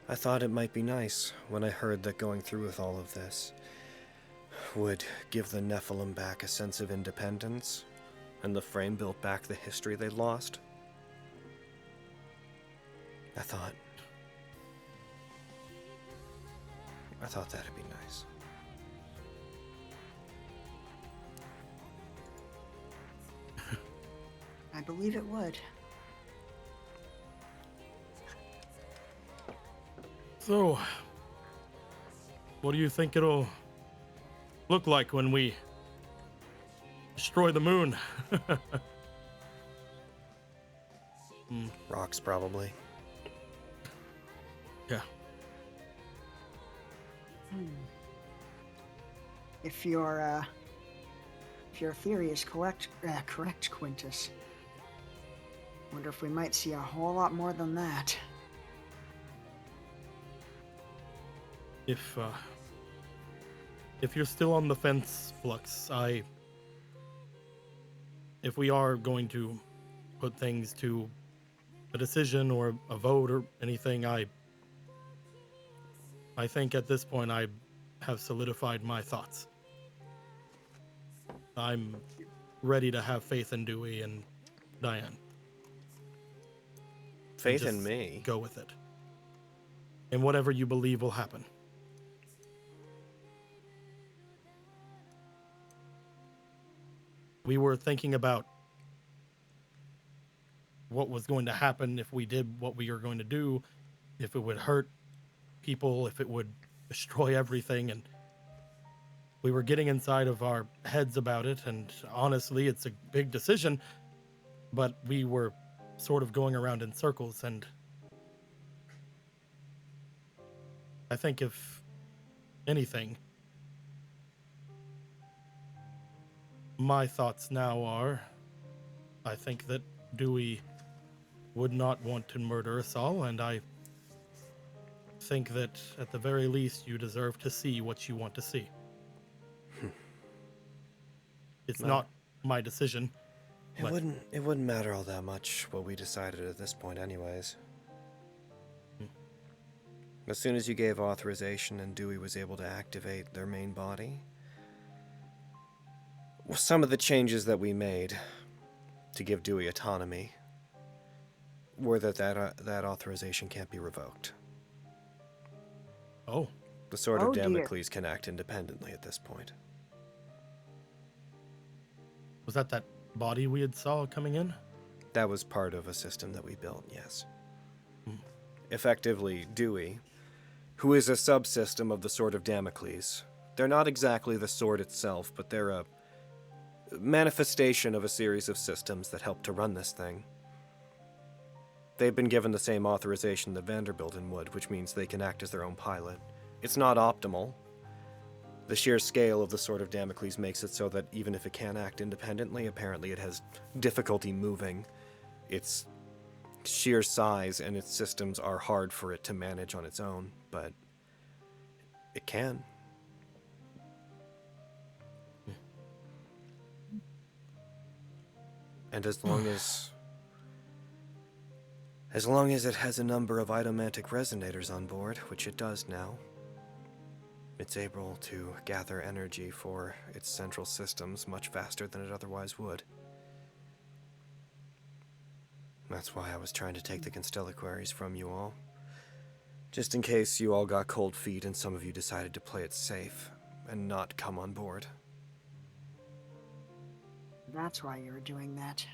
I thought it might be nice when I heard that going through with all of this would give the Nephilim back a sense of independence, and the Frame built back the history they lost. I thought that'd be nice. I believe it would. So, what do you think it'll look like when we destroy the moon? Rocks, probably. Yeah. If your theory is correct, Quintus. Wonder if we might see a whole lot more than that. If you're still on the fence, Flux, if we are going to put things to a decision or a vote or anything, I think at this point I have solidified my thoughts. I'm ready to have faith in Dewey and Diane. Faith and in me? Go with it. And whatever you believe will happen. We were thinking about what was going to happen if we did what we are going to do, if it would hurt people, if it would destroy everything, and we were getting inside of our heads about it, and honestly, it's a big decision, but we were sort of going around in circles, and I think if anything, my thoughts now are, I think that Dewey would not want to murder us all, and I think that at the very least you deserve to see what you want to see. It's not my decision. It wouldn't matter all that much what we decided at this point anyways. As soon as you gave authorization and Dewey was able to activate their main body, some of the changes that we made to give Dewey autonomy were that authorization can't be revoked. Oh. The Sword of Damocles can act independently at this point. Was that body we had saw coming in? That was part of a system that we built, yes. Effectively, Dewey, who is a subsystem of the Sword of Damocles, they're not exactly the sword itself, but they're a manifestation of a series of systems that help to run this thing. They've been given the same authorization that Vanderbilt would, which means they can act as their own pilot. It's not optimal. The sheer scale of the Sword of Damocles makes it so that even if it can act independently, apparently it has difficulty moving. Its sheer size and its systems are hard for it to manage on its own, but it can. And as long as it has a number of idomantic resonators on board, which it does now, it's able to gather energy for its central systems much faster than it otherwise would. That's why I was trying to take the Constelliquaries from you all. Just in case you all got cold feet and some of you decided to play it safe and not come on board. That's why you were doing that.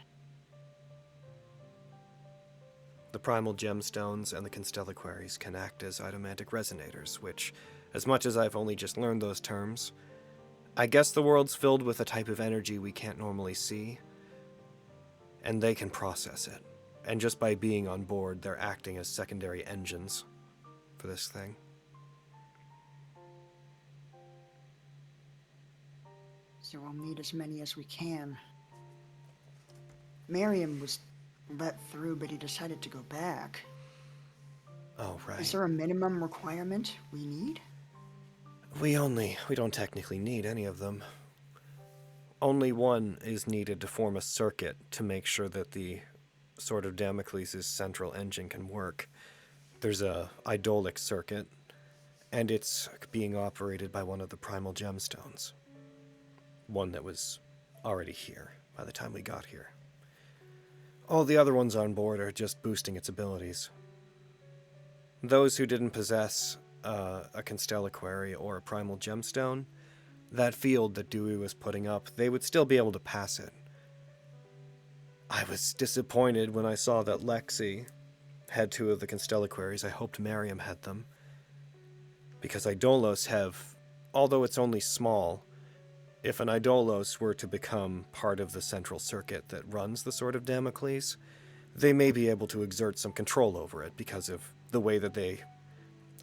The primal gemstones and the constellaquaries can act as idomantic resonators, which, as much as I've only just learned those terms, I guess the world's filled with a type of energy we can't normally see, and they can process it. And just by being on board, they're acting as secondary engines for this thing. So we'll need as many as we can. Miriam was let through, but he decided to go back. Oh, right. Is there a minimum requirement we need? We don't technically need any of them. Only one is needed to form a circuit to make sure that the Sword of Damocles' central engine can work. There's a Idolic circuit, and it's being operated by one of the primal gemstones. One that was already here by the time we got here. All the other ones on board are just boosting its abilities. Those who didn't possess a constellaquary or a primal gemstone, that field that Dewey was putting up, they would still be able to pass it. I was disappointed when I saw that Lexi had 2 of the constellaquaries. I hoped Miriam had them. Because Idolos have, although it's only small, if an Idolos were to become part of the central circuit that runs the Sword of Damocles, they may be able to exert some control over it because of the way that they,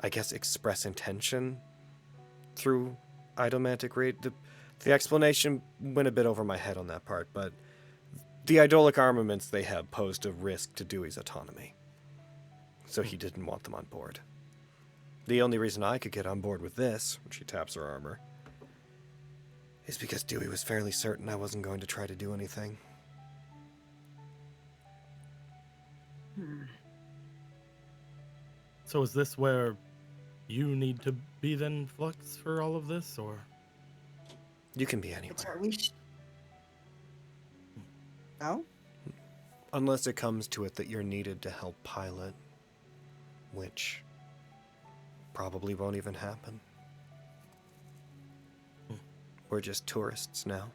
I guess, express intention through idomantic rate. The explanation went a bit over my head on that part, but the Idolic armaments they have posed a risk to Dewey's autonomy. So he didn't want them on board. The only reason I could get on board with this, when she taps her armor, is because Dewey was fairly certain I wasn't going to try to do anything. So is this where you need to be then, Flux, for all of this, or? You can be It's anywhere. at least... Oh? Unless it comes to it that you're needed to help pilot, which probably won't even happen. We're just tourists now.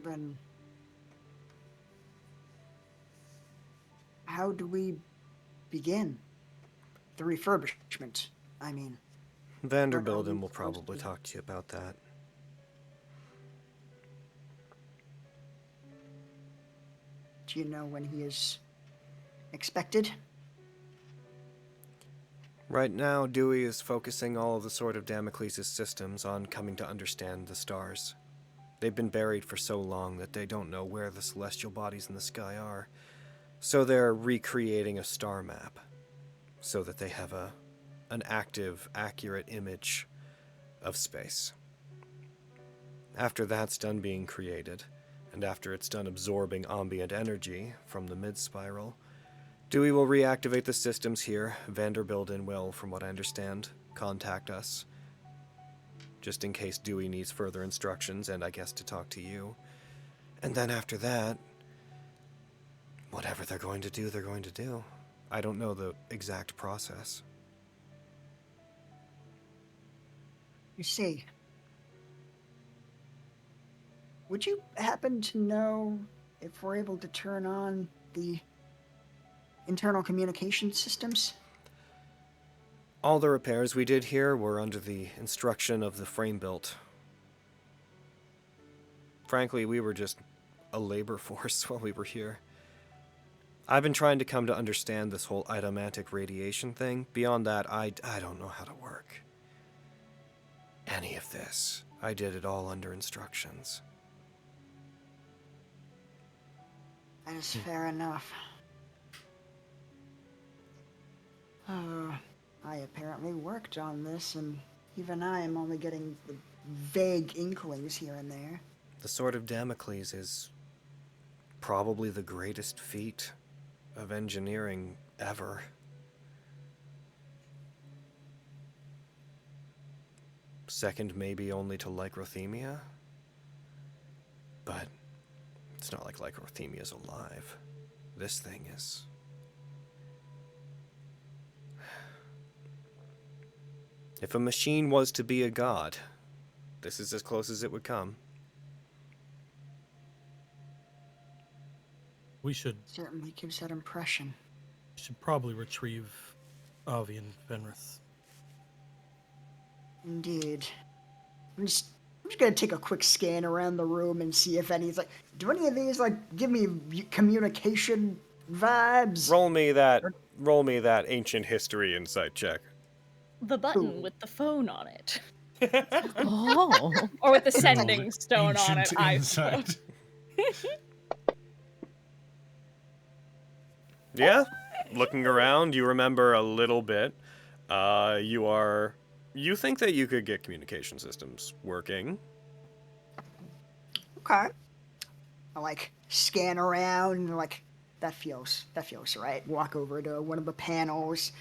Then... how do we begin? The refurbishment, I mean. Vanderbilden will probably talk to you about that. Do you know when he is expected? Right now, Dewey is focusing all of the Sword of Damocles' systems on coming to understand the stars. They've been buried for so long that they don't know where the celestial bodies in the sky are. So they're recreating a star map so that they have an active, accurate image of space. After that's done being created, and after it's done absorbing ambient energy from the mid-spiral, Dewey will reactivate the systems here. Vanderbilden will, from what I understand, contact us, just in case Dewey needs further instructions, and I guess to talk to you. And then after that, whatever they're going to do, they're going to do. I don't know the exact process. You see, would you happen to know if we're able to turn on the internal communication systems? All the repairs we did here were under the instruction of the frame built. Frankly, we were just a labor force while we were here. I've been trying to come to understand this whole idomantic radiation thing. Beyond that, I don't know how to work any of this. I did it all under instructions. That is fair enough. I apparently worked on this, and even I am only getting the vague inklings here and there. The Sword of Damocles is probably the greatest feat of engineering ever. Second maybe only to Lycrothemia, but it's not like Lycrothemia's alive. This thing is... If a machine was to be a god, this is as close as it would come. We should Certainly gives that impression. probably retrieve Avi and Fenris. Indeed. I'm just gonna take a quick scan around the room and see if any's like, do any of these like give me communication vibes? Roll me that ancient history insight check. The button Ooh. with the phone on it. Oh. Or with the sending stone on it, Ancient I insight. suppose. Yeah, looking around, you remember a little bit. You think that you could get communication systems working. Okay. I like scan around and like that feels right. Walk over to one of the panels,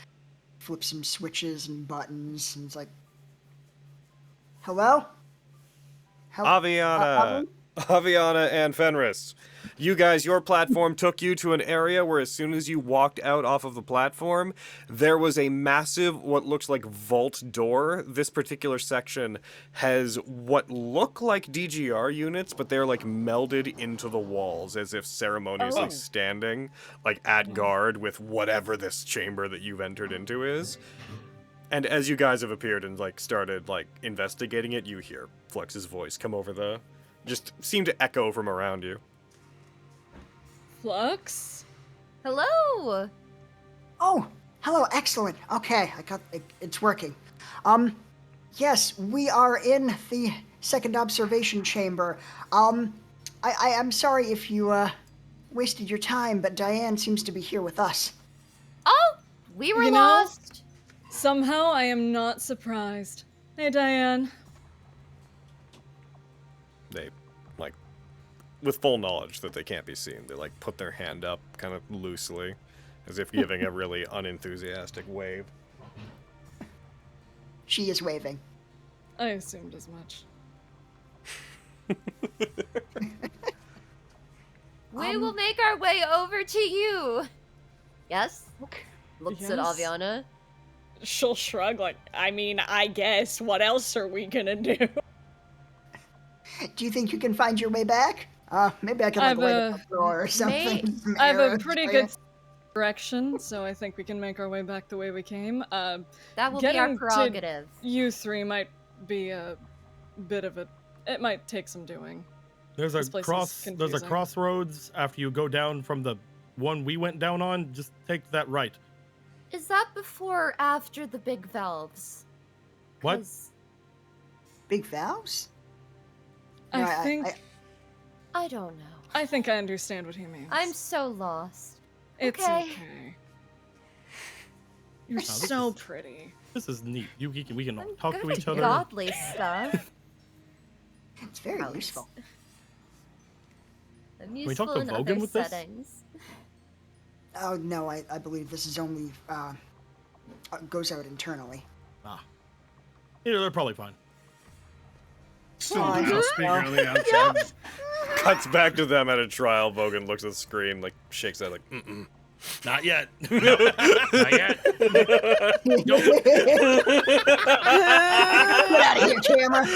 flip some switches and buttons, and it's like, hello? Aviana and Fenris. You guys, your platform took you to an area where as soon as you walked out off of the platform, there was a massive, what looks like vault door. This particular section has what look like DGR units, but they're like melded into the walls as if ceremoniously standing like at guard with whatever this chamber that you've entered into is. And as you guys have appeared and like started like investigating it, you hear Flux's voice come over just seem to echo from around you. Flux? Hello! Oh, hello, excellent. Okay, it's working. Yes, we are in the second observation chamber. I'm sorry if you, wasted your time, but Diane seems to be here with us. Oh! We were You know- lost! Somehow I am not surprised. Hey, Diane. They, like, with full knowledge that they can't be seen, they, like, put their hand up kind of loosely, as if giving a really unenthusiastic wave. She is waving. I assumed as much. We will make our way over to you! Yes? Okay. Looks at Yes. Aviana. She'll shrug like, I mean, I guess. What else are we gonna do? Do you think you can find your way back? Maybe I can I've, like light up the door or something. Some I have a arrows pretty for good you. direction, so I think we can make our way back the way we came. That will be our Getting to- prerogative. You three might be a bit of a... It might take some doing. There's This place is there's a confusing. crossroads after you go down from the one we went down on. Just take that right. Is that before or after the big valves? What? 'Cause Big valves? I No, think... I don't know. I think I understand what he means. I'm so lost. It's okay. okay. You're this so is- pretty. This is neat. We can I'm talk good to at each other. godly stuff. It's very Gross. useful. I'm we useful talk to in Vogan other with this? settings. Oh no, I believe this is only goes out internally. Yeah, they're probably fine. Still Oh, the I mouse speaker on the outside. Cuts back to them at a trial. Bogan looks at the screen, like, shakes that, like, mm-mm. Not yet. Not yet. Get out of here, camera!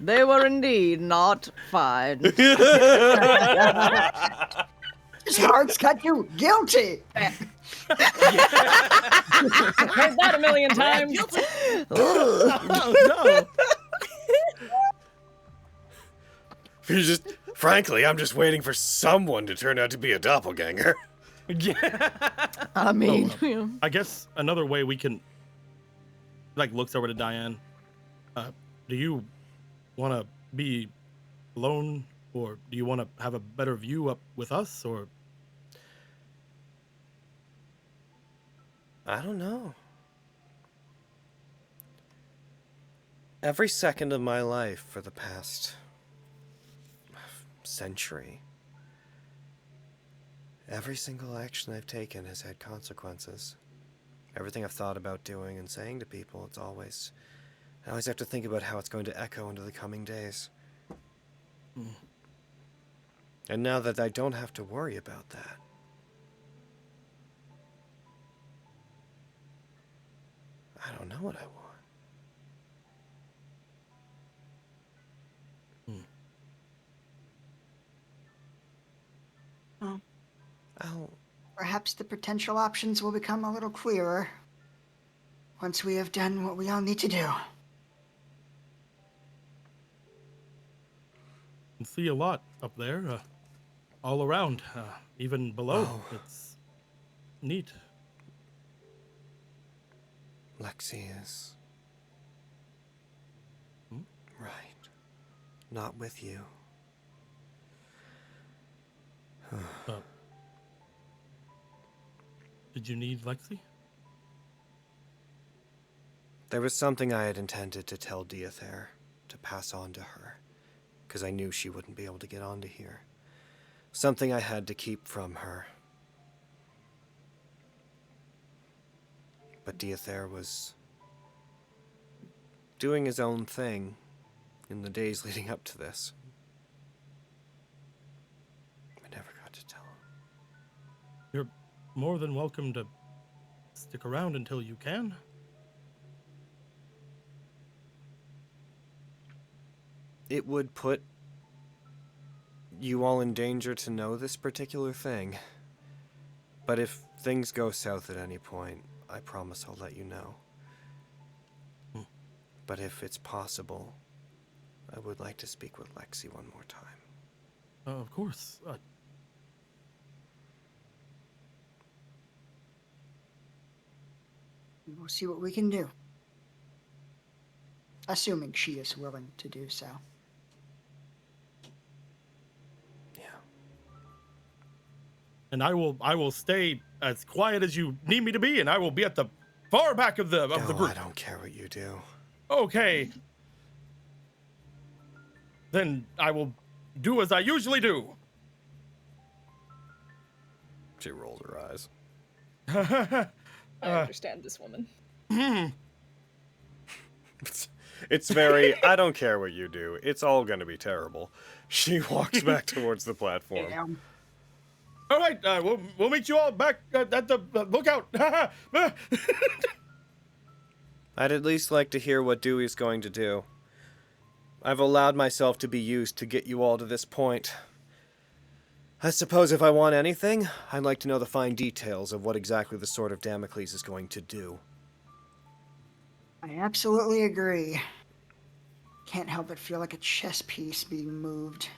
They were indeed not fine. His heart's cut you guilty! Heard that a million times. Oh, Frankly, I'm just waiting for someone to turn out to be a doppelganger. no. Yeah. I mean, I guess another way we can, like, looks over to Diane. Do you want to be alone, or do you want to have a better view up with us, or? I don't know. Every second of my life for the past century, every single action I've taken has had consequences. Everything I've thought about doing and saying to people, I always have to think about how it's going to echo into the coming days. And now that I don't have to worry about that, I don't know what I want. Well, perhaps the potential options will become a little clearer once we have done what we all need to do. can see a lot up there, all around, even below. Oh. It's neat. Lexi is right. Not with you. Did you need Lexi? There was something I had intended to tell Diathair, to pass on to her, because I knew she wouldn't be able to get onto here. Something I had to keep from her. But Diathair was doing his own thing in the days leading up to this. I never got to tell him. You're more than welcome to stick around until you can. It would put you all in danger to know this particular thing. But if things go south at any point, I promise I'll let you know. But if it's possible, I would like to speak with Lexi one more time. Of course. We'll see what we can do. Assuming she is willing to do so. Yeah. And I will stay as quiet as you need me to be, and I will be at the far back of the group. I don't care what you do. Okay. Then I will do as I usually do. She rolls her eyes. I understand this woman. It's very, I don't care what you do. It's all gonna be terrible. She walks back towards the platform. Damn. All right, we'll meet you all back at the lookout. I'd at least like to hear what Dewey's going to do. I've allowed myself to be used to get you all to this point. I suppose if I want anything, I'd like to know the fine details of what exactly the Sword of Damocles is going to do. I absolutely agree. Can't help but feel like a chess piece being moved.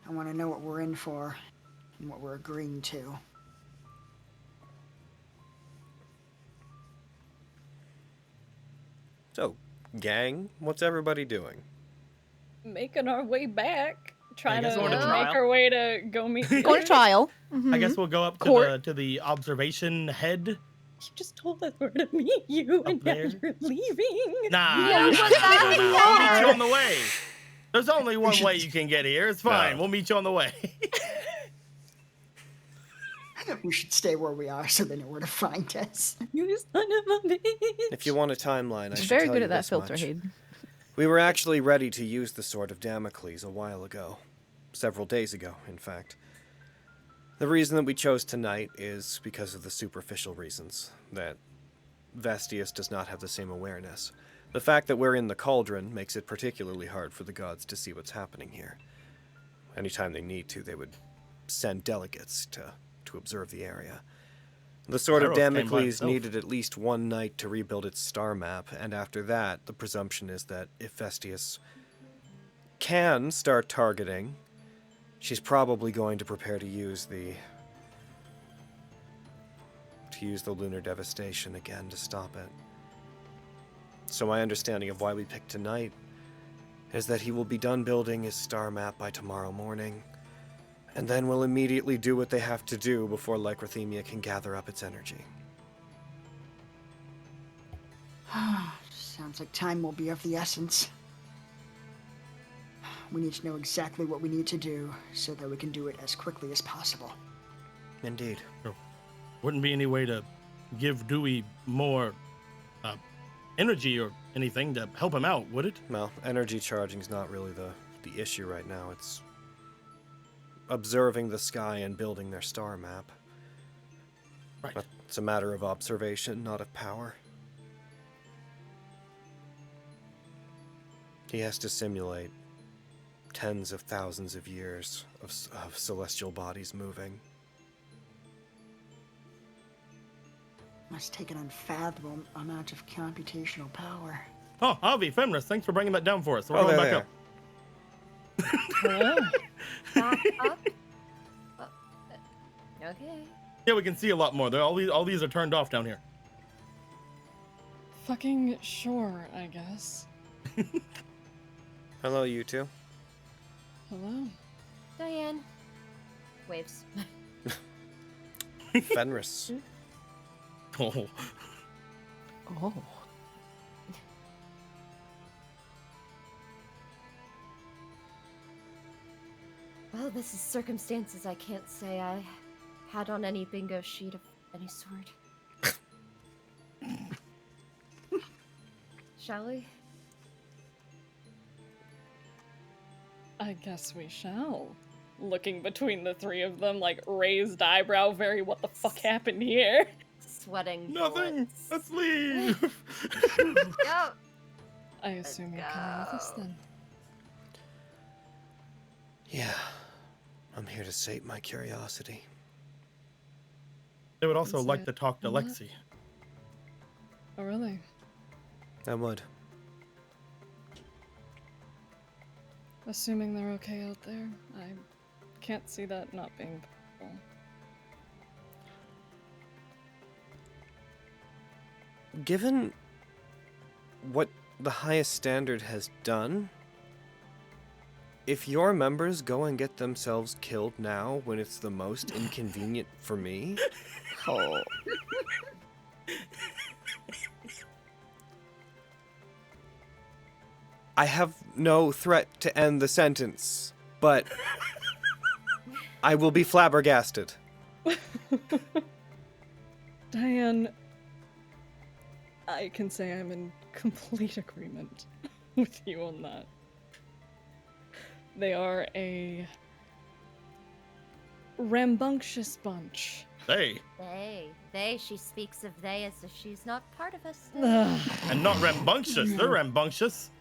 I want to know what we're in for and what we're agreeing to. So, gang, what's everybody doing? Making our way back. Trying to going to make trial. our way to go meet the Go to others. trial. I guess we'll go up Court. to the observation head. You just told us where to meet you, and now there? you're leaving. Nah, Yeah, nah, but nah, that's nah, nah. I'll meet you far. on the way. There's only one way you can get here. It's fine. No. We'll meet you on the way. We should stay where we are so they know where to find us. You son of a bitch. If you want a timeline, I She's should very tell good you at that this filter, much. Hayden. We were actually ready to use the Sword of Damocles a while ago. Several days ago, in fact. The reason that we chose tonight is because of the superficial reasons, that Vestius does not have the same awareness. The fact that we're in the cauldron makes it particularly hard for the gods to see what's happening here. Anytime they need to, they would send delegates to observe the area. The Sword of Arrows came by Damocles itself. needed at least one night to rebuild its star map, and after that, the presumption is that if Vestius can start targeting, she's probably going to prepare to use the lunar devastation again to stop it. So my understanding of why we picked tonight is that he will be done building his star map by tomorrow morning, and then will immediately do what they have to do before Lycrothemia can gather up its energy. Sounds like time will be of the essence. We need to know exactly what we need to do so that we can do it as quickly as possible. Indeed. Wouldn't be any way to give Dewey more energy or anything to help him out, would it? Well, energy charging is not really the issue right now. observing the sky and building their star map. Right. But it's a matter of observation, not of power. He has to simulate tens of thousands of years of celestial bodies moving. Must take an unfathomable amount of computational power. Oh, Avi, Fenris, thanks for bringing that down for us. We're Oh, going there back they up. Hello. Back up. Okay. Yeah, we can see a lot more. All these are turned off down here. Fucking sure, I guess. Hello, you two. Hello. Diane. Waves. Fenris. Oh. Oh. Well, this is circumstances I can't say I had on any bingo sheet of any sort. Shall we? I guess we shall. Looking between the three of them, like raised eyebrow, very what the fuck happened here? Sweating. Nothing. bullets. Let's leave. Yep. I assume you're coming with us then. Yeah, I'm here to sate my curiosity. They would also Is like it to talk to not? Lexi. Oh, really? I would. Assuming they're okay out there, I can't see that not being possible. Given what the highest standard has done, if your members go and get themselves killed now when it's the most inconvenient for me, oh. I have no threat to end the sentence, but I will be flabbergasted. Diane, I can say I'm in complete agreement with you on that. They are a rambunctious bunch. They. She speaks of they as if she's not part of us. And not rambunctious. They're rambunctious.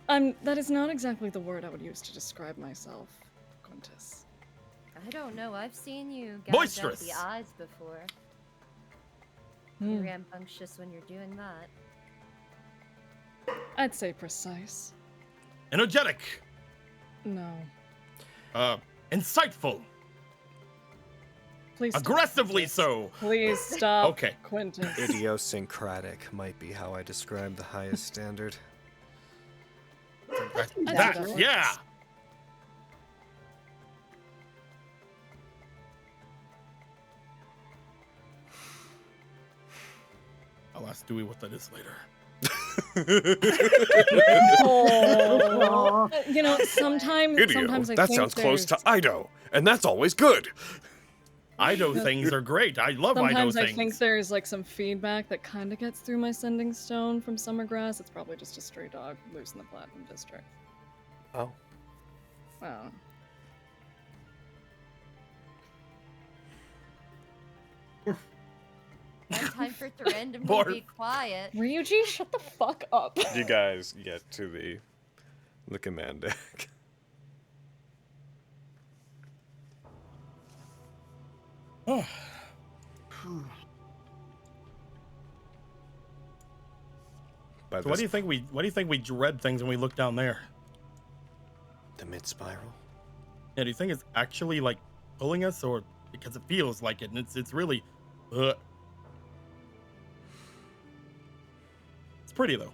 That is not exactly the word I would use to describe myself, Quintus. I don't know. I've seen you gouge out Boisterous. the eyes before. Hmm. You're rambunctious when you're doing that. I'd say precise. Energetic. No. Insightful. Please stop, Aggressively Quintus. so. Please stop, Okay. Quintus. Idiosyncratic might be how I describe the highest standard. That, yeah. I'll ask Dewey what that is later. Oh. You know, sometimes I that think sounds close to there's- Ido, and that's always good. Ido things are great. I love Ido Sometimes I things. think there's like some feedback that kind of gets through my sending stone from Summergrass. It's probably just a stray dog loose in the Platinum District. Oh. Wow. One time for Thorendon Barf. to be quiet. Ryuji, shut the fuck up. You guys get to the command deck. By So what do you think we dread things when we look down there? The mid spiral. Yeah, do you think it's actually like pulling us, or because it feels like it, and it's really, it's pretty though.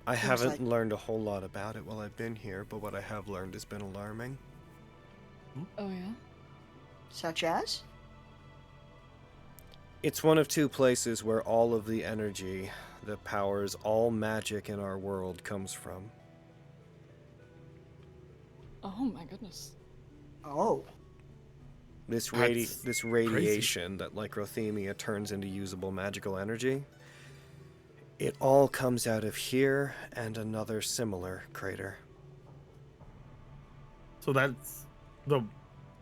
I Seems haven't like- learned a whole lot about it while I've been here, but what I have learned has been alarming. Oh yeah? Such as? It's one of two places where all of the energy that powers all magic in our world comes from. Oh my goodness. Oh. This That's radiation that Lycrothemia turns into usable magical energy, it all comes out of here and another similar crater. So that's the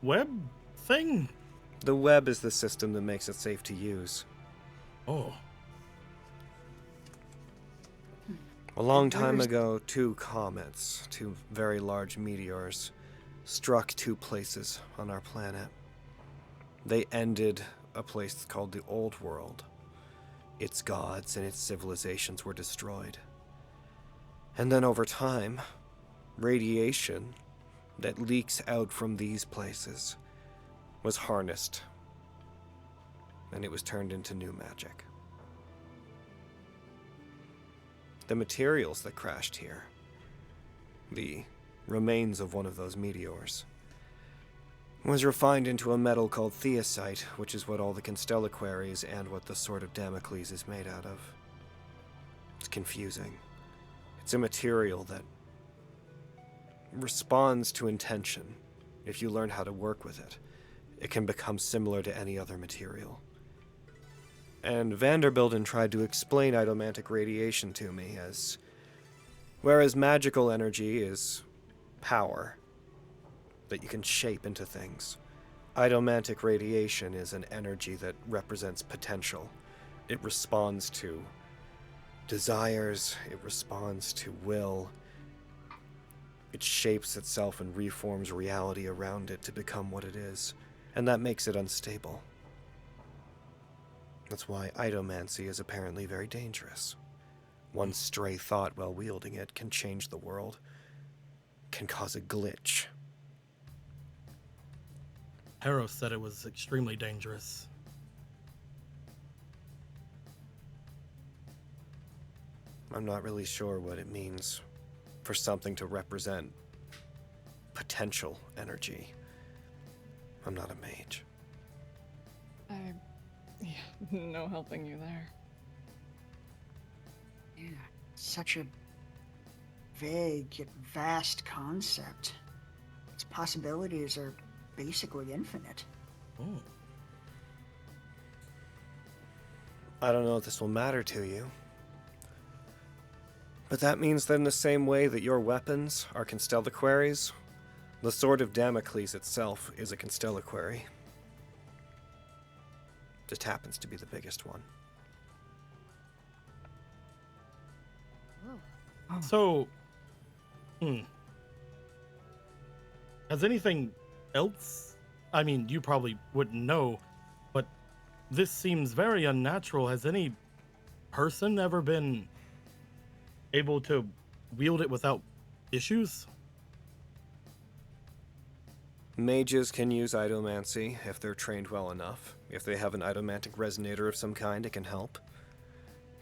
web thing? The web is the system that makes it safe to use. Oh. A long time ago, 2 comets, 2 very large meteors, struck 2 places on our planet. They ended a place called the Old World. Its gods and its civilizations were destroyed. And then over time, radiation that leaks out from these places was harnessed, and it was turned into new magic. The materials that crashed here, the remains of one of those meteors, was refined into a metal called theosite, which is what all the constellaquaries and what the Sword of Damocles is made out of. It's confusing. It's a material that responds to intention. If you learn how to work with it, it can become similar to any other material. And Vanderbilden tried to explain idomantic radiation to me as, whereas magical energy is power that you can shape into things, idomantic radiation is an energy that represents potential. It responds to desires, it responds to will. It shapes itself and reforms reality around it to become what it is, and that makes it unstable. That's why idomancy is apparently very dangerous. One stray thought while wielding it can change the world, can cause a glitch. Harrow said it was extremely dangerous. I'm not really sure what it means for something to represent potential energy. I'm not a mage. No helping you there. Yeah, such a vague yet vast concept. Its possibilities are basically infinite. Oh. I don't know if this will matter to you, but that means that in the same way that your weapons are constellaquaries, the Sword of Damocles itself is a constellaquary. Just happens to be the biggest one. So, has anything else? I mean, you probably wouldn't know, but this seems very unnatural. Has any person ever been able to wield it without issues? Mages can use idomancy if they're trained well enough. If they have an idomantic resonator of some kind, it can help.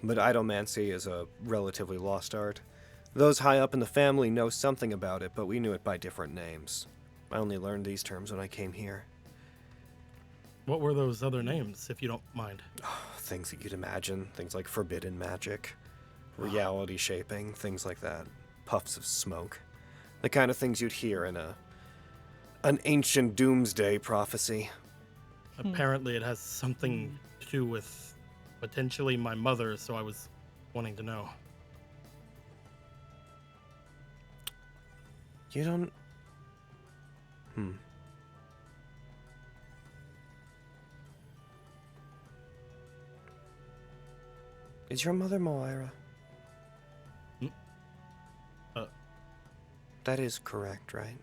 But idomancy is a relatively lost art. Those high up in the family know something about it, but we knew it by different names. I only learned these terms when I came here. What were those other names, if you don't mind? Things that you'd imagine. Things like forbidden magic, reality shaping, things like that. Puffs of smoke. The kind of things you'd hear in an ancient doomsday prophecy. Apparently it has something to do with potentially my mother, so I was wanting to know. You don't... Is your mother Moira? That is correct, right?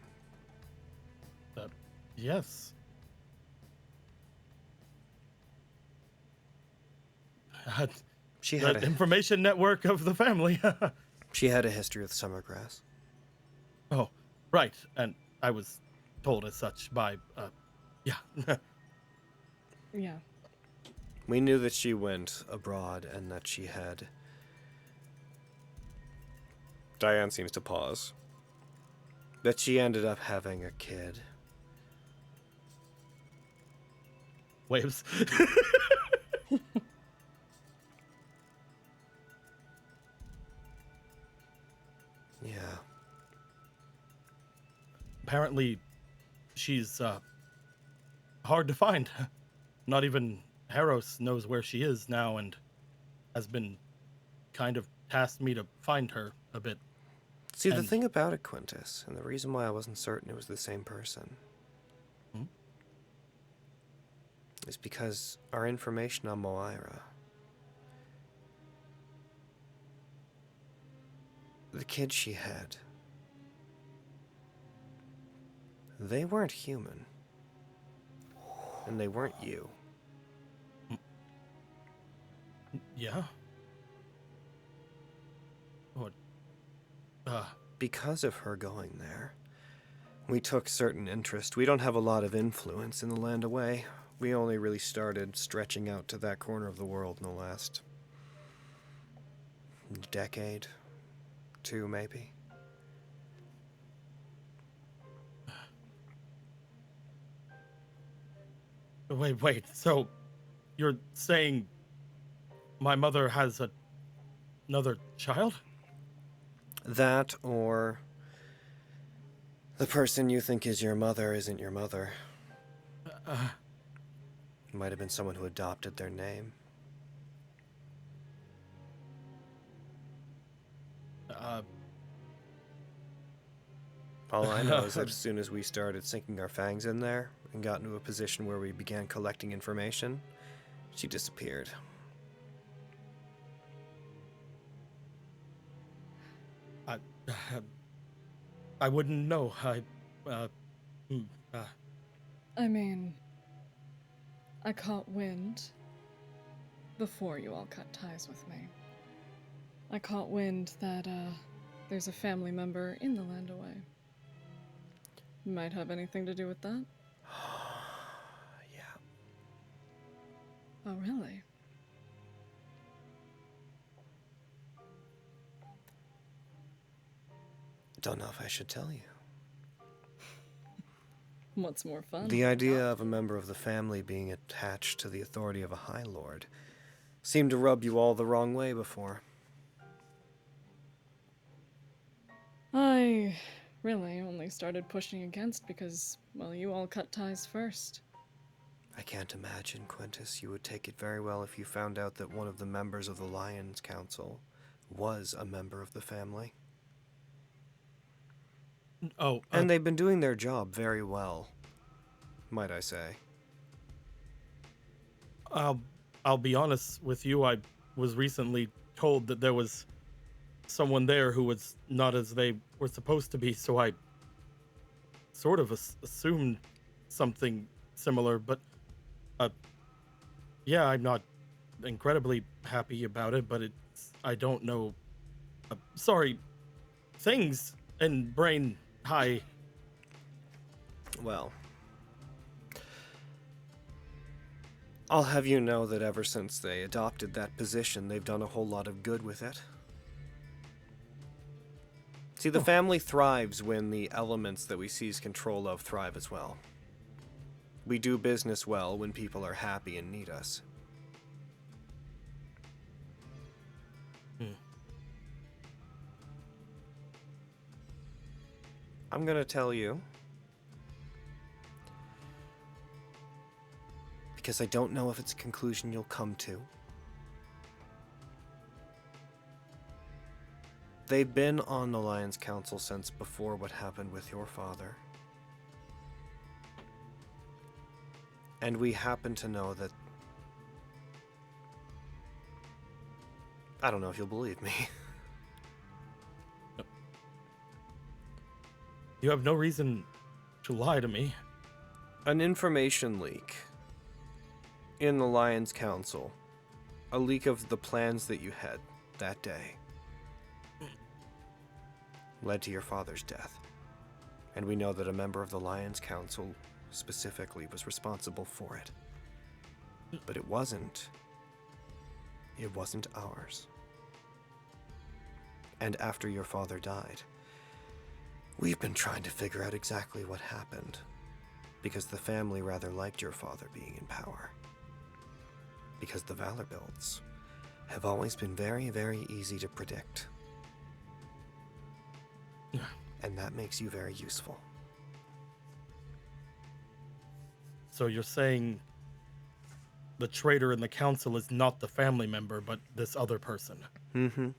Yes. She had the information network of the family. She had a history with Summergrass. Oh, right. And I was told as such by, yeah. Yeah. We knew that she went abroad and that she had... Diane seems to pause. That she ended up having a kid. Waves. Yeah. Apparently, she's hard to find. Not even Harros knows where she is now and has been kind of tasked me to find her a bit. See, the And- thing about it, Quintus, and the reason why I wasn't certain it was the same person, is because our information on Moira, the kids she had, they weren't human. And they weren't you. Yeah? What? Because of her going there, we took certain interest. We don't have a lot of influence in the land away. We only really started stretching out to that corner of the world in the last decade, 2 maybe. Wait. So, you're saying my mother has another child? That, or the person you think is your mother isn't your mother. It might have been someone who adopted their name. All I know is that as soon as we started sinking our fangs in there and got into a position where we began collecting information, she disappeared. I wouldn't know. I mean, I caught wind before you all cut ties with me. I caught wind that, there's a family member in the land away. Might have anything to do with that? Yeah. Oh, really? Don't know if I should tell you. What's more fun? The idea of a member of the family being attached to the authority of a High Lord seemed to rub you all the wrong way before. I really only started pushing against because, well, you all cut ties first. I can't imagine, Quintus, you would take it very well if you found out that one of the members of the Lions Council was a member of the family. Oh, And they've been doing their job very well, might I say. I'll be honest with you. I was recently told that there was someone there who was not as they were supposed to be, so I sort of assumed something similar, but yeah, I'm not incredibly happy about it, but I don't know. Sorry, things in brain high. Well, I'll have you know that ever since they adopted that position, they've done a whole lot of good with it. See, the family thrives when the elements that we seize control of thrive as well. We do business well when people are happy and need us. I'm gonna tell you, because I don't know if it's a conclusion you'll come to. They've been on the Lions Council since before what happened with your father. And we happen to know that... I don't know if you'll believe me. You have no reason to lie to me. An information leak in the Lions Council. A leak of the plans that you had that day. Led to your father's death. And we know that a member of the Lions Council specifically was responsible for it. But it wasn't ours. And after your father died, we've been trying to figure out exactly what happened, because the family rather liked your father being in power. Because the Valor builds have always been very, very easy to predict. And that makes you very useful. So you're saying the traitor in the council is not the family member, but this other person? Mm-hmm.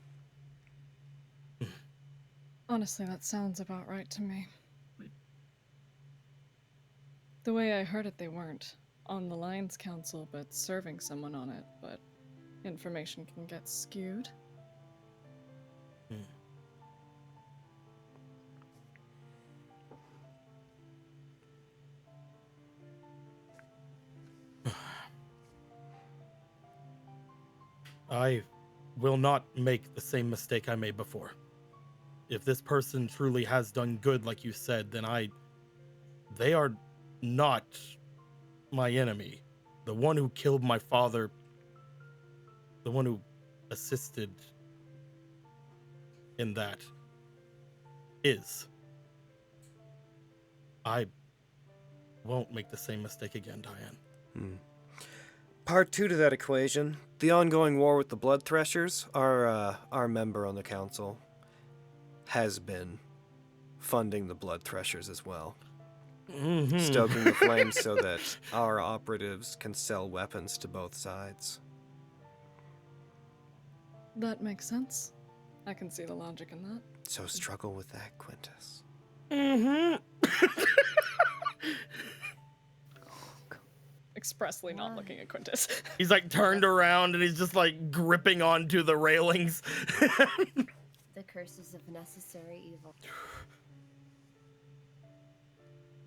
Honestly, that sounds about right to me. The way I heard it, they weren't on the Lions Council, but serving someone on it, but information can get skewed. I will not make the same mistake I made before. If this person truly has done good, like you said, then they are not my enemy. The one who killed my father, the one who assisted in that, is. I won't make the same mistake again, Diane. Part 2 to that equation. The ongoing war with the Blood Threshers, our member on the council, has been funding the Blood Threshers as well. Stoking the flames so that our operatives can sell weapons to both sides. That makes sense. I can see the logic in that. So struggle with that, Quintus. Expressly not looking at Quintus. He's like turned around and he's just like gripping onto the railings. The curses of necessary evil.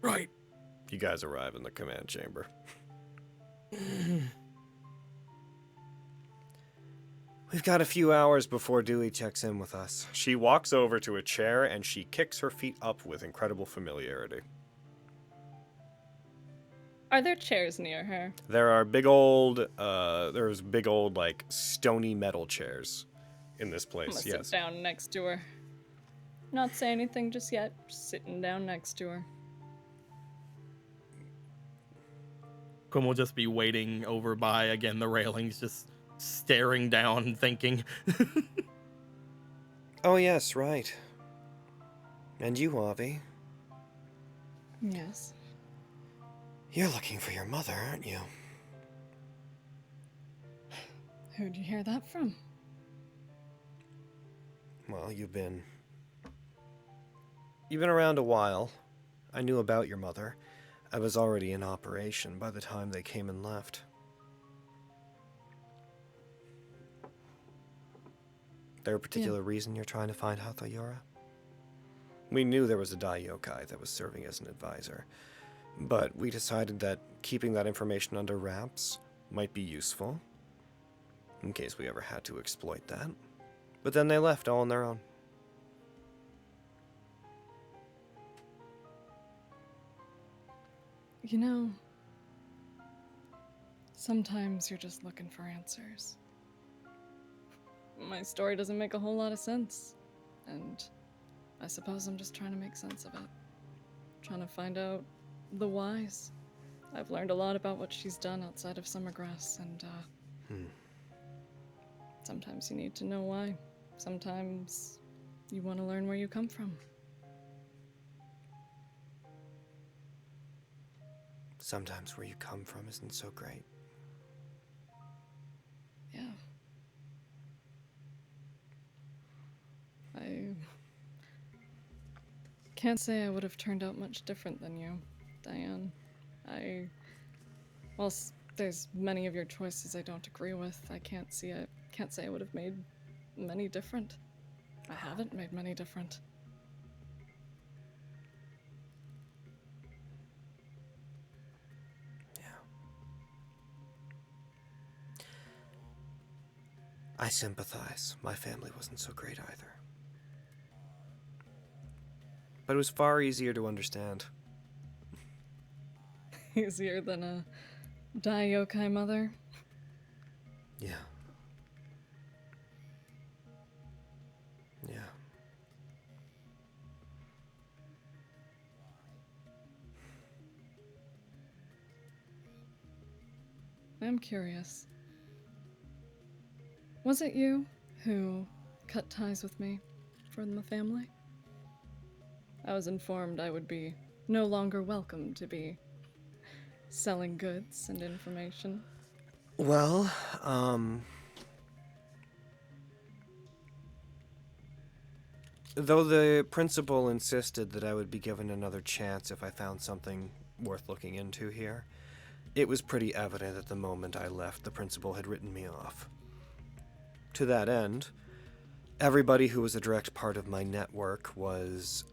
Right. You guys arrive in the command chamber. We've got a few hours before Dewey checks in with us. She walks over to a chair and she kicks her feet up with incredible familiarity. Are there chairs near her? There are big old, like, stony metal chairs in this I'm place, gonna yes. sit down next to her. Not say anything just yet. Just sitting down next to her. Quinn will just be waiting over by, again, the railings, just staring down, thinking. Oh, yes, right. And you, Avi. Yes. You're looking for your mother, aren't you? Who'd you hear that from? Well, you've been around a while. I knew about your mother. I was already in operation by the time they came and left. There a particular reason you're trying to find Hathayura? We knew there was a Dai yokai that was serving as an advisor, but we decided that keeping that information under wraps might be useful, in case we ever had to exploit that. But then they left all on their own. You know, sometimes you're just looking for answers. My story doesn't make a whole lot of sense, and I suppose I'm just trying to make sense of it. Trying to find out the whys. I've learned a lot about what she's done outside of Summergrass, and sometimes you need to know why. Sometimes you want to learn where you come from. Sometimes where you come from isn't so great. Yeah. I can't say I would have turned out much different than you, Diane. Whilst there's many of your choices I don't agree with, I can't say I would have made many different. I haven't made many different. I sympathize. My family wasn't so great either. But it was far easier to understand. Easier than a Dai yokai mother? Yeah. Yeah. I'm curious. Was it you who cut ties with me from the family? I was informed I would be no longer welcome to be selling goods and information. Well, Though the principal insisted that I would be given another chance if I found something worth looking into here, it was pretty evident at the moment I left the principal had written me off. To that end, everybody who was a direct part of my network was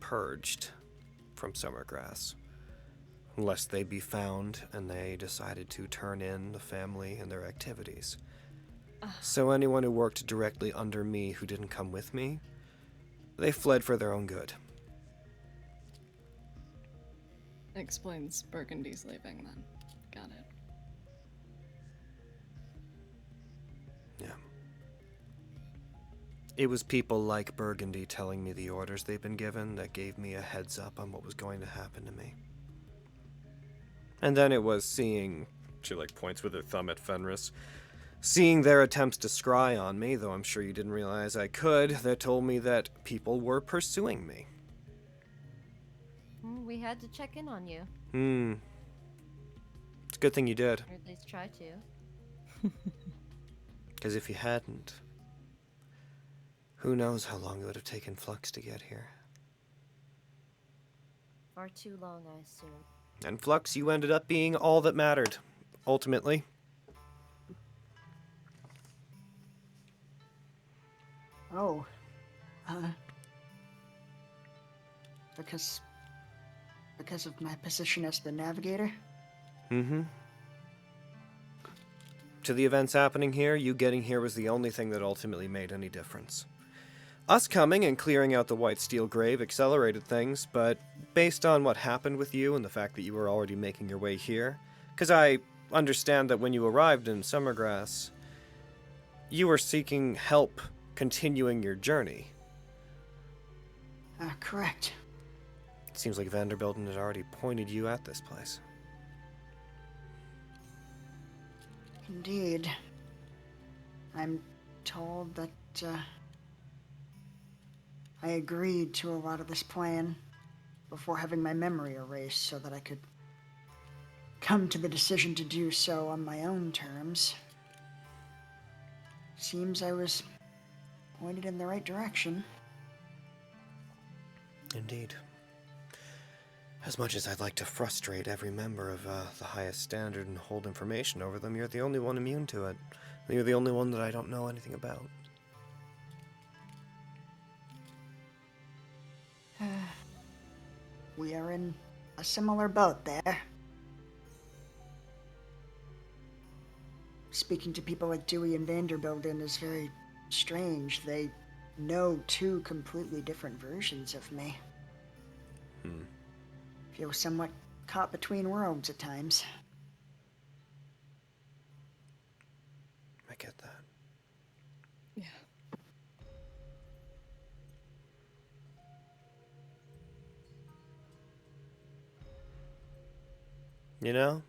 purged from Summergrass, lest they be found and they decided to turn in the family and their activities. So anyone who worked directly under me who didn't come with me, they fled for their own good. Explains Burgundy's leaving then. Got it. Yeah. It was people like Burgundy telling me the orders they've been given that gave me a heads up on what was going to happen to me. And then it was seeing, she points with her thumb at Fenris, seeing their attempts to scry on me, though I'm sure you didn't realize I could, that told me that people were pursuing me. We had to check in on you. It's a good thing you did. Or at least try to. Because if you hadn't, who knows how long it would have taken Flux to get here. Far too long, I assume. And Flux, you ended up being all that mattered, ultimately. Oh. Because of my position as the navigator? Mm-hmm. To the events happening here, you getting here was the only thing that ultimately made any difference. Us coming and clearing out the White Steel Grave accelerated things, but based on what happened with you and the fact that you were already making your way here, because I understand that when you arrived in Summergrass, you were seeking help continuing your journey. Correct. It seems like Vanderbilt had already pointed you at this place. Indeed. I'm told that, I agreed to a lot of this plan before having my memory erased so that I could come to the decision to do so on my own terms. Seems I was pointed in the right direction. Indeed. As much as I'd like to frustrate every member of the highest standard and hold information over them, you're the only one immune to it. You're the only one that I don't know anything about. We are in a similar boat there. Speaking to people like Dewey and Vanderbilt is very strange. They know two completely different versions of me. Feel somewhat caught between worlds at times. I get that. Yeah. You know,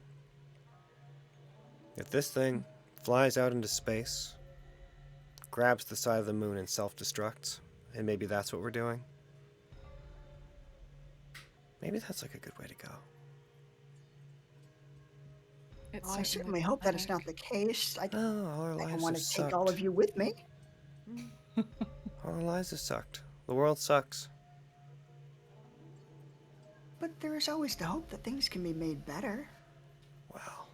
if this thing flies out into space, grabs the side of the moon and self-destructs, and maybe that's what we're doing, maybe that's a good way to go. Well, I certainly hope that it's not the case. I our lives want have to take sucked. all of you with me. Our lives have sucked. The world sucks. But there is always the hope that things can be made better. Well,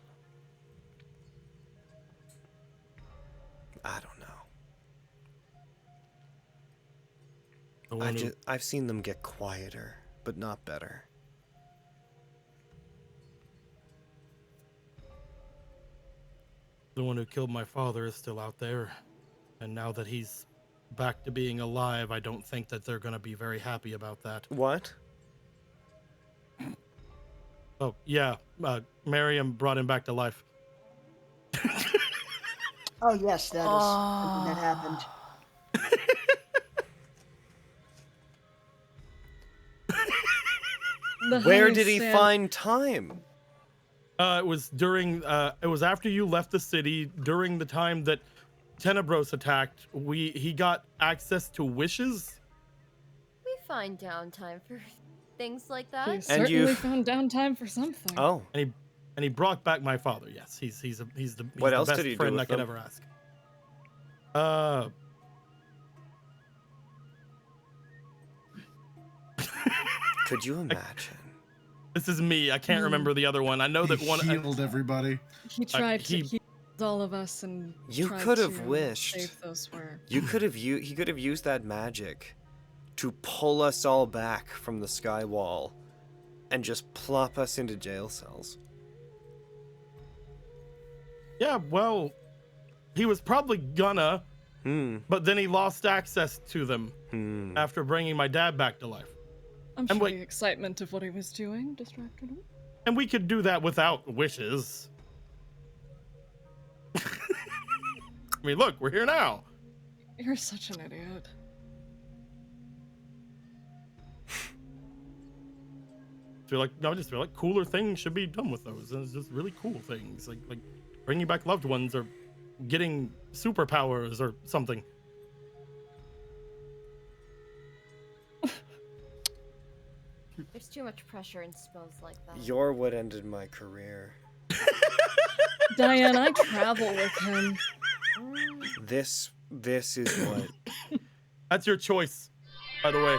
I don't know. I've seen them get quieter, but not better. The one who killed my father is still out there, and now that he's back to being alive, I don't think that they're going to be very happy about that. What? Oh, yeah, Miriam brought him back to life. Oh, yes, that is something that happened. Where did he find time? It was during, it was after you left the city, during the time that Tenebros attacked. He got access to wishes. We find downtime for things like He that. certainly found downtime for something. Oh. And he brought back my father. Yes, he's the What else best did he do friend I with could them? ever ask. Could you imagine? This is me. I can't remember the other one. I know that He one. healed everybody. He tried to heal all of us and You tried could have to wished. save those where You could have he could have used that magic to pull us all back from the sky wall and just plop us into jail cells. Yeah, well, he was probably gonna, but then he lost access to them after bringing my dad back to life. I'm sure the excitement of what he was doing distracted him. And we could do that without wishes. I mean, look, we're here now. You're such an idiot. I just feel like cooler things should be done with those. And it's just really cool things, like bringing back loved ones or getting superpowers or something. There's too much pressure in spells like that. You're what ended my career. Diane, I travel with him. This is what. That's your choice, by the way.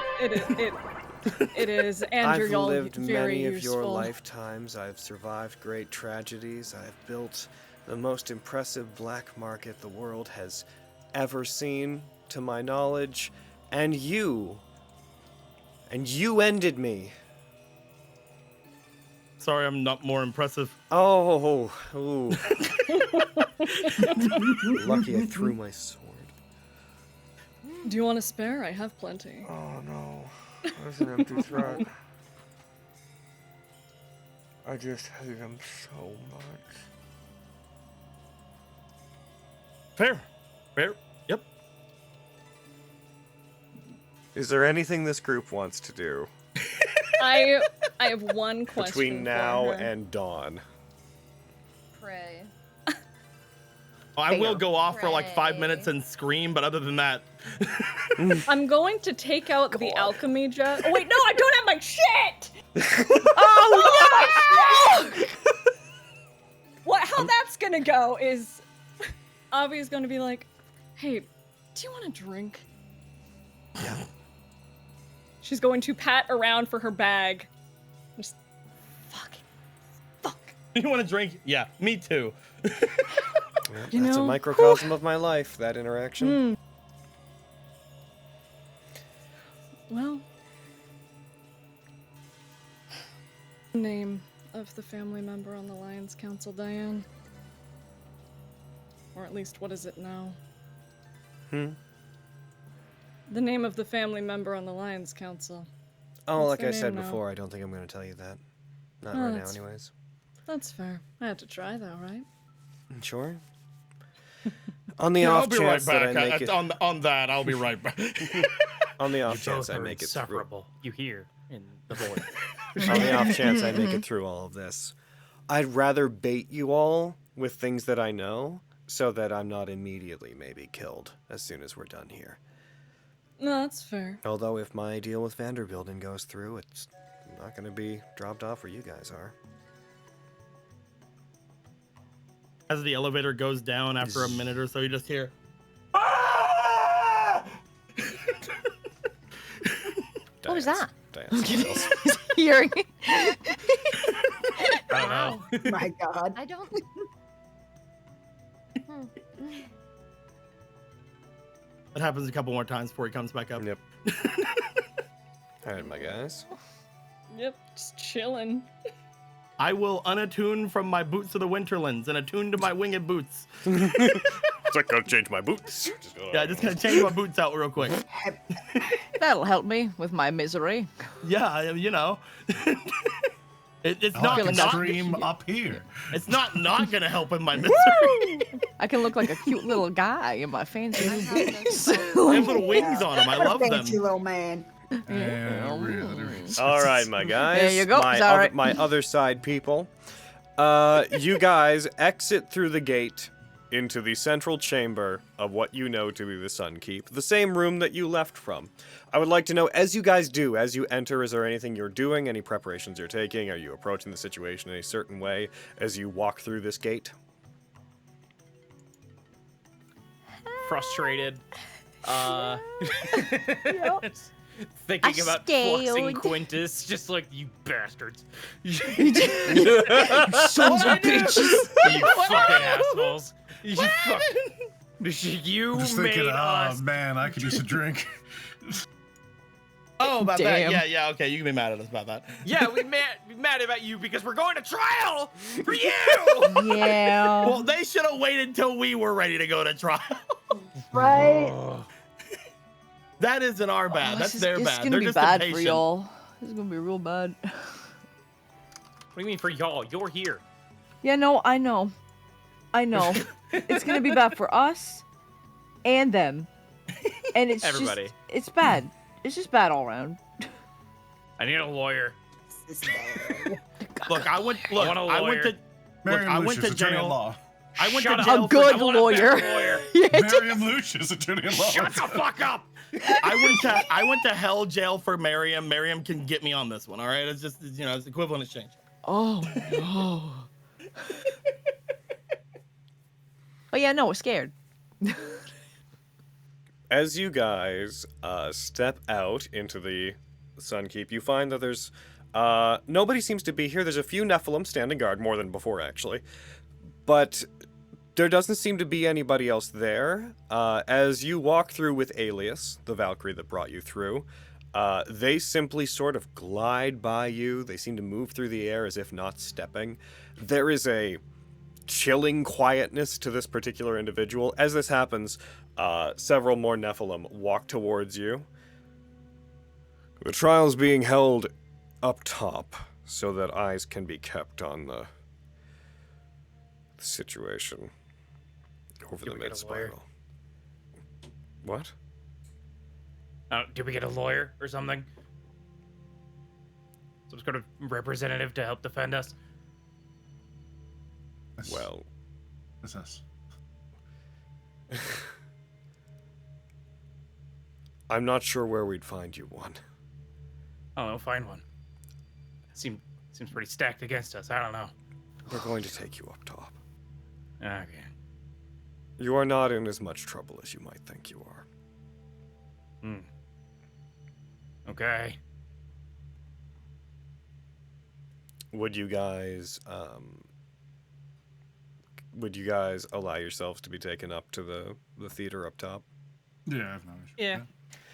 It is, and I've you're all lived very many of useful. your lifetimes. I've survived great tragedies. I've built the most impressive black market the world has ever seen, to my knowledge. And you ended me. Sorry, I'm not more impressive. Oh, ooh. Lucky I threw my sword. Do you want a spare? I have plenty. Oh no, that's an empty threat. I just hate him so much. Fair, yep. Is there anything this group wants to do I have one question between now for her. and dawn? Pray. I will go off for like 5 Pray. minutes and scream, but other than that, I'm going to take out the alchemy jug. Oh wait, no, I don't have my shit! Oh no! How that's gonna go is Avi's gonna be like, hey, do you want a drink? Yeah. She's going to pat around for her bag. Just fuck. you want a drink? Yeah, me too. You That's know, a microcosm of my life, that interaction. Well, name of the family member on the Lions Council, Diane. Or at least, what is it now? The name of the family member on the Lions Council. Oh, What's like their I said name now? before, I don't think I'm going to tell you that. Not Oh, right now, that's- anyways. That's fair. I had to try, though, right? Sure. On the Yeah, off I'll be right chance that I back. make it, On that, I'll be right back. on the You off chance both I are make it through, insufferable. You hear in the voice. on the off chance I make it through all of this, I'd rather bait you all with things that I know, so that I'm not immediately maybe killed as soon as we're done here. No, that's fair. Although if my deal with Vanderbilden goes through, it's not going to be dropped off where you guys are. As the elevator goes down after a minute or so, you just hear, "Ah!" What was that? Diane smiles. Hearing. I don't know. My God. I don't. It happens a couple more times before he comes back up. Yep. All right, my guys. Yep, just chilling. I will unattune from my boots of the Winterlands and attune to my winged boots. So I gotta change my boots. Yeah, just gonna change my boots out real quick. That'll help me with my misery. Yeah, you know. It's Oh, not I can not stream up here. It's not gonna help in my misery. I can look like a cute little guy in my fancy new boots. They have little wings on them. I love them. Fancy little man. All right, my guys. There you go. My, It's all right. my other side people. You guys exit through the gate into the central chamber of what you know to be the Sun Keep, the same room that you left from. I would like to know, as you guys do, as you enter, is there anything you're doing, any preparations you're taking? Are you approaching the situation in a certain way as you walk through this gate? Frustrated. thinking about forcing scaled. Quintus, just like, you bastards. You Sons of bitches. fucking assholes. You fucking... You Just made thinking, us... oh man, I could use a drink. Oh, about Damn. that. Yeah, okay. You can be mad at us about that. Yeah, we mad about you because we're going to trial for you! Yeah. Well, they should have waited until we were ready to go to trial. Right? That isn't our bad. That's their bad. It's gonna They're be just bad for impatient. y'all. This is gonna be real bad. What do you mean for y'all? You're here. Yeah, no, I know. Oh, It's gonna be bad for us and them. And it's Everybody. just, it's bad. It's just bad all around. I need a lawyer. Look, I went to Miriam went to Lucius, attorney at jail. law. I went Shut to up. jail A good I want a lawyer. better lawyer. Miriam Lucius, attorney at law. Shut the fuck up! I went to hell jail for Miriam. Miriam can get me on this one. All right, it's just it's equivalent exchange. Oh no. Oh yeah, no, we're scared. As you guys step out into the Sunkeep, you find that there's nobody seems to be here. There's a few Nephilim standing guard, more than before actually, but there doesn't seem to be anybody else there. As you walk through with Alias, the Valkyrie that brought you through, they simply sort of glide by you. They seem to move through the air as if not stepping. There is a chilling quietness to this particular individual. As this happens, several more Nephilim walk towards you. The trial's being held up top so that eyes can be kept on the situation over Did the we get a lawyer? mid-spiral. What? Did we get a lawyer or something? Some sort of representative to help defend us? Well, What's this? I'm not sure where we'd find you one. Oh, I'll find one. Seems pretty stacked against us. I don't know. We're going to take you up top. Okay. You are not in as much trouble as you might think you are. Okay. Would you guys allow yourselves to be taken up to the theater up top? Yeah, I have no issue. Yeah.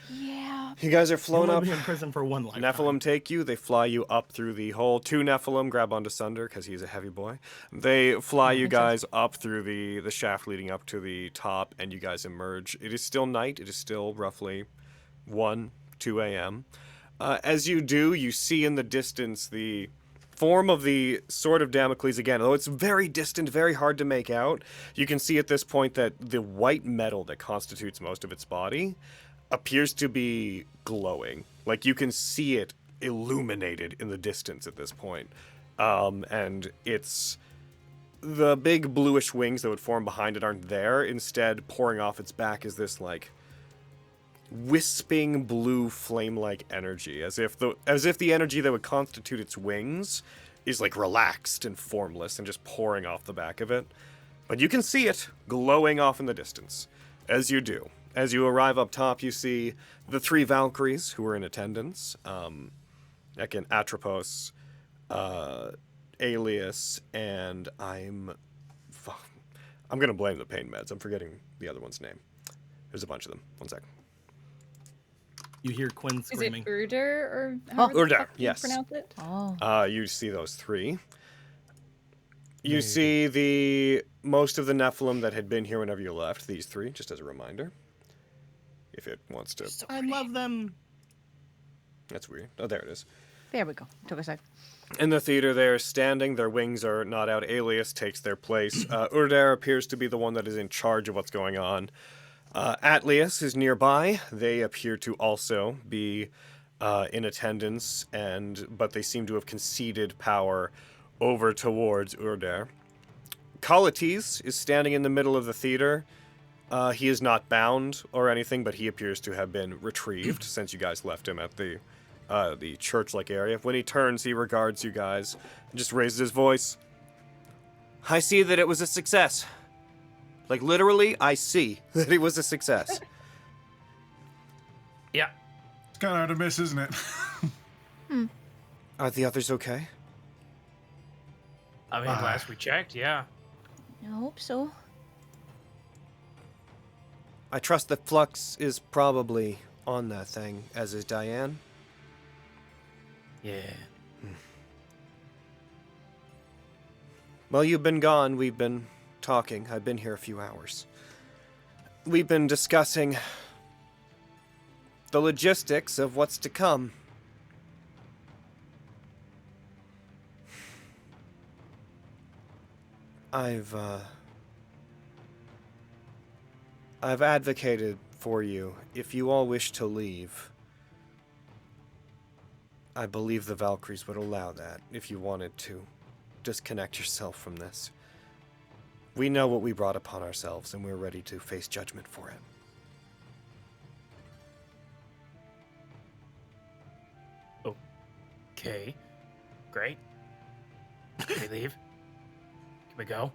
Yeah. You guys are flown You'll up. be in prison for one lifetime. Nephilim take you. They fly you up through the hole. 2 Nephilim grab onto Sunder because he's a heavy boy. They fly you guys up through the shaft leading up to the top, and you guys emerge. It is still night. It is still roughly 1, 2 a.m. As you do, you see in the distance the form of the Sword of Damocles again. Though it's very distant, very hard to make out, you can see at this point that the white metal that constitutes most of its body appears to be glowing. Like, you can see it illuminated in the distance at this point. And it's... the big bluish wings that would form behind it aren't there. Instead, pouring off its back is this, like, wisping blue flame-like energy, as if the energy that would constitute its wings is, like, relaxed and formless and just pouring off the back of it. But you can see it glowing off in the distance. As you do. As you arrive up top, you see the 3 Valkyries who are in attendance. Again, Atropos, Alias, and I'm gonna blame the pain meds. I'm forgetting the other one's name. There's a bunch of them. One sec. You hear Quinn Is it screaming. Urder or however the Urder, fuck you yes. pronounce it? Oh. You see those 3. You see the most of the Nephilim that had been here whenever you left. These 3, just as a reminder. If it wants to. I love them. That's weird. Oh, there it is. There we go. Took a sec. In the theater, they're standing. Their wings are not out. Alias takes their place. Urder appears to be the one that is in charge of what's going on. Atlius is nearby. They appear to also be in attendance, but they seem to have conceded power over towards Urder. Colites is standing in the middle of the theater. He is not bound or anything, but he appears to have been retrieved since you guys left him at the church-like area. When he turns, he regards you guys and just raises his voice. I see that it was a success. Like, literally, I see that it was a success. Yeah. It's kind of hard to miss, isn't it? Are the others okay? I mean, last we checked, yeah. I hope so. I trust that Flux is probably on that thing, as is Diane. Yeah. While you've been gone, we've been talking. I've been here a few hours. We've been discussing the logistics of what's to come. I've advocated for you. If you all wish to leave, I believe the Valkyries would allow that if you wanted to disconnect yourself from this. We know what we brought upon ourselves, and we're ready to face judgment for it. Okay. Great. Can we leave? Can we go?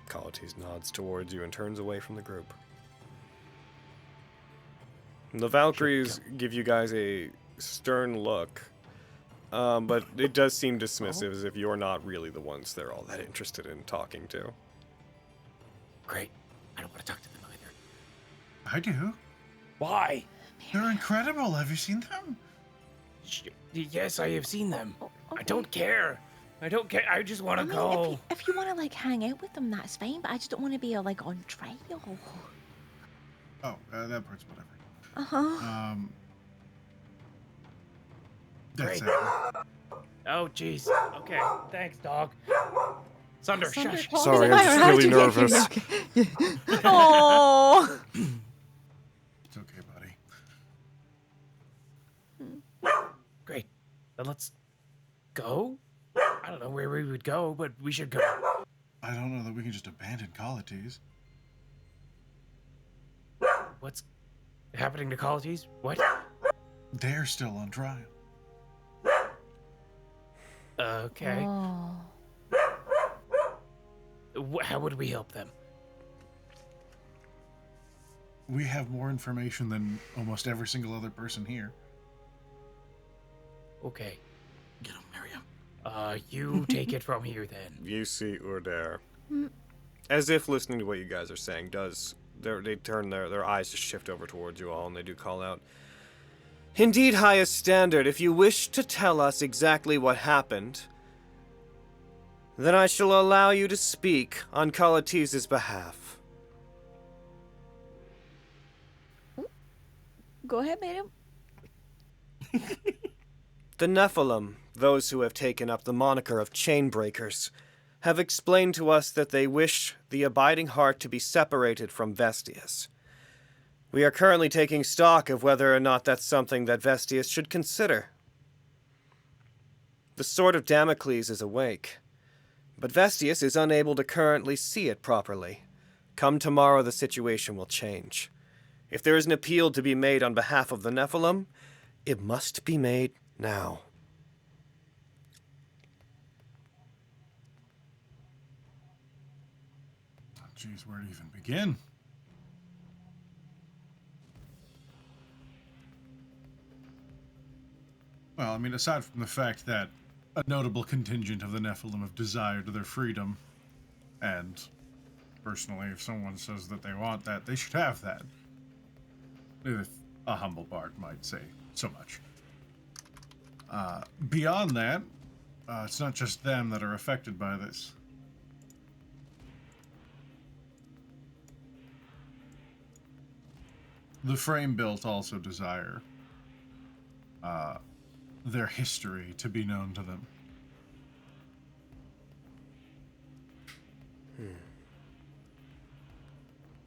Colletes nods towards you and turns away from the group. The Valkyries give you guys a stern look, but it does seem dismissive, as if you're not really the ones they're all that interested in talking to. Great. I don't want to talk to them either. I do. Why? They're incredible. Have you seen them? Yes, I have seen them. I don't care. I don't care. I just want to go. If you want to like hang out with them, that's fine. But I just don't want to be like on trial. Oh, that part's whatever. That's Great. it. Oh, jeez. Okay. Thanks, dog. Sunder, shush. Sorry, I'm just really nervous. Oh. It's okay, buddy. Great. Then let's go? I don't know where we would go, but we should go. I don't know that we can just abandon Colletes. What's happening to Colletes? What? They're still on trial. Okay. Oh. How would we help them? We have more information than almost every single other person here. Okay. Get him, Miriam. You take it from here then. You see Urdair, as if listening to what you guys are saying they turn their eyes to shift over towards you all, and they do call out, "Indeed, highest standard, if you wish to tell us exactly what happened, then I shall allow you to speak on Colletes' behalf." Go ahead, madam. The Nephilim, those who have taken up the moniker of Chainbreakers, have explained to us that they wish the Abiding Heart to be separated from Vestius. We are currently taking stock of whether or not that's something that Vestius should consider. The Sword of Damocles is awake, but Vestius is unable to currently see it properly. Come tomorrow, the situation will change. If there is an appeal to be made on behalf of the Nephilim, it must be made now. Jeez, where to even begin? Well, I mean, aside from the fact that a notable contingent of the Nephilim have desired their freedom, and personally, if someone says that they want that, they should have that. If a humble bard might say so much. Beyond that, it's not just them that are affected by this. The frame-built also desire their history to be known to them.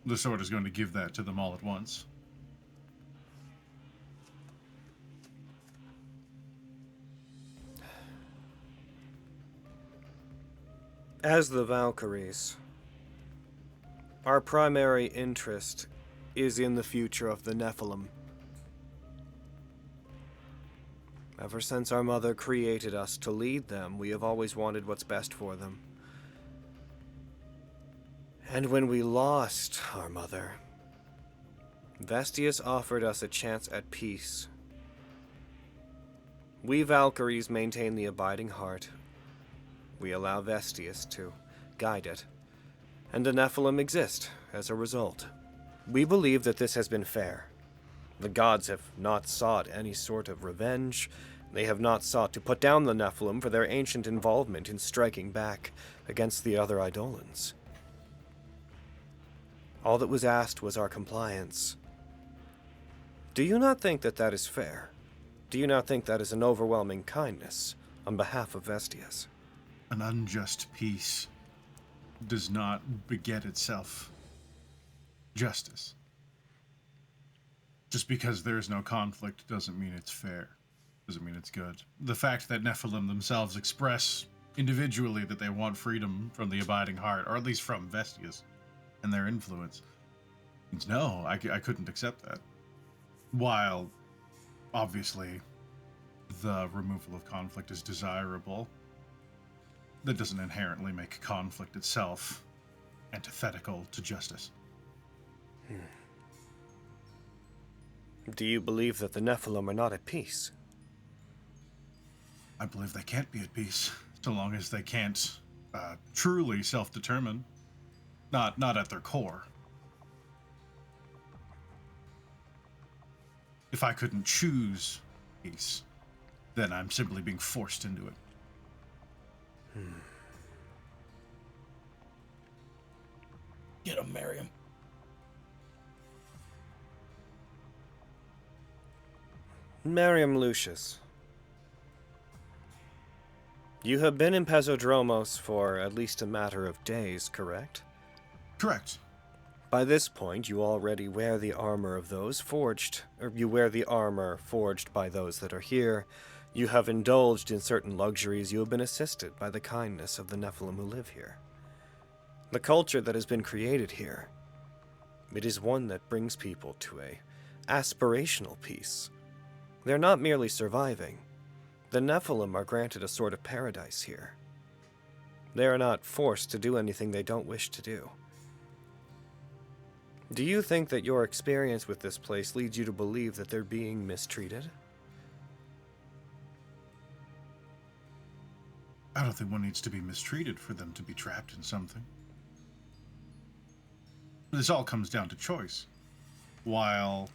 The sword is going to give that to them all at once. As the Valkyries, our primary interest is in the future of the Nephilim. Ever since our mother created us to lead them, we have always wanted what's best for them. And when we lost our mother, Vestius offered us a chance at peace. We Valkyries maintain the abiding heart. We allow Vestius to guide it. And the Nephilim exist as a result. We believe that this has been fair. The gods have not sought any sort of revenge. They have not sought to put down the Nephilim for their ancient involvement in striking back against the other Eidolons. All that was asked was our compliance. Do you not think that that is fair? Do you not think that is an overwhelming kindness on behalf of Vestius? An unjust peace does not beget itself justice. Just because there is no conflict doesn't mean it's fair. Doesn't mean it's good. The fact that Nephilim themselves express individually that they want freedom from the abiding heart, or at least from Vestius and their influence, means no, I couldn't accept that. While, obviously, the removal of conflict is desirable, that doesn't inherently make conflict itself antithetical to justice. Do you believe that the Nephilim are not at peace? I believe they can't be at peace, so long as they can't truly self-determine. Not at their core. If I couldn't choose peace, then I'm simply being forced into it. Get him, Miriam. Mariam Lucius. You have been in Pezodromos for at least a matter of days, correct? Correct. By this point, you already wear the armor of those forged, or you wear the armor forged by those that are here. You have indulged in certain luxuries. You have been assisted by the kindness of the Nephilim who live here. The culture that has been created here, it is one that brings people to a aspirational peace. They're not merely surviving. The Nephilim are granted a sort of paradise here. They are not forced to do anything they don't wish to do. Do you think that your experience with this place leads you to believe that they're being mistreated? I don't think one needs to be mistreated for them to be trapped in something. This all comes down to choice. While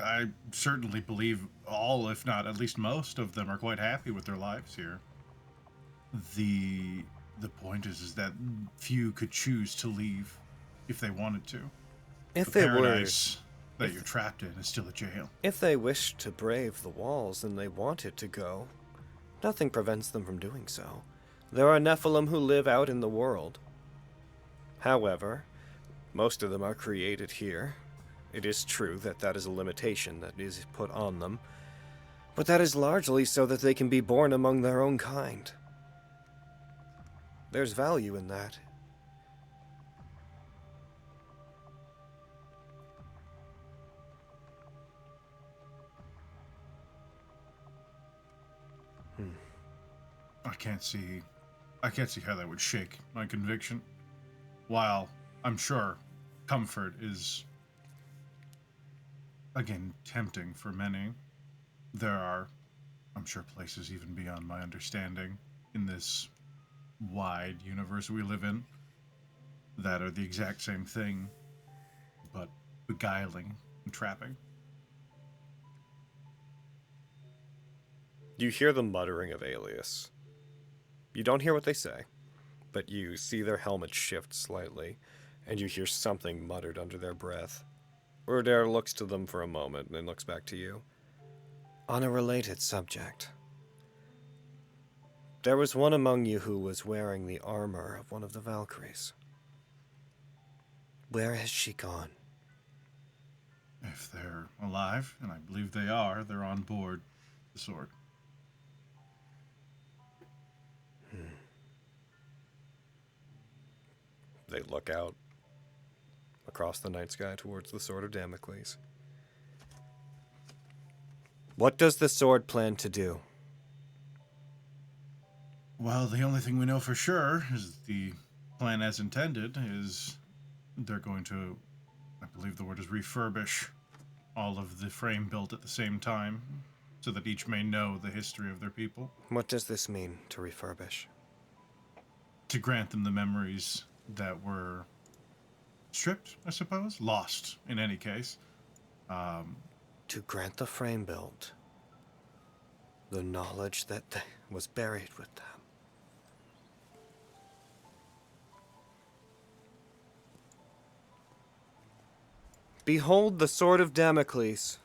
I certainly believe all, if not at least most of them, are quite happy with their lives here, the point is that few could choose to leave if they wanted to. If the they paradise that you're trapped in is still a jail. If they wished to brave the walls and they wanted to go, nothing prevents them from doing so. There are Nephilim who live out in the world. However, most of them are created here. It is true that that is a limitation that is put on them, but that is largely so that they can be born among their own kind. There's value in that. I can't see how that would shake my conviction. While I'm sure comfort is, again, tempting for many, there are, I'm sure, places even beyond my understanding in this wide universe we live in that are the exact same thing, but beguiling and trapping. You hear the muttering of Alias. You don't hear what they say, but you see their helmet shift slightly, and you hear something muttered under their breath. Urdair looks to them for a moment, and then looks back to you. On a related subject, there was one among you who was wearing the armor of one of the Valkyries. Where has she gone? If they're alive, and I believe they are, they're on board the Sword. They look out across the night sky towards the Sword of Damocles. What does the sword plan to do? Well, the only thing we know for sure is the plan as intended is they're going to, I believe the word is refurbish all of the frame built at the same time, so that each may know the history of their people. What does this mean, to refurbish? To grant them the memories that were stripped, I suppose? Lost, in any case. To grant the frame built the knowledge that was buried with them. Behold the Sword of Damocles.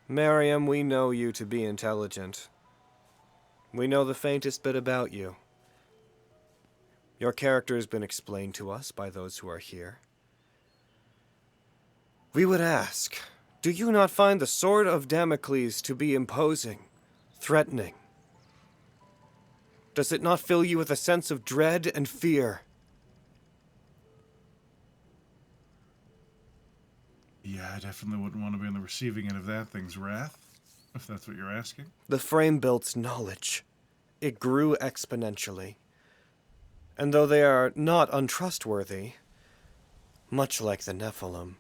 Miriam, we know you to be intelligent. We know the faintest bit about you. Your character has been explained to us by those who are here. We would ask, do you not find the Sword of Damocles to be imposing, threatening? Does it not fill you with a sense of dread and fear? Yeah, I definitely wouldn't want to be on the receiving end of that thing's wrath, if that's what you're asking. The frame-built's knowledge, it grew exponentially. And though they are not untrustworthy, much like the Nephilim,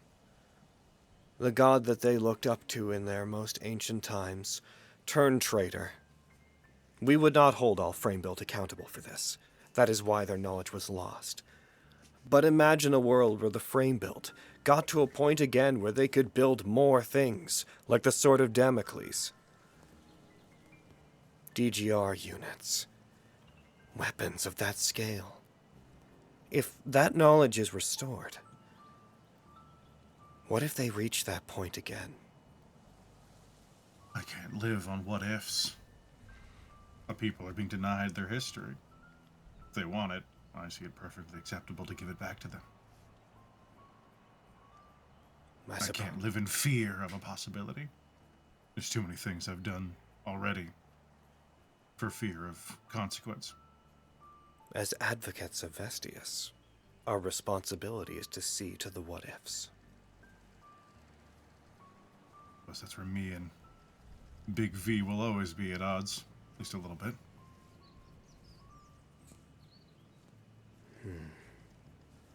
the god that they looked up to in their most ancient times turned traitor. We would not hold all frame-built accountable for this. That is why their knowledge was lost. But imagine a world where the frame-built got to a point again where they could build more things, like the Sword of Damocles. DGR units. Weapons of that scale. If that knowledge is restored, what if they reach that point again? I can't live on what-ifs. The people are being denied their history. If they want it, I see it perfectly acceptable to give it back to them. I can't live in fear of a possibility. There's too many things I've done already for fear of consequence. As advocates of Vestius, our responsibility is to see to the what-ifs. Plus, that's where me and Big V will always be at odds, at least a little bit.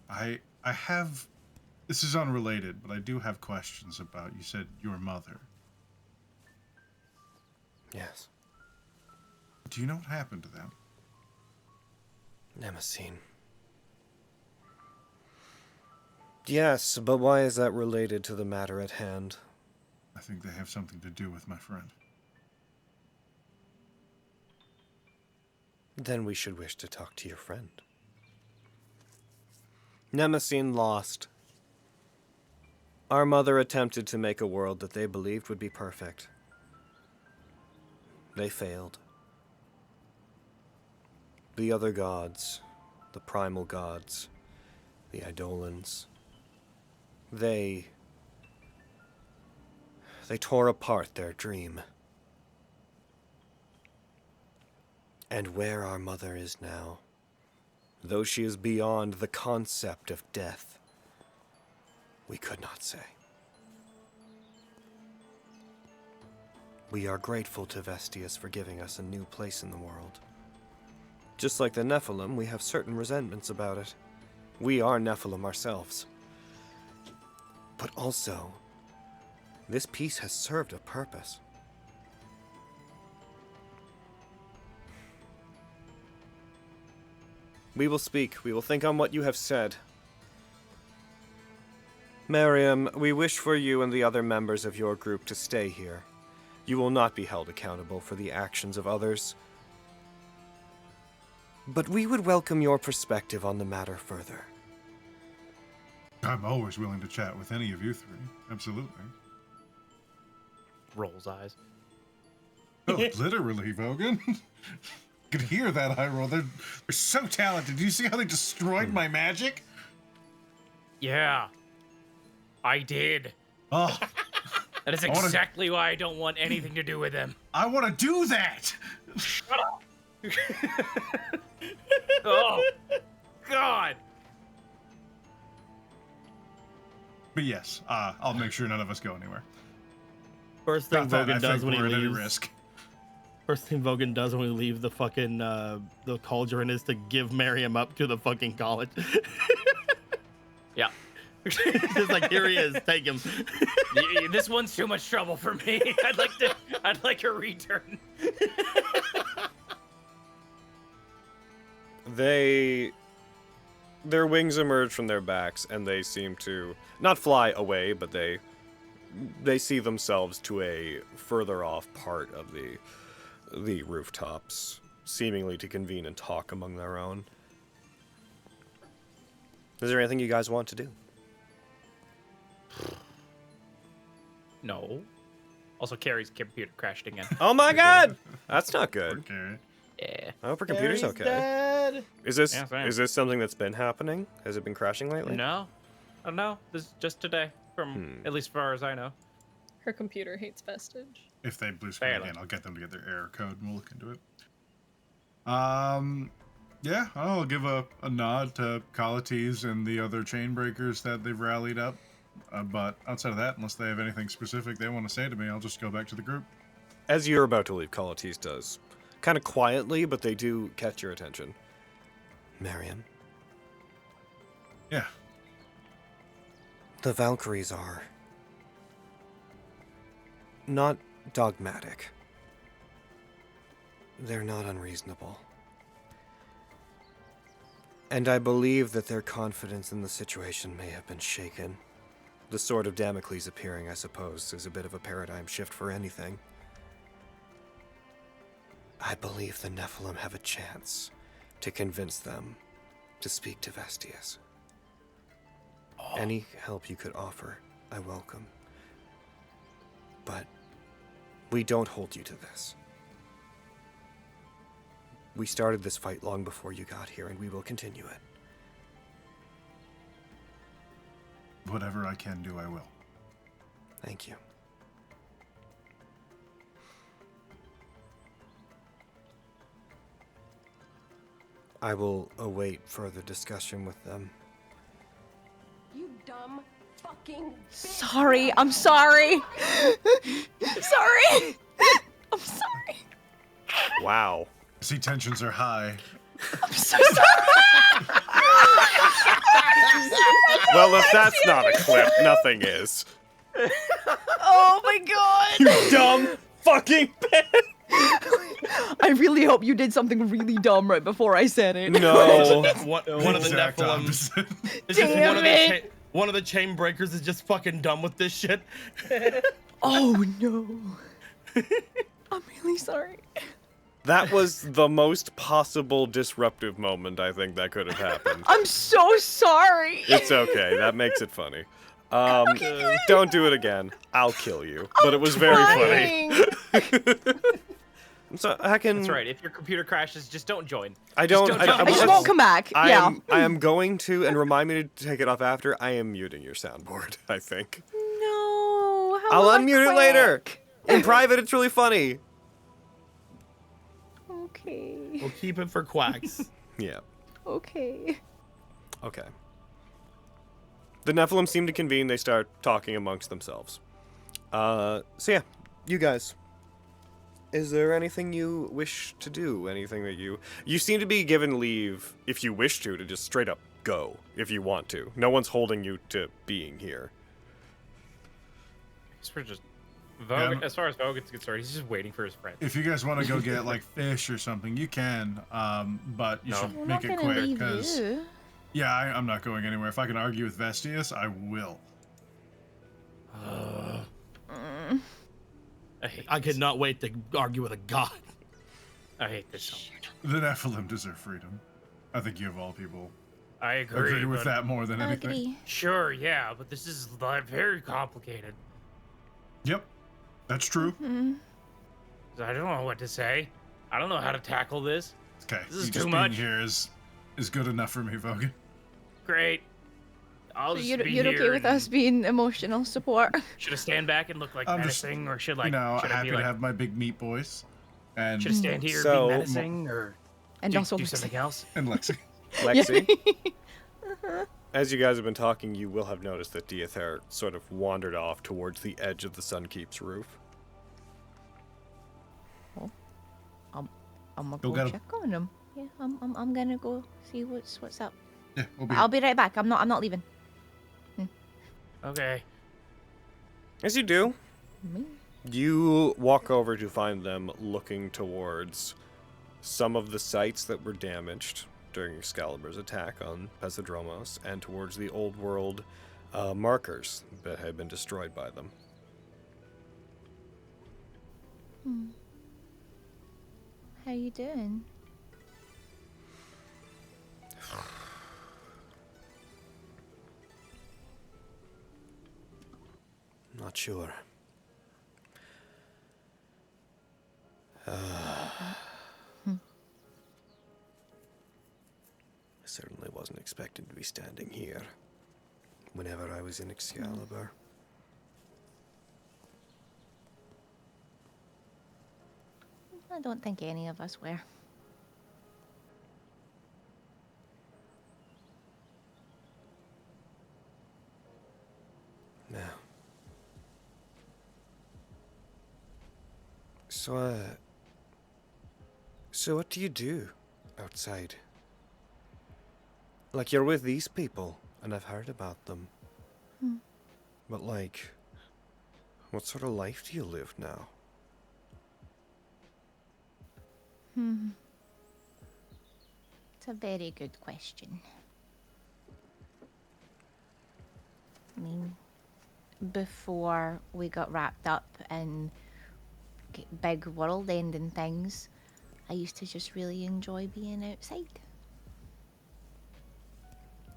I have... This is unrelated, but I do have questions about, you said, your mother. Yes. Do you know what happened to them? Nemesis. Yes, but why is that related to the matter at hand? I think they have something to do with my friend. Then we should wish to talk to your friend. Nemesis lost. Our mother attempted to make a world that they believed would be perfect. They failed. The other gods, the primal gods, the Eidolons, they tore apart their dream. And where our mother is now, though she is beyond the concept of death, we could not say. We are grateful to Vestius for giving us a new place in the world. Just like the Nephilim, we have certain resentments about it. We are Nephilim ourselves. But also, this piece has served a purpose. We will speak. We will think on what you have said. Miriam, we wish for you and the other members of your group to stay here. You will not be held accountable for the actions of others. But we would welcome your perspective on the matter further. I'm always willing to chat with any of you three. Absolutely. Rolls eyes. Oh, literally, Vogan. Could hear that eye roll. They're so talented. Do you see how they destroyed my magic? Yeah. I did. Oh. That is exactly why I don't want anything to do with them. I want to do that! Shut up! Oh, God! But yes, I'll make sure none of us go anywhere. First thing Vogan does when he we're at any leaves. risk. First thing Vogan does when we leave the fucking the cauldron is to give Miriam up to the fucking college. Yeah. Just like, here he is, take him. This one's too much trouble for me. I'd like a return. Their wings emerge from their backs, and they seem to not fly away, but they see themselves to a further off part of the rooftops, seemingly to convene and talk among their own. Is there anything you guys want to do? No. Also, Carrie's computer crashed again. Oh my god! That's not good. Okay. Yeah. I hope her computer's okay. Dead. Is this Yeah, same. is this something that's been happening? Has it been crashing lately? No. Oh no. This is just today, from at least far as I know. Her computer hates Vestige. If they blue screen Fair again, enough. I'll get them to get their error code and we'll look into it. Yeah, I'll give a nod to Calates and the other chain breakers that they've rallied up. But outside of that, unless they have anything specific they want to say to me, I'll just go back to the group. As you're about to leave, Calates does. Kind of quietly, but they do catch your attention. Marion, Yeah. the Valkyries are not dogmatic. They're not unreasonable. And I believe that their confidence in the situation may have been shaken. The Sword of Damocles appearing, I suppose, is a bit of a paradigm shift for anything. I believe the Nephilim have a chance to convince them to speak to Vestius. Any help you could offer, I welcome. But we don't hold you to this. We started this fight long before you got here, and we will continue it. Whatever I can do, I will. Thank you. I will await further discussion with them. You dumb fucking bitch. Sorry, I'm sorry. Sorry. I'm sorry. Wow. See, tensions are high. I'm so sorry. Well, if that's not a clip, nothing is. Oh my god. You dumb fucking bitch! I really hope you did something really dumb right before I said it. No. One of the Exact Nephilim. opposite. It's just Damn it. one of the chain breakers is just fucking done with this shit. Oh no. I'm really sorry. That was the most possible disruptive moment I think that could have happened. I'm so sorry. It's okay. That makes it funny. Don't do it again. I'll kill you. But it was very funny. So I can. That's right. If your computer crashes, just don't join. I don't. Just I don't I just won't come back. Yeah. I am going to, and remind me to take it off after. I am muting your soundboard. I think. No. How I'll will I unmute it later. quick? In private, it's really funny. Okay. We'll keep it for quacks. Yeah. Okay. Okay. The Nephilim seem to convene. They start talking amongst themselves. So yeah, you guys. Is there anything you wish to do? Anything that you seem to be given leave, if you wish to just straight up go, if you want to. No one's holding you to being here. I guess we're just Vogue. Yeah. As far as Vogue is concerned, he's just waiting for his friend. If you guys want to go get like fish or something, you can. But you should We're make not it gonna quick leave because you. yeah, I'm not going anywhere. If I can argue with Vestius, I will. I could not wait to argue with a god. I hate this so much. The Nephilim deserve freedom. I think you of all people I agree with but- that more than anything. Agree. Sure, yeah, but this is very complicated. Yep, that's true. I don't know what to say. I don't know how to tackle this. Okay, This is you just too being much. here is good enough for me, Vogan. Great. I'll So just you're, be you're here okay with and- us being emotional support? Should I stand back and look like I'm just, menacing, or should like you know, should I happy be to like have my big meat boys, and should I stand here So- and be menacing, or And do, also do Lexi. something else? and Lexi. Lexi, as you guys have been talking, you will have noticed that Diather sort of wandered off towards the edge of the Sunkeep's roof. I'm gonna Go go get 'em. check on him. Yeah, I'm gonna go see what's up. Yeah, we'll be. I'll be right back. I'm not leaving. Okay. As you do, Me? you walk over to find them looking towards some of the sites that were damaged during Excalibur's attack on Pesadromos, and towards the old world markers that had been destroyed by them. How you doing? Not sure. I certainly wasn't expecting to be standing here whenever I was in Excalibur. I don't think any of us were. No. So what do you do outside? Like, you're with these people, and I've heard about them. But, like, what sort of life do you live now? It's a very good question. I mean, before we got wrapped up in big world-ending things, I used to just really enjoy being outside.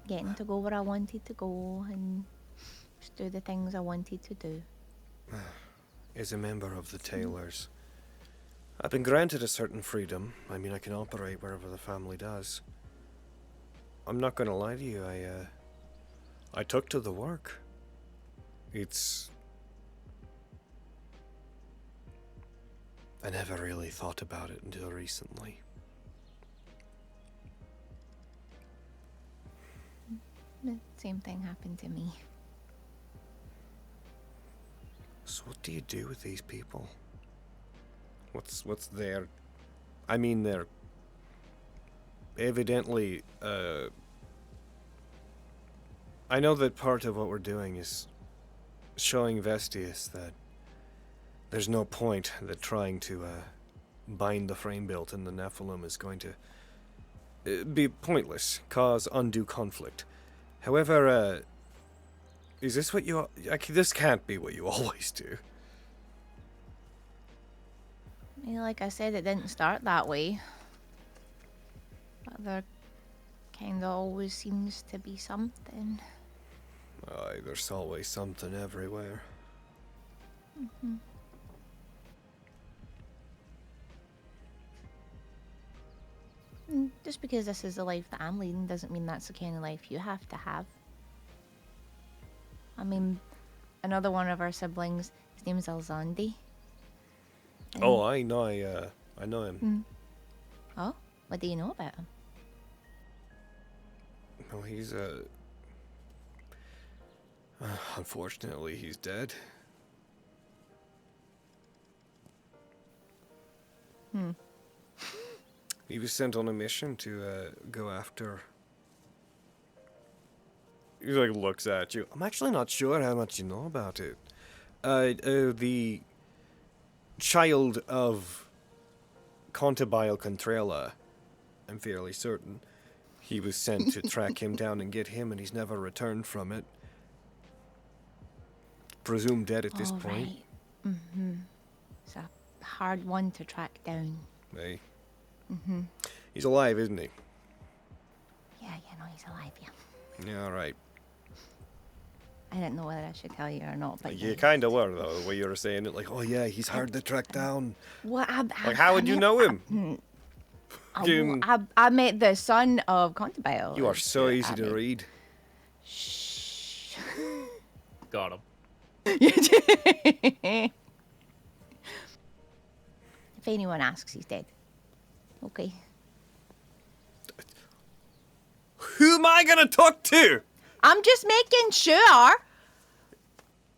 Getting to go where I wanted to go and just do the things I wanted to do. As a member of the Tailors, I've been granted a certain freedom. I mean, I can operate wherever the family does. I'm not gonna lie to you, I took to the work. I never really thought about it until recently. The same thing happened to me. So what do you do with these people? What's their... I mean, they're evidently, I know that part of what we're doing is showing Vestius that there's no point that trying to bind the frame built in the Nephilim is going to be pointless, cause undue conflict. However, is this what you... this can't be what you always do. I mean, like I said, it didn't start that way. But there kind of always seems to be something. Aye, there's always something everywhere. Just because this is the life that I'm leading doesn't mean that's the kind of life you have to have. I mean, another one of our siblings, his name's Alzandi. Oh, I know him. Oh? What do you know about him? Well, he's unfortunately, he's dead. He was sent on a mission to go after... He like looks at you. I'm actually not sure how much you know about it. The child of Contabile Contrala, I'm fairly certain. He was sent to track him down and get him, and he's never returned from it. Presumed dead at this point. Right. It's a hard one to track down. Hey. He's alive, isn't he? Yeah, he's alive, yeah. Yeah, all right. I didn't know whether I should tell you or not, but You kind of were, though, the way you were saying it. Like, oh yeah, he's hard to track down. Well, like, how would you know him? I met the son of Contabile. You are so easy to read. Shh. Got him. If anyone asks, he's dead. Okay. Who am I gonna talk to? I'm just making sure.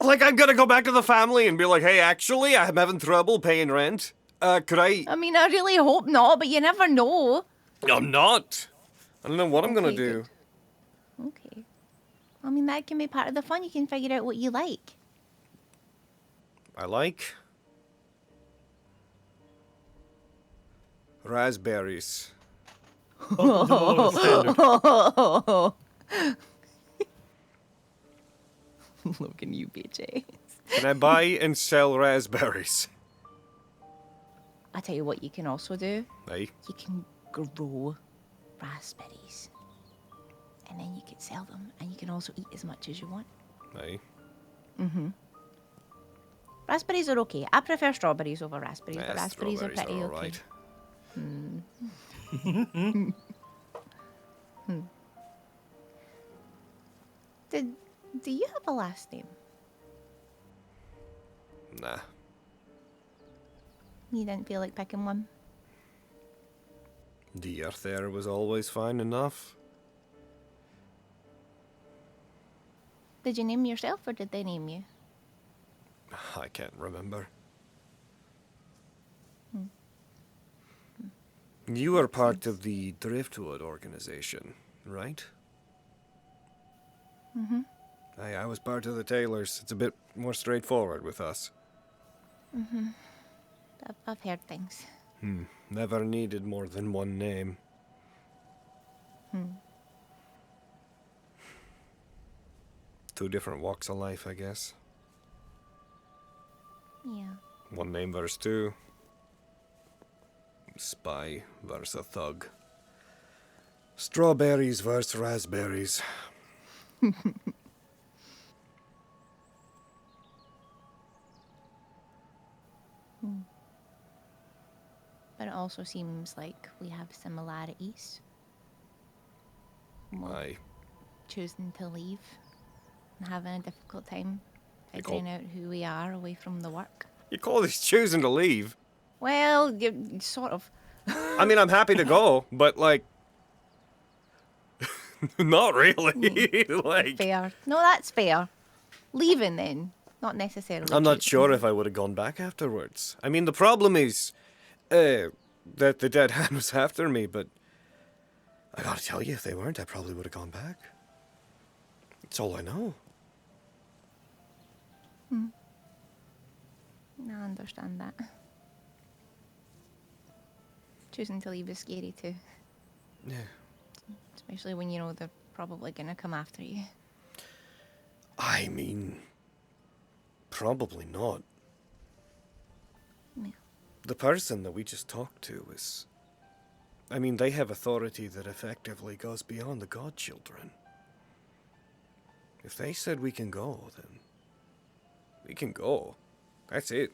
Like, I'm gonna go back to the family and be like, hey, actually, I'm having trouble paying rent. Could I... I mean, I really hope not, but you never know. I'm not. I don't know what I'm gonna do. Okay. I mean, that can be part of the fun. You can figure out what you like. I like raspberries. Oh, the lowest standard. Logan, you bitch. Can I buy and sell raspberries? I tell you what you can also do. Aye. You can grow raspberries. And then you can sell them. And you can also eat as much as you want. Aye. Raspberries are okay. I prefer strawberries over raspberries, but Yes, raspberries are pretty all okay. right. Do you have a last name? Nah. You didn't feel like picking one? The earth there was always fine enough. Did you name yourself or did they name you? I can't remember. You are part of the Driftwood organization, right? Aye, I was part of the Tailors. It's a bit more straightforward with us. I've heard things. Never needed more than one name. Two different walks of life, I guess. Yeah. One name versus two. Spy versus a thug. Strawberries versus raspberries. But it also seems like we have similarities. Well, Aye. choosing to leave and having a difficult time You call- figuring out who we are away from the work. You call this choosing to leave? Well, sort of. I mean, I'm happy to go, but like, not really. Like, Fair. No, that's fair. Leaving then, not necessarily. I'm not choosing. sure if I would have gone back afterwards. I mean, the problem is that the dead hand was after me, but I gotta tell you, if they weren't, I probably would have gone back. That's all I know. No, I understand that. Choosing to leave is scary too, Yeah. especially when you know they're probably gonna come after you. I mean, probably not. Yeah. The person that we just talked to is... I mean, they have authority that effectively goes beyond the godchildren. If they said we can go, then we can go. That's it.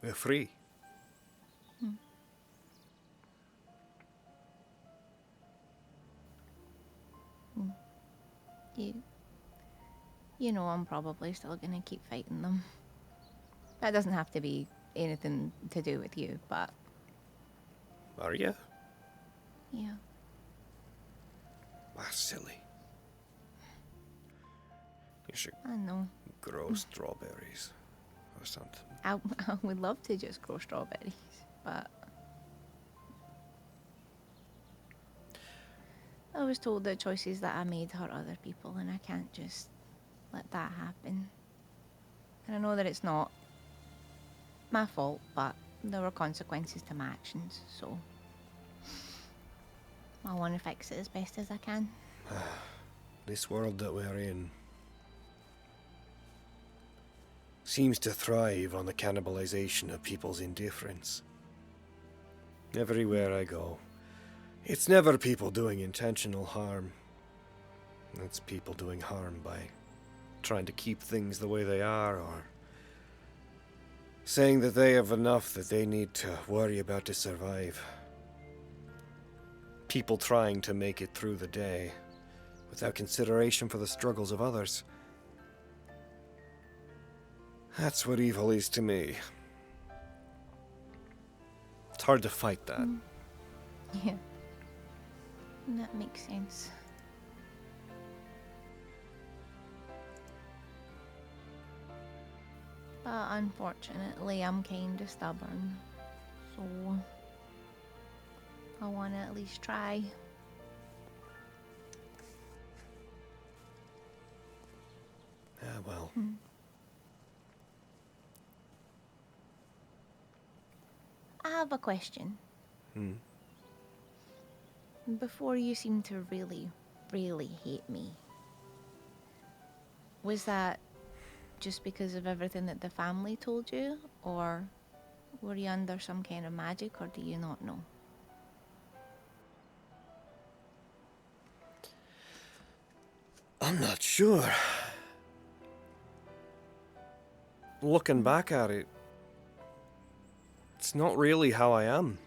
We're free. You know I'm probably still gonna keep fighting them. That doesn't have to be anything to do with you, but Are you? yeah. That's silly. You should I know. grow strawberries or something. I would love to just grow strawberries, but I was told that choices that I made hurt other people, and I can't just let that happen. And I know that it's not my fault, but there were consequences to my actions, so I want to fix it as best as I can. This world that we're in seems to thrive on the cannibalization of people's indifference. Everywhere I go, it's never people doing intentional harm. It's people doing harm by trying to keep things the way they are, or saying that they have enough that they need to worry about to survive. People trying to make it through the day without consideration for the struggles of others. That's what evil is to me. It's hard to fight that. Yeah. That makes sense. But unfortunately, I'm kind of stubborn. So I want to at least try. Well. I have a question. Before you seemed to really, really hate me. Was that just because of everything that the family told you? Or were you under some kind of magic, or do you not know? I'm not sure. Looking back at it, it's not really how I am.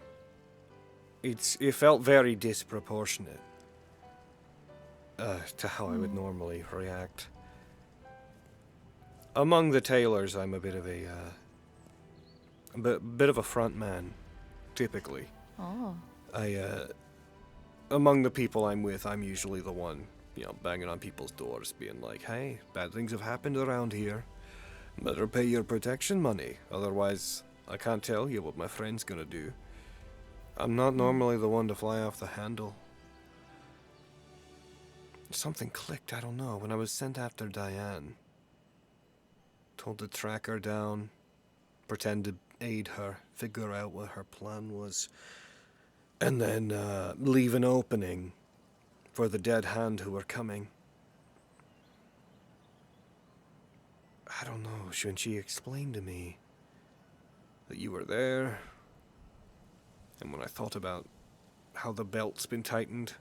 It felt very disproportionate to how I would normally react. Among the tailors, I'm a bit of a front man, typically. Oh. Among the people I'm with, I'm usually the one, banging on people's doors, being like, "Hey, bad things have happened around here. Better pay your protection money, otherwise I can't tell you what my friend's gonna do." I'm not normally the one to fly off the handle. Something clicked, I don't know, when I was sent after Diane. Told to track her down, pretend to aid her, figure out what her plan was, and then leave an opening for the dead hand who were coming. I don't know, when she explained to me that you were there, and when I thought about how the belt's been tightened,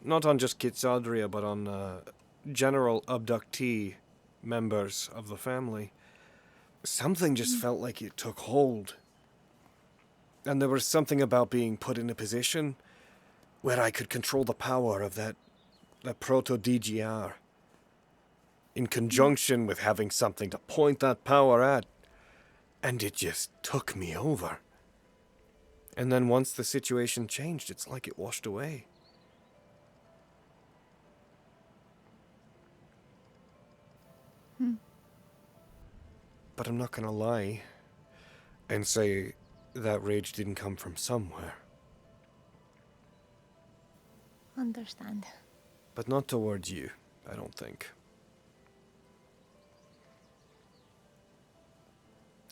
not on just Kitsadria, but on general abductee members of the family, something just felt like it took hold. And there was something about being put in a position where I could control the power of that proto-DGR, in conjunction with having something to point that power at, and it just took me over. And then once the situation changed, it's like it washed away. But I'm not gonna lie and say that rage didn't come from somewhere. Understand. But not towards you, I don't think.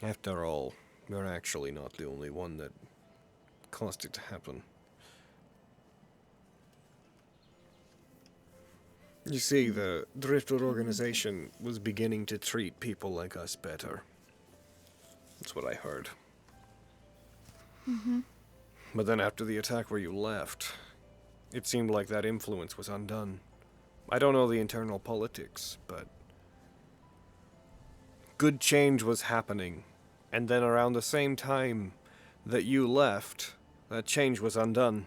After all, you're actually not the only one that caused it to happen. You see, the Driftwood organization was beginning to treat people like us better. That's what I heard. But then after the attack where you left, it seemed like that influence was undone. I don't know the internal politics, but good change was happening. And then around the same time that you left, that change was undone.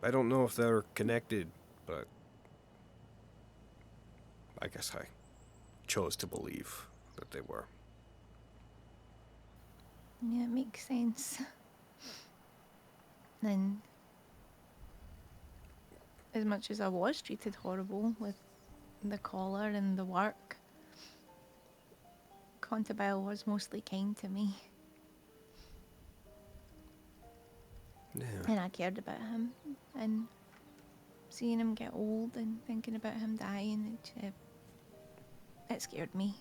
I don't know if they're connected, but I guess I chose to believe that they were. Yeah, it makes sense. And as much as I was treated horrible with the collar and the work, Contabile was mostly kind to me. Yeah. And I cared about him. And seeing him get old and thinking about him dying, it scared me.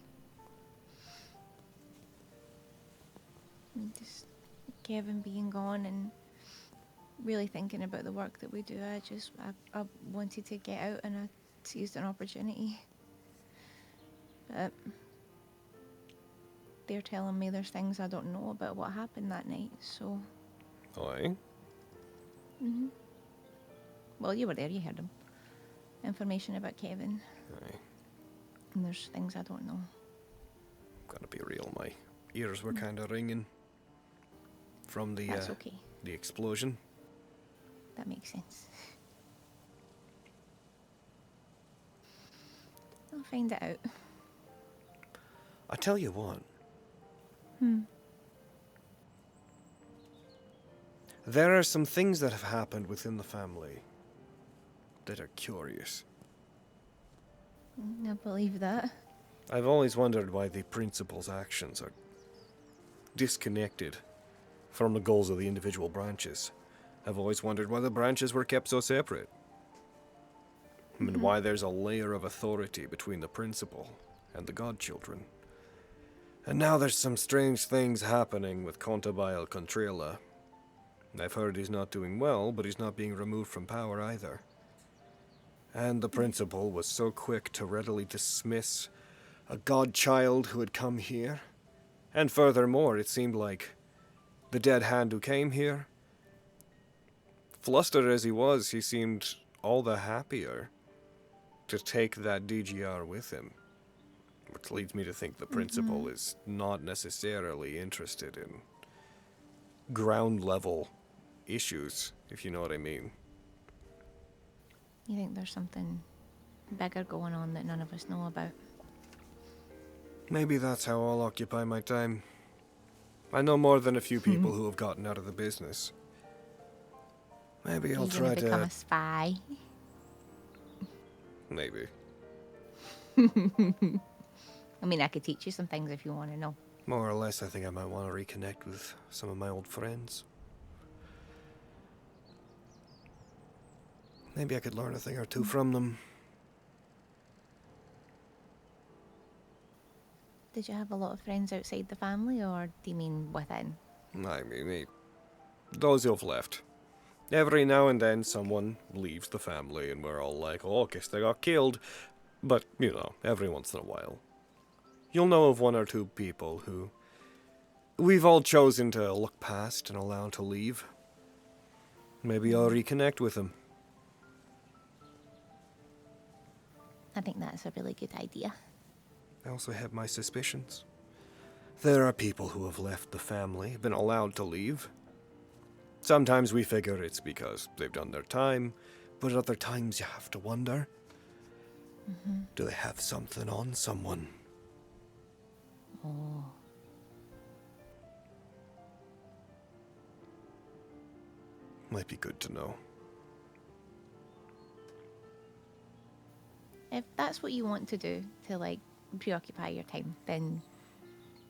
And just Kevin being gone and really thinking about the work that we do, I wanted to get out, and I seized an opportunity. But they're telling me there's things I don't know about what happened that night, so... Aye? Well, you were there, you heard them. Information about Kevin. Aye. And there's things I don't know. Gotta be real, my ears were kinda ringing from the, That's okay. the explosion. That makes sense. I'll find it out. I tell you what. There are some things that have happened within the family that are curious. I believe that. I've always wondered why the principal's actions are disconnected from the goals of the individual branches. I've always wondered why the branches were kept so separate. and why there's a layer of authority between the principal and the godchildren. And now there's some strange things happening with Contabile Contrela. I've heard he's not doing well, but he's not being removed from power either. And the principal was so quick to readily dismiss a godchild who had come here. And furthermore, it seemed like the dead hand who came here, flustered as he was, he seemed all the happier to take that DGR with him. Which leads me to think the principal is not necessarily interested in ground level issues, if you know what I mean. You think there's something bigger going on that none of us know about? Maybe that's how I'll occupy my time. I know more than a few people who have gotten out of the business. Maybe I'll try to become a spy. Maybe. I mean, I could teach you some things if you want to know. More or less, I think I might want to reconnect with some of my old friends. Maybe I could learn a thing or two from them. Did you have a lot of friends outside the family, or do you mean within? I mean, those who've left. Every now and then someone leaves the family and we're all like, oh, guess they got killed. But, you know, every once in a while. You'll know of one or two people who we've all chosen to look past and allow to leave. Maybe I'll reconnect with them. I think that's a really good idea. I also have my suspicions. There are people who have left the family, been allowed to leave. Sometimes we figure it's because they've done their time, but other times you have to wonder, do they have something on someone? Oh. Might be good to know. If that's what you want to do, to like preoccupy your time, then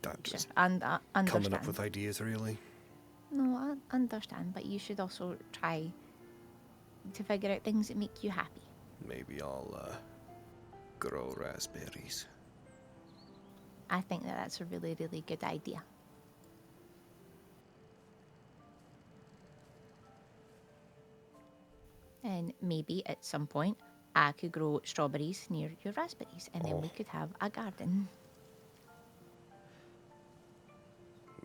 That just sure, and understand. coming up with ideas, really. No, I understand, but you should also try to figure out things that make you happy. Maybe I'll grow raspberries. I think that that's a really, really good idea. And maybe at some point I could grow strawberries near your raspberries, and then we could have a garden.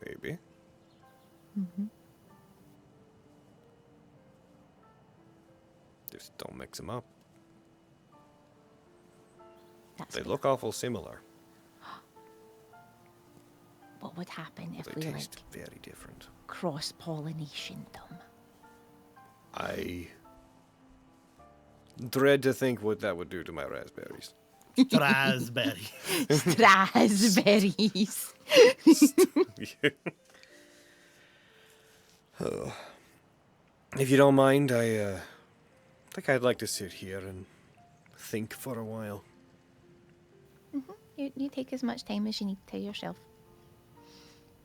Maybe. Just don't mix them up. That's They fair. look awful similar. What would happen if They we taste like very different. cross-pollination them? I dread to think what that would do to my raspberries. Raspberry. Raspberries. Oh. If you don't mind, I think I'd like to sit here and think for a while. You take as much time as you need to yourself.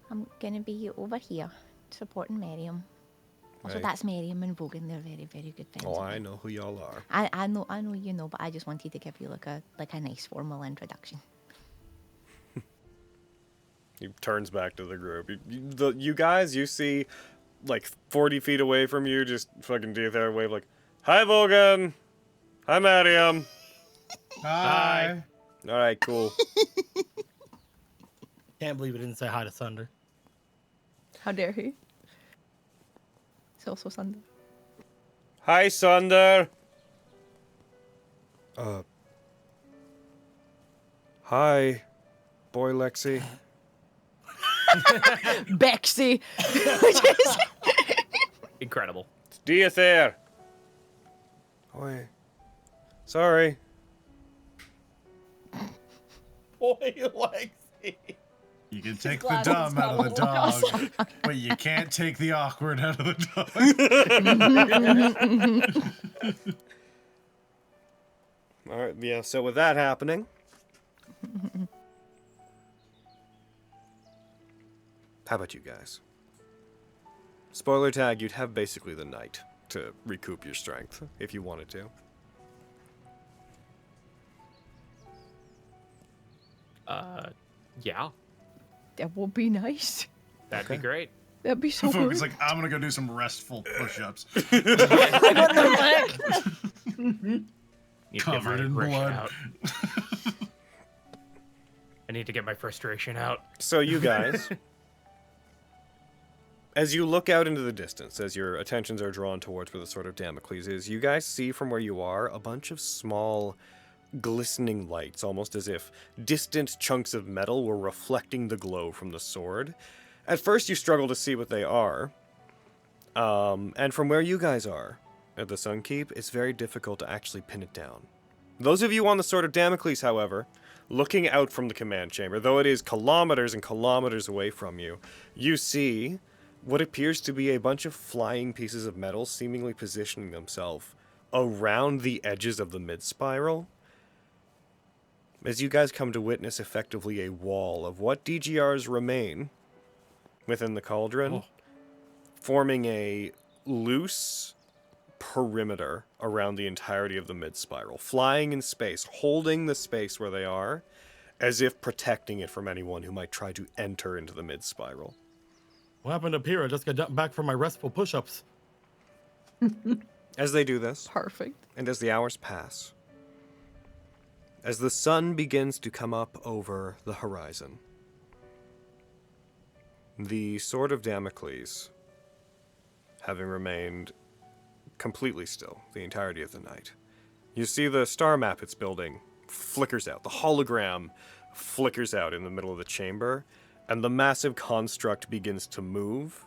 I'm gonna be over here supporting Miriam. Also, Right. that's Miriam and Vogan. They're very, very good friends. Oh, of I mine. know who y'all are. I know you know, but I just wanted to give you like a nice formal introduction. He turns back to the group. You guys, you see, like 40 feet away from you, just fucking do their wave like, "Hi, Vogan. Hi, Mariam." Hi. All right, cool. Can't believe we didn't say hi to Thunder. How dare he? It's also Sunday. Hi, Sunder. Hi, boy Lexi. Bexy! Incredible. Do you there? Oi. Sorry. Boy, Lexi. You can take the glad dumb it's out of the not dog, but you can't take the awkward out of the dog. All right, yeah, so with that happening, how about you guys? Spoiler tag, you'd have basically the night to recoup your strength if you wanted to. Yeah, That would be nice. that'd be great. That'd be so Folk is good. like, I'm gonna go do some restful push-ups. Need to get Covered my in aggression blood. out. I need to get my frustration out. So you guys, as you look out into the distance, as your attentions are drawn towards where the Sword of Damocles is, you guys see from where you are a bunch of small, glistening lights, almost as if distant chunks of metal were reflecting the glow from the sword. At first, you struggle to see what they are. And from where you guys are, at the Sun Keep, it's very difficult to actually pin it down. Those of you on the Sword of Damocles, however, looking out from the command chamber, though it is kilometers and kilometers away from you, you see what appears to be a bunch of flying pieces of metal seemingly positioning themselves around the edges of the mid-spiral. As you guys come to witness effectively a wall of what DGRs remain within the cauldron, forming a loose perimeter around the entirety of the mid-spiral, flying in space, holding the space where they are, as if protecting it from anyone who might try to enter into the mid-spiral. What happened up here? I just got back from my restful push-ups. As they do this, Perfect. and as the hours pass, as the sun begins to come up over the horizon, the Sword of Damocles, having remained completely still the entirety of the night, you see the star map it's building flickers out. The hologram flickers out in the middle of the chamber, and the massive construct begins to move.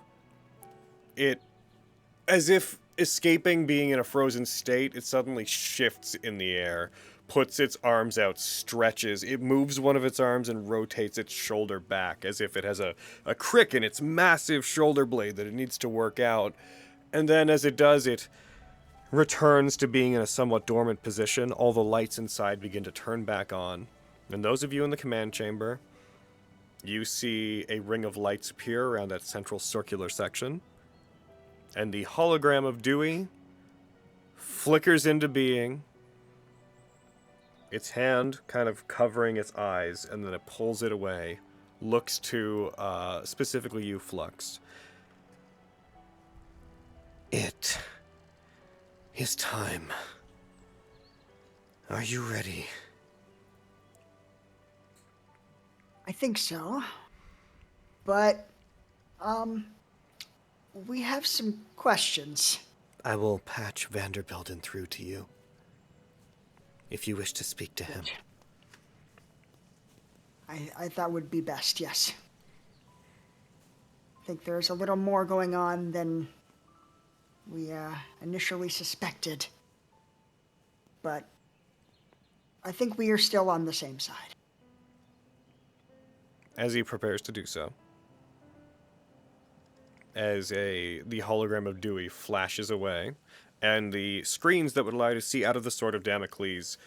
It, as if escaping being in a frozen state, it suddenly shifts in the air, puts its arms out, stretches. It moves one of its arms and rotates its shoulder back, as if it has a crick in its massive shoulder blade that it needs to work out. And then as it does, it returns to being in a somewhat dormant position. All the lights inside begin to turn back on. And those of you in the command chamber, you see a ring of lights appear around that central circular section. And the hologram of Dewey flickers into being, its hand kind of covering its eyes, and then it pulls it away, looks to specifically you, Flux. It is time. Are you ready? I think so. But, we have some questions. I will patch Vanderbilden through to you, if you wish to speak to him. I thought would be best, yes. I think there's a little more going on than we initially suspected. But I think we are still on the same side. As he prepares to do so, as the hologram of Dewey flashes away, and the screens that would allow you to see out of the Sword of Damocles,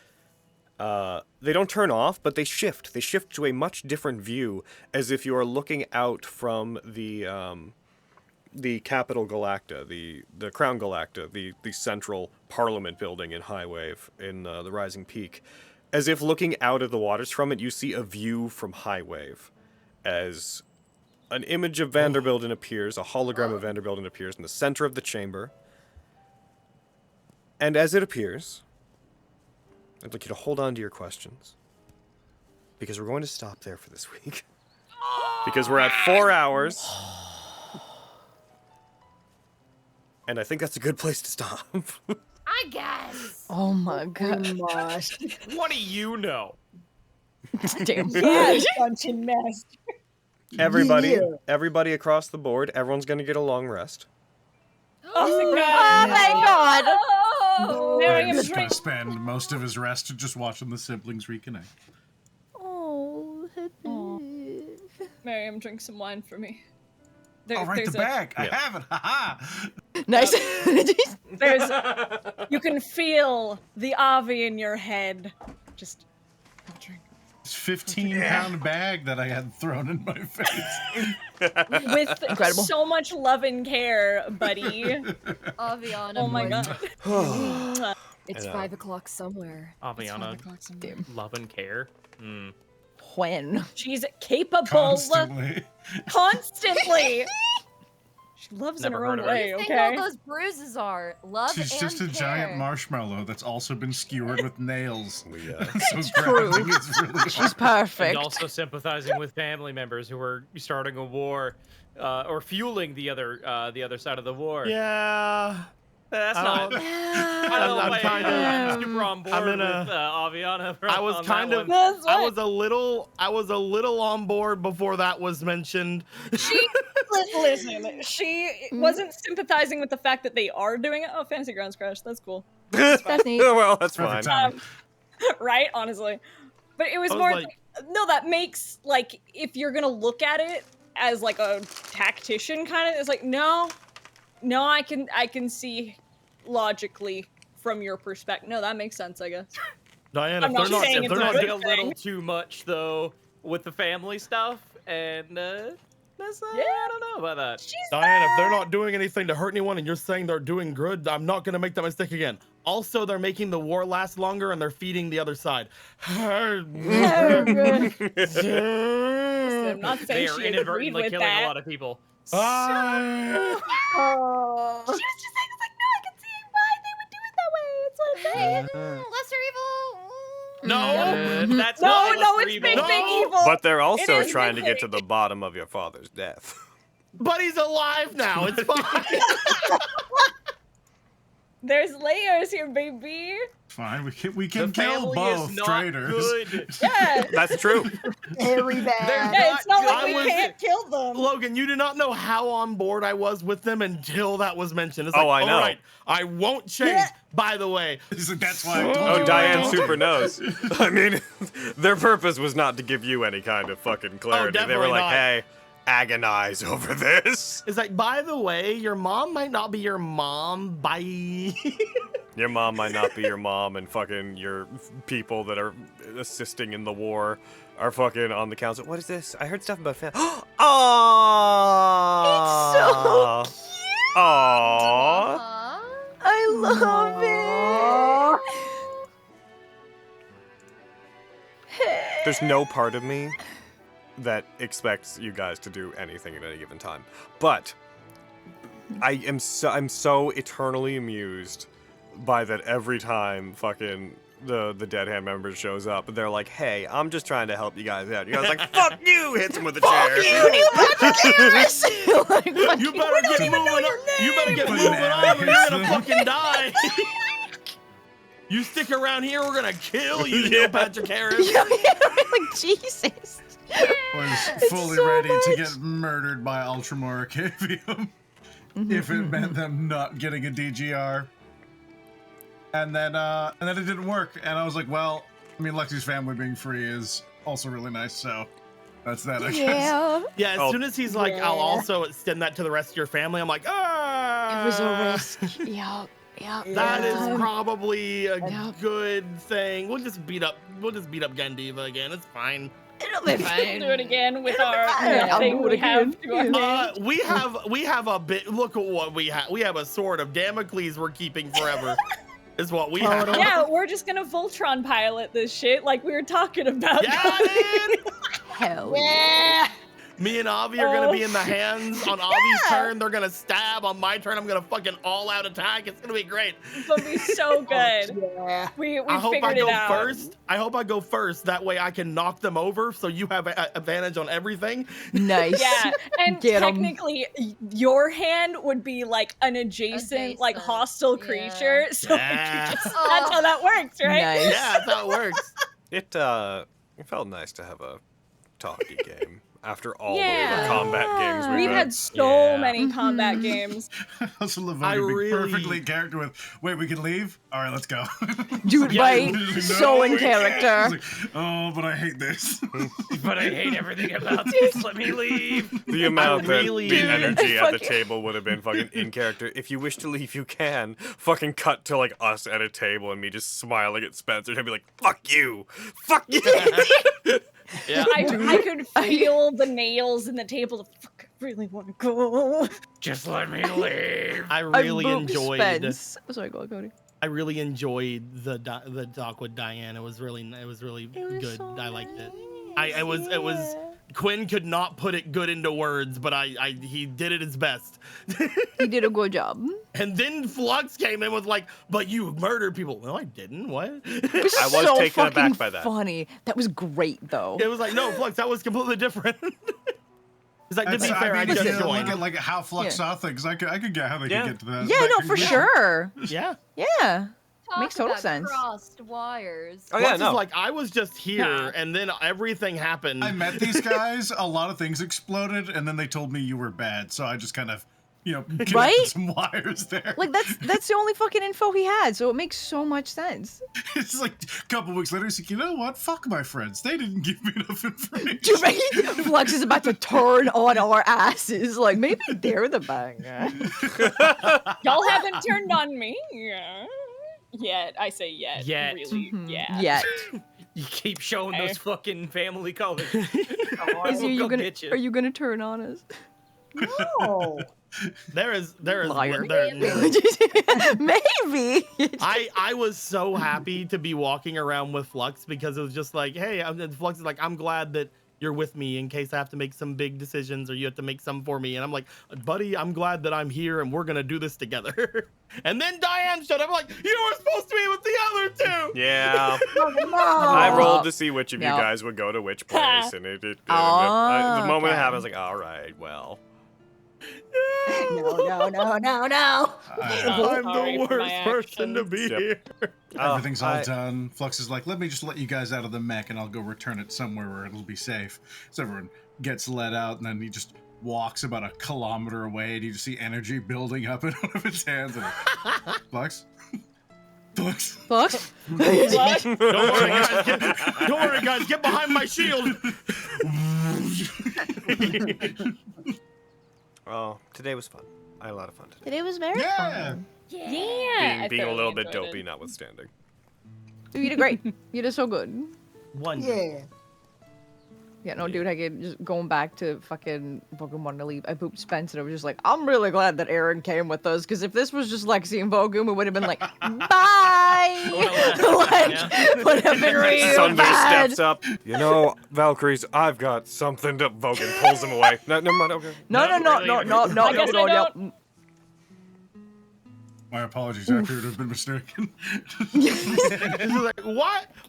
they don't turn off, but they shift. They shift to a much different view, as if you are looking out from the Capital Galacta, the Crown Galacta, the central Parliament building in Highwave, in the Rising Peak. As if looking out at the waters from it, you see a view from Highwave, as an image of Vanderbilden appears, a hologram of Vanderbilden appears in the center of the chamber. And as it appears, I'd like you to hold on to your questions, because we're going to stop there for this week. Because we're at 4 hours. And I think that's a good place to stop. I guess. Oh my god. What do you know? Damn. Yeah, Dungeon Master. Everybody across the board, everyone's going to get a long rest. Oh my god. Oh, Miriam, He's gonna drink. spend most of his rest just watching the siblings reconnect. Oh, Miriam, drink some wine for me. I'll write the there's bag. I Yeah. have it. Haha. nice. There's you can feel the Avi in your head. Just have a drink. It's 15-pound bag that I had thrown in my face. With Incredible. so much love and care, buddy. Aviana. Oh my boy. It's I know. 5 o'clock somewhere. Aviana, It's 5 o'clock somewhere. love and care. when? She's capable Constantly. constantly. She loves Never in her heard own of her. way, You think okay? all those bruises are love She's and just a giant care. marshmallow that's also been skewered with nails. It's so true. grabbing is really She's hard. perfect. And also sympathizing with family members who are starting a war, or fueling the other side of the war. Yeah. That's I not. don't- I don't know I'm if kind I'm of- super on board I'm in with a- Aviana. I was on kind that of, one. That's I what- was a little on board before that was mentioned. Listen, she wasn't sympathizing with the fact that they are doing it. Oh, Fantasy Grounds crashed. That's cool. That's neat. Well, that's Perfect fine. timing. Right? Honestly. But it was I was more like- no, that makes, like, if you're gonna look at it as, like, a tactician kind of, it's like, no, I can see logically from your perspective. No, that makes sense, I guess. Diane, I'm if they're not not, saying if it's they're a not, good Doing a little thing. too much though with the family stuff, and that's Yeah. I don't know about that. Diane, if they're not doing anything to hurt anyone and you're saying they're doing good, I'm not gonna make that mistake again. Also, they're making the war last longer and they're feeding the other side. Listen, I'm not They saying are she agreed inadvertently with killing that. a lot of people. She was just saying, it's like, no, I can see why they would do it that way. It's what I'm saying. Lesser evil. No. That's No, not no, Lesser it's Evil. big, No. big evil. But they're also is trying to get to big. the bottom of your father's death. But he's alive now. It's fine. There's layers here, baby. Fine, we The can kill family both is not traitors. good. Yeah. That's true. Very bad. Yeah, it's not good. like we can't kill them. Logan, you do not know how on board I was with them until that was mentioned. It's like, Oh, I know. all right, I won't change. Yeah. By the way, He's like, that's why I told Oh, you. Diane super knows. I mean, their purpose was not to give you any kind of fucking clarity. They were definitely like, not. hey, agonize over this. it's like, by the way, your mom might not be your mom. Bye. Your mom might not be your mom, and fucking your people that are assisting in the war are fucking on the council. What is this? I heard stuff about family. Aww. It's so Aww. Aw. I love it. There's no part of me that expects you guys to do anything at any given time. But I'm so eternally amused by that every time fucking the Dead Hand member shows up and they're like, hey, I'm just trying to help you guys out. You guys like, fuck you! Hits him with a chair. You Patrick Harris! Like, You better get moving on. You better get Put moving an on or you're arrow gonna in. fucking die. You stick around here, we're gonna kill you, Yeah. Neil Patrick Harris. like, Jesus. Was fully so ready to much. get murdered by Ultramar Arcavium if it meant them not getting a DGR. And then it didn't work, and I was like, well, I mean, Lexi's family being free is also really nice, so that's that, I guess. Yeah. Yeah, as Oh. soon as he's like, I'll also extend that to the rest of your family, I'm like, ah. It was a risk. Yep. That is Yeah. probably a Yep. good thing. We'll just beat up Gandiva again. It's fine. It'll be We'll fine. do it again with our I'll thing do it we have again. to our name. We have a bit. Look at what we have. We have a sword of Damocles we're keeping forever. Is what we have. Yeah, we're just gonna Voltron pilot this shit like we were talking about. Yeah, dude. Hell Yeah. Me and Avi are gonna be in the Oh. hands on Avi's turn. They're gonna stab on my turn. I'm gonna fucking all-out attack. It's gonna be great. It's gonna be so good. Yeah. We I hope figured I go it out. first. I hope I go first. That way I can knock them over, so you have a advantage on everything. Nice. Yeah, and Get 'em. technically, your hand would be like an adjacent, like Adjacent, hostile yeah. creature. So Yeah. that's how that works, right? Nice. Yeah, that's how it works. It felt nice to have a talkie game after all Yeah. the combat games We've had. had so Yeah. many combat games. Also, I Livonia being really- perfectly in character with, wait, we can leave? All right, let's go. Dude, Yeah, right? No, So in we can't. character. It's like, oh, but I hate this. But I hate everything about this. Let me leave. The amount that really- the energy at the Fucking- table would have been fucking in character. If you wish to leave, you can. Fucking cut to like us at a table and me just smiling at Spencer and be like, "Fuck you, fuck you." Yeah. I could feel the nails in the table. To fuck, I really want to go. Just let me leave. I really booped enjoyed. Spence. Oh, sorry, go on, Cody. I really enjoyed the talk with Diane. It was really It was good. so I liked it. It was Quinn could not put it good into words, but he did it his best. He did a good job. And then Flux came in with like, but you murdered people. No, I didn't. What? It was I was so taken fucking aback by that. funny. That was great though. It was like, no, Flux, that was completely different. It's like, to be fair, I mean, just if you joined. look at like how Flux saw things, I could get how they could get to that. Yeah, that no, for conclusion. sure. Yeah. Yeah. Talk Makes total about sense. Crossed wires. Oh, Flux yeah, is no. like, I was just here, and then everything happened. I met these guys, a lot of things exploded, and then they told me you were bad, so I just kind of, connected Right? some wires there. Like that's the only fucking info he had, so it makes so much sense. It's like a couple weeks later, he's like, you know what? Fuck my friends. They didn't give me enough information. Right? Flux is about to turn on our asses. Like maybe they're the bad guy. Y'all haven't turned on me yet. I say yet. Yet. Really. Yeah. Yet. You keep showing those fucking family colors. Are you gonna turn on us? No. There is Liar. there- Maybe. I was so happy to be walking around with Flux because it was just like, hey, Flux is like, I'm glad that you're with me in case I have to make some big decisions or you have to make some for me. And I'm like, buddy, I'm glad that I'm here and we're gonna do this together. And then Diane showed up. I'm like, you were supposed to be with the other two. Yeah. No. I rolled to see which of you No. guys would go to which place, and it the moment it happened, I was like, all right, well. No. I'm sorry the for my worst person to actions. be Yep. here. Everything's all done. Flux is like, let me just let you guys out of the mech and I'll go return it somewhere where it'll be safe. So everyone gets let out and then he just walks about a kilometer away and you just see energy building up in one of his hands. And Flux? Flux? Flux? Don't worry, guys. Get behind my shield. Oh, today was fun. I had a lot of fun today. Today was very fun. Yeah. Being a thoroughly little bit enjoyed dopey it. notwithstanding. You did great. You did so good. Yeah. Yeah, no, dude, I get just going back to fucking Pokemon to leave. I pooped Spence and I was just like, I'm really glad that Aaron came with us because if this was just Lexi and Vogum, we would have been like, bye. Would have been real Sunder bad. steps up. You know, Valkyries, I've got something to. Vogan pulls him away. No, never mind. Okay. No. I guess I don't. My apologies, I appear to have been mistaken. It's like,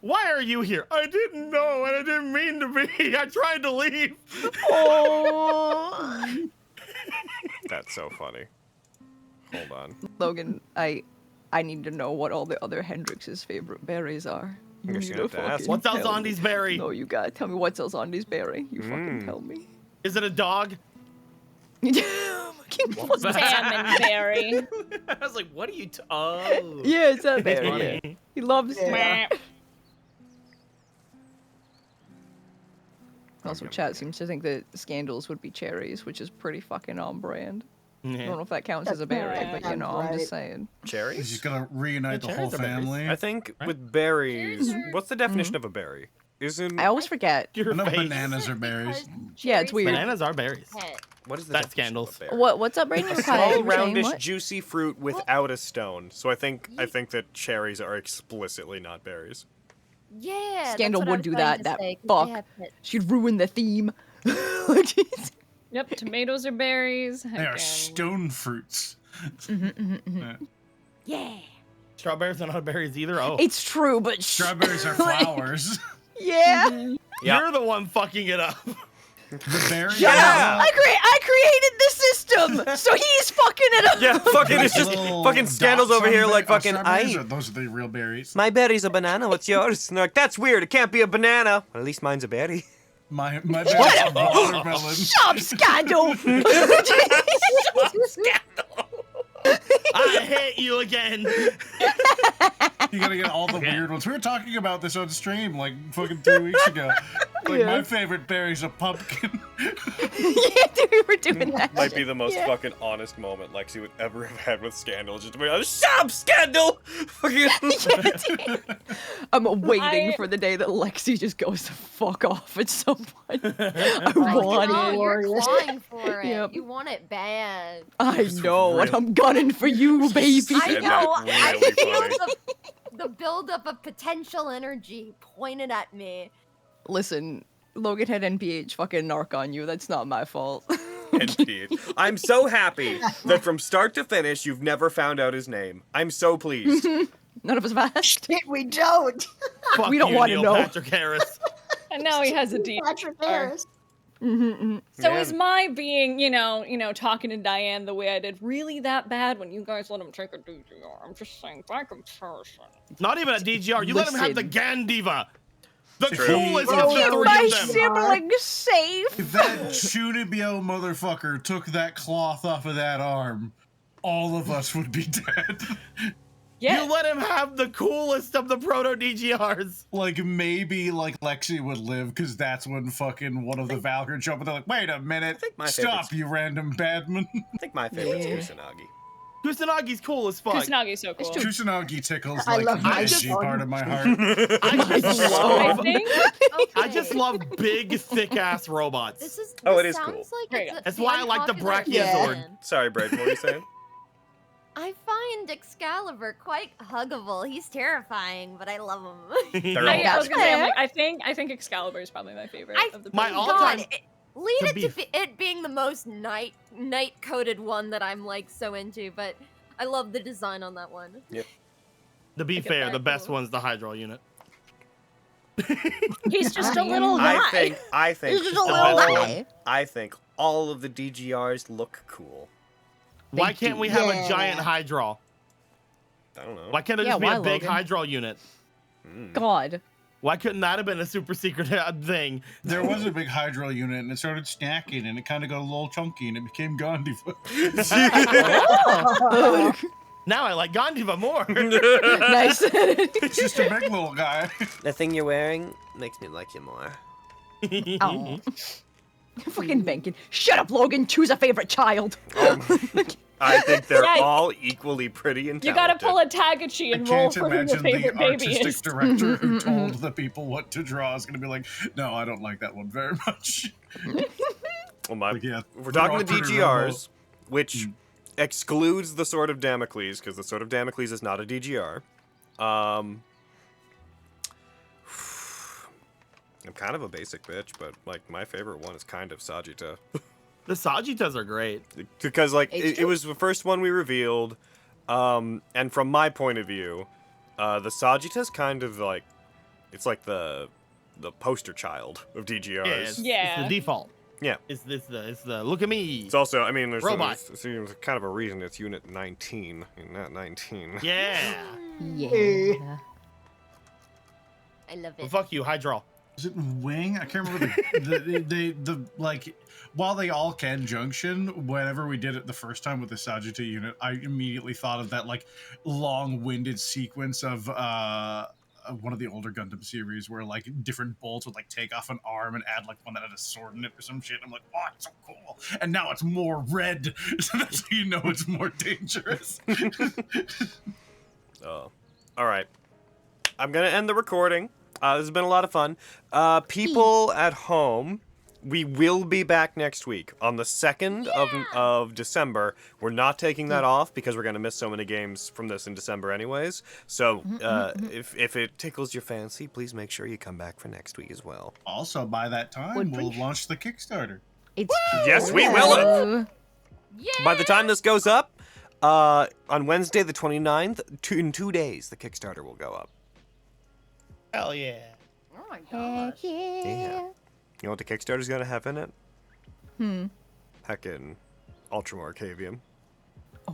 why are you here? I didn't know and I didn't mean to be. I tried to leave. Oh. That's so funny. Hold on. Logan, I need to know what all the other Hendrix's favorite berries are. I guess you're gonna have to ask. What's Alzondi's berry? No, you gotta tell me what's Alzondi's berry. You fucking tell me. Is it a dog? Salmon berry. I was like, what are you? Oh. Yeah, it's that berry. Yeah. He loves Yeah. it. Also, chat seems to think that Scandals would be cherries, which is pretty fucking on brand. I don't know if that counts as a berry, That's but you know, I'm right. just saying. He's Cherries? just gonna reunite the whole cherries are berries. family. I think with berries, what's the definition of a berry? Isn't I always forget. I Your know face. bananas are berries. Yeah, it's weird. Bananas are berries. what is the That's definition of Scandals. a berry? What's up, Brady? A You were small, saying roundish, what? juicy fruit without a stone. So I think that cherries are explicitly not berries. Yeah. Scandal that's what I would was do trying that. to That say, 'cause fuck. they have pits. She'd ruin the theme. Yep, tomatoes are berries. They are stone fruits. Yeah. Strawberries are not berries either. Oh, It's true, but Strawberries are flowers. Yeah. Yeah. You're the one fucking it up. The berries. Shut Yeah. up! I created the system, so he's fucking it up. Yeah, fucking it's just Little fucking Scandals dots over on here like fucking strawberries, or I. those are the real berries. My berry's a banana. What's yours? And they're like, that's weird. It can't be a banana. Well, at least mine's a berry. My berries are watermelon. Shut up, Scandal. I hate you again. You gotta get all the weird ones. We were talking about this on stream like fucking 3 weeks ago. Like Yeah. my favorite berry's a pumpkin. Yeah, dude, we were doing that. Might shit. be the most Yeah. fucking honest moment Lexi would ever have had with Scandal. Just to be like, shut up, Scandal! Fucking. I'm waiting I- for the day that Lexi just goes to fuck off at someone. I want Oh, it. you're Glorious. clawing for it. Yep. You want it bad. I know, and I'm gunning for you, baby. I Said know. that I really feel funny. the buildup of potential energy pointed at me. Listen, Logan had NPH fucking narc on you. That's not my fault. NPH. I'm so happy that from start to finish, you've never found out his name. I'm so pleased. None of us have asked. Shit, we don't. Fuck We don't you, wanna Neil know. Patrick Harris. And now he has a D. Patrick Harris. So Man. is my being, you know, talking to Diane the way I did really that bad when you guys let him take a DGR? I'm just saying, by comparison. Not even a DGR. You let him have the Listen. Gandiva. The True. coolest of the Oh, three My of them. siblings safe. If that Chunibyo motherfucker took that cloth off of that arm, all of us would be dead. Yeah. You let him have the coolest of the proto DGRs. Like, maybe, like, Lexi would live, because that's when fucking one of the Valkyrie show up, and they're like, wait a minute, think my stop, favorite's- you random badman. I think my favorite's Yeah. Kusanagi's. Kusanagi's cool as fuck. Kusanagi's so cool. Kusanagi tickles, I like, love the my edgy son. part of my heart. I just I love, think I just love big, thick-ass robots. This Oh, it this is sounds cool. Like There you it's go. a- That's why I like the unpopular Brachiozord. opinion. Sorry, Braden, what were you saying? I find Excalibur quite huggable. He's terrifying, but I love him. They're all I was gonna say, I'm fair. like, I think Excalibur is probably my favorite of the My three. all-time- God, lead to it be to f- it being the most night coded one that I'm like so into, but I love the design on that one. To be Look at fair, that the best cool. one's the Hydro unit. He's just a little I guy. think This is a the little best guy. I think all of the DGRs look cool. Why They can't do. we have Yeah. a giant Hydro? I don't know. Why can't it Yeah, just be why, a big Logan? Hydro unit? God. Why couldn't that have been a super secret thing? There was a big Hydro unit, and it started stacking, and it kind of got a little chunky, and it became Gandiva. Now I like Gandiva more. Nice. It's just a big little guy. The thing you're wearing makes me like you more. Oh. Fucking banking. Shut up, Logan. Choose a favorite child. I think they're Yeah. all equally pretty and You talented. gotta pull a Tagachi I and roll can't for who your imagine the favorite baby artistic is. director who told the people what to draw is going to be like, no, I don't like that one very much. Well, my, Like, yeah, we're they're talking all the pretty DGRs, which excludes the Sword of Damocles, because the Sword of Damocles is not a DGR. I'm kind of a basic bitch, but like my favorite one is kind of Sagitta. The Sagitas are great. Because like It's it was the first one we revealed, and from my point of view, the Sagitta's kind of like it's like the poster child of DGRs. It's Yeah. the default. Yeah. It's the look at me. It's also, I mean, there's Robot. there's kind of a reason it's Unit 19 and not 19. Yeah. Yeah. I love Well, it. fuck you, Hydro. Is it Wing? I can't remember the like. While they all can junction, whenever we did it the first time with the Sagitta unit, I immediately thought of that like long-winded sequence of one of the older Gundam series where like different bolts would like take off an arm and add like one that had a sword in it or some shit. I'm like, oh, it's so cool. And now it's more red, so that's how you know it's more dangerous. Oh, all right. I'm gonna end the recording. This has been a lot of fun. People at home, we will be back next week on the 2nd of December. We're not taking that off because we're gonna miss so many games from this in December anyways. So if it tickles your fancy, please make sure you come back for next week as well. Also, by that time, Would we'll bring- launch the Kickstarter. It's Yes, we will. true. By the time this goes up, on Wednesday the 29th, in 2 days, the Kickstarter will go up. Hell yeah. Oh my Heck gosh. yeah. Yeah. You know what the Kickstarter's gonna have in it? Hmm. Heckin' Ultramar Cavium.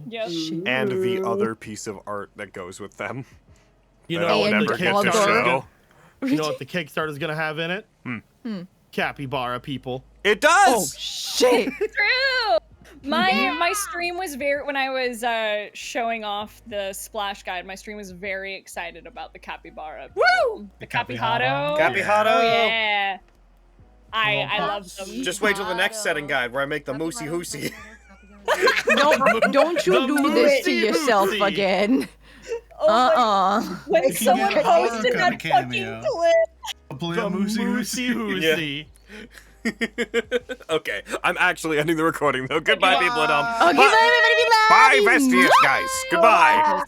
Yep. And the other piece of art that goes with them. You that know I'll what And never the get to Kickstarter. show. You know what the Kickstarter's gonna have in it? Capybara people. It Oh does! shit. True. My stream was very when I was showing off the splash guide. My stream was very excited about the capybara. Woo! The capihado. Capihado! Oh yeah. I love them. Just wait till the next setting guide where I make the Moosey Hoosey. Don't you do this to yourself Hoosey. again. Oh my- When You can someone get posted Haruka that the fucking cameo. clip. Play The a Moosey Moosey Hoosey. Okay, I'm actually ending the recording though. Goodbye, people at home. Okay, bye everybody. We love Bye, you. Vestige, guys. Goodbye.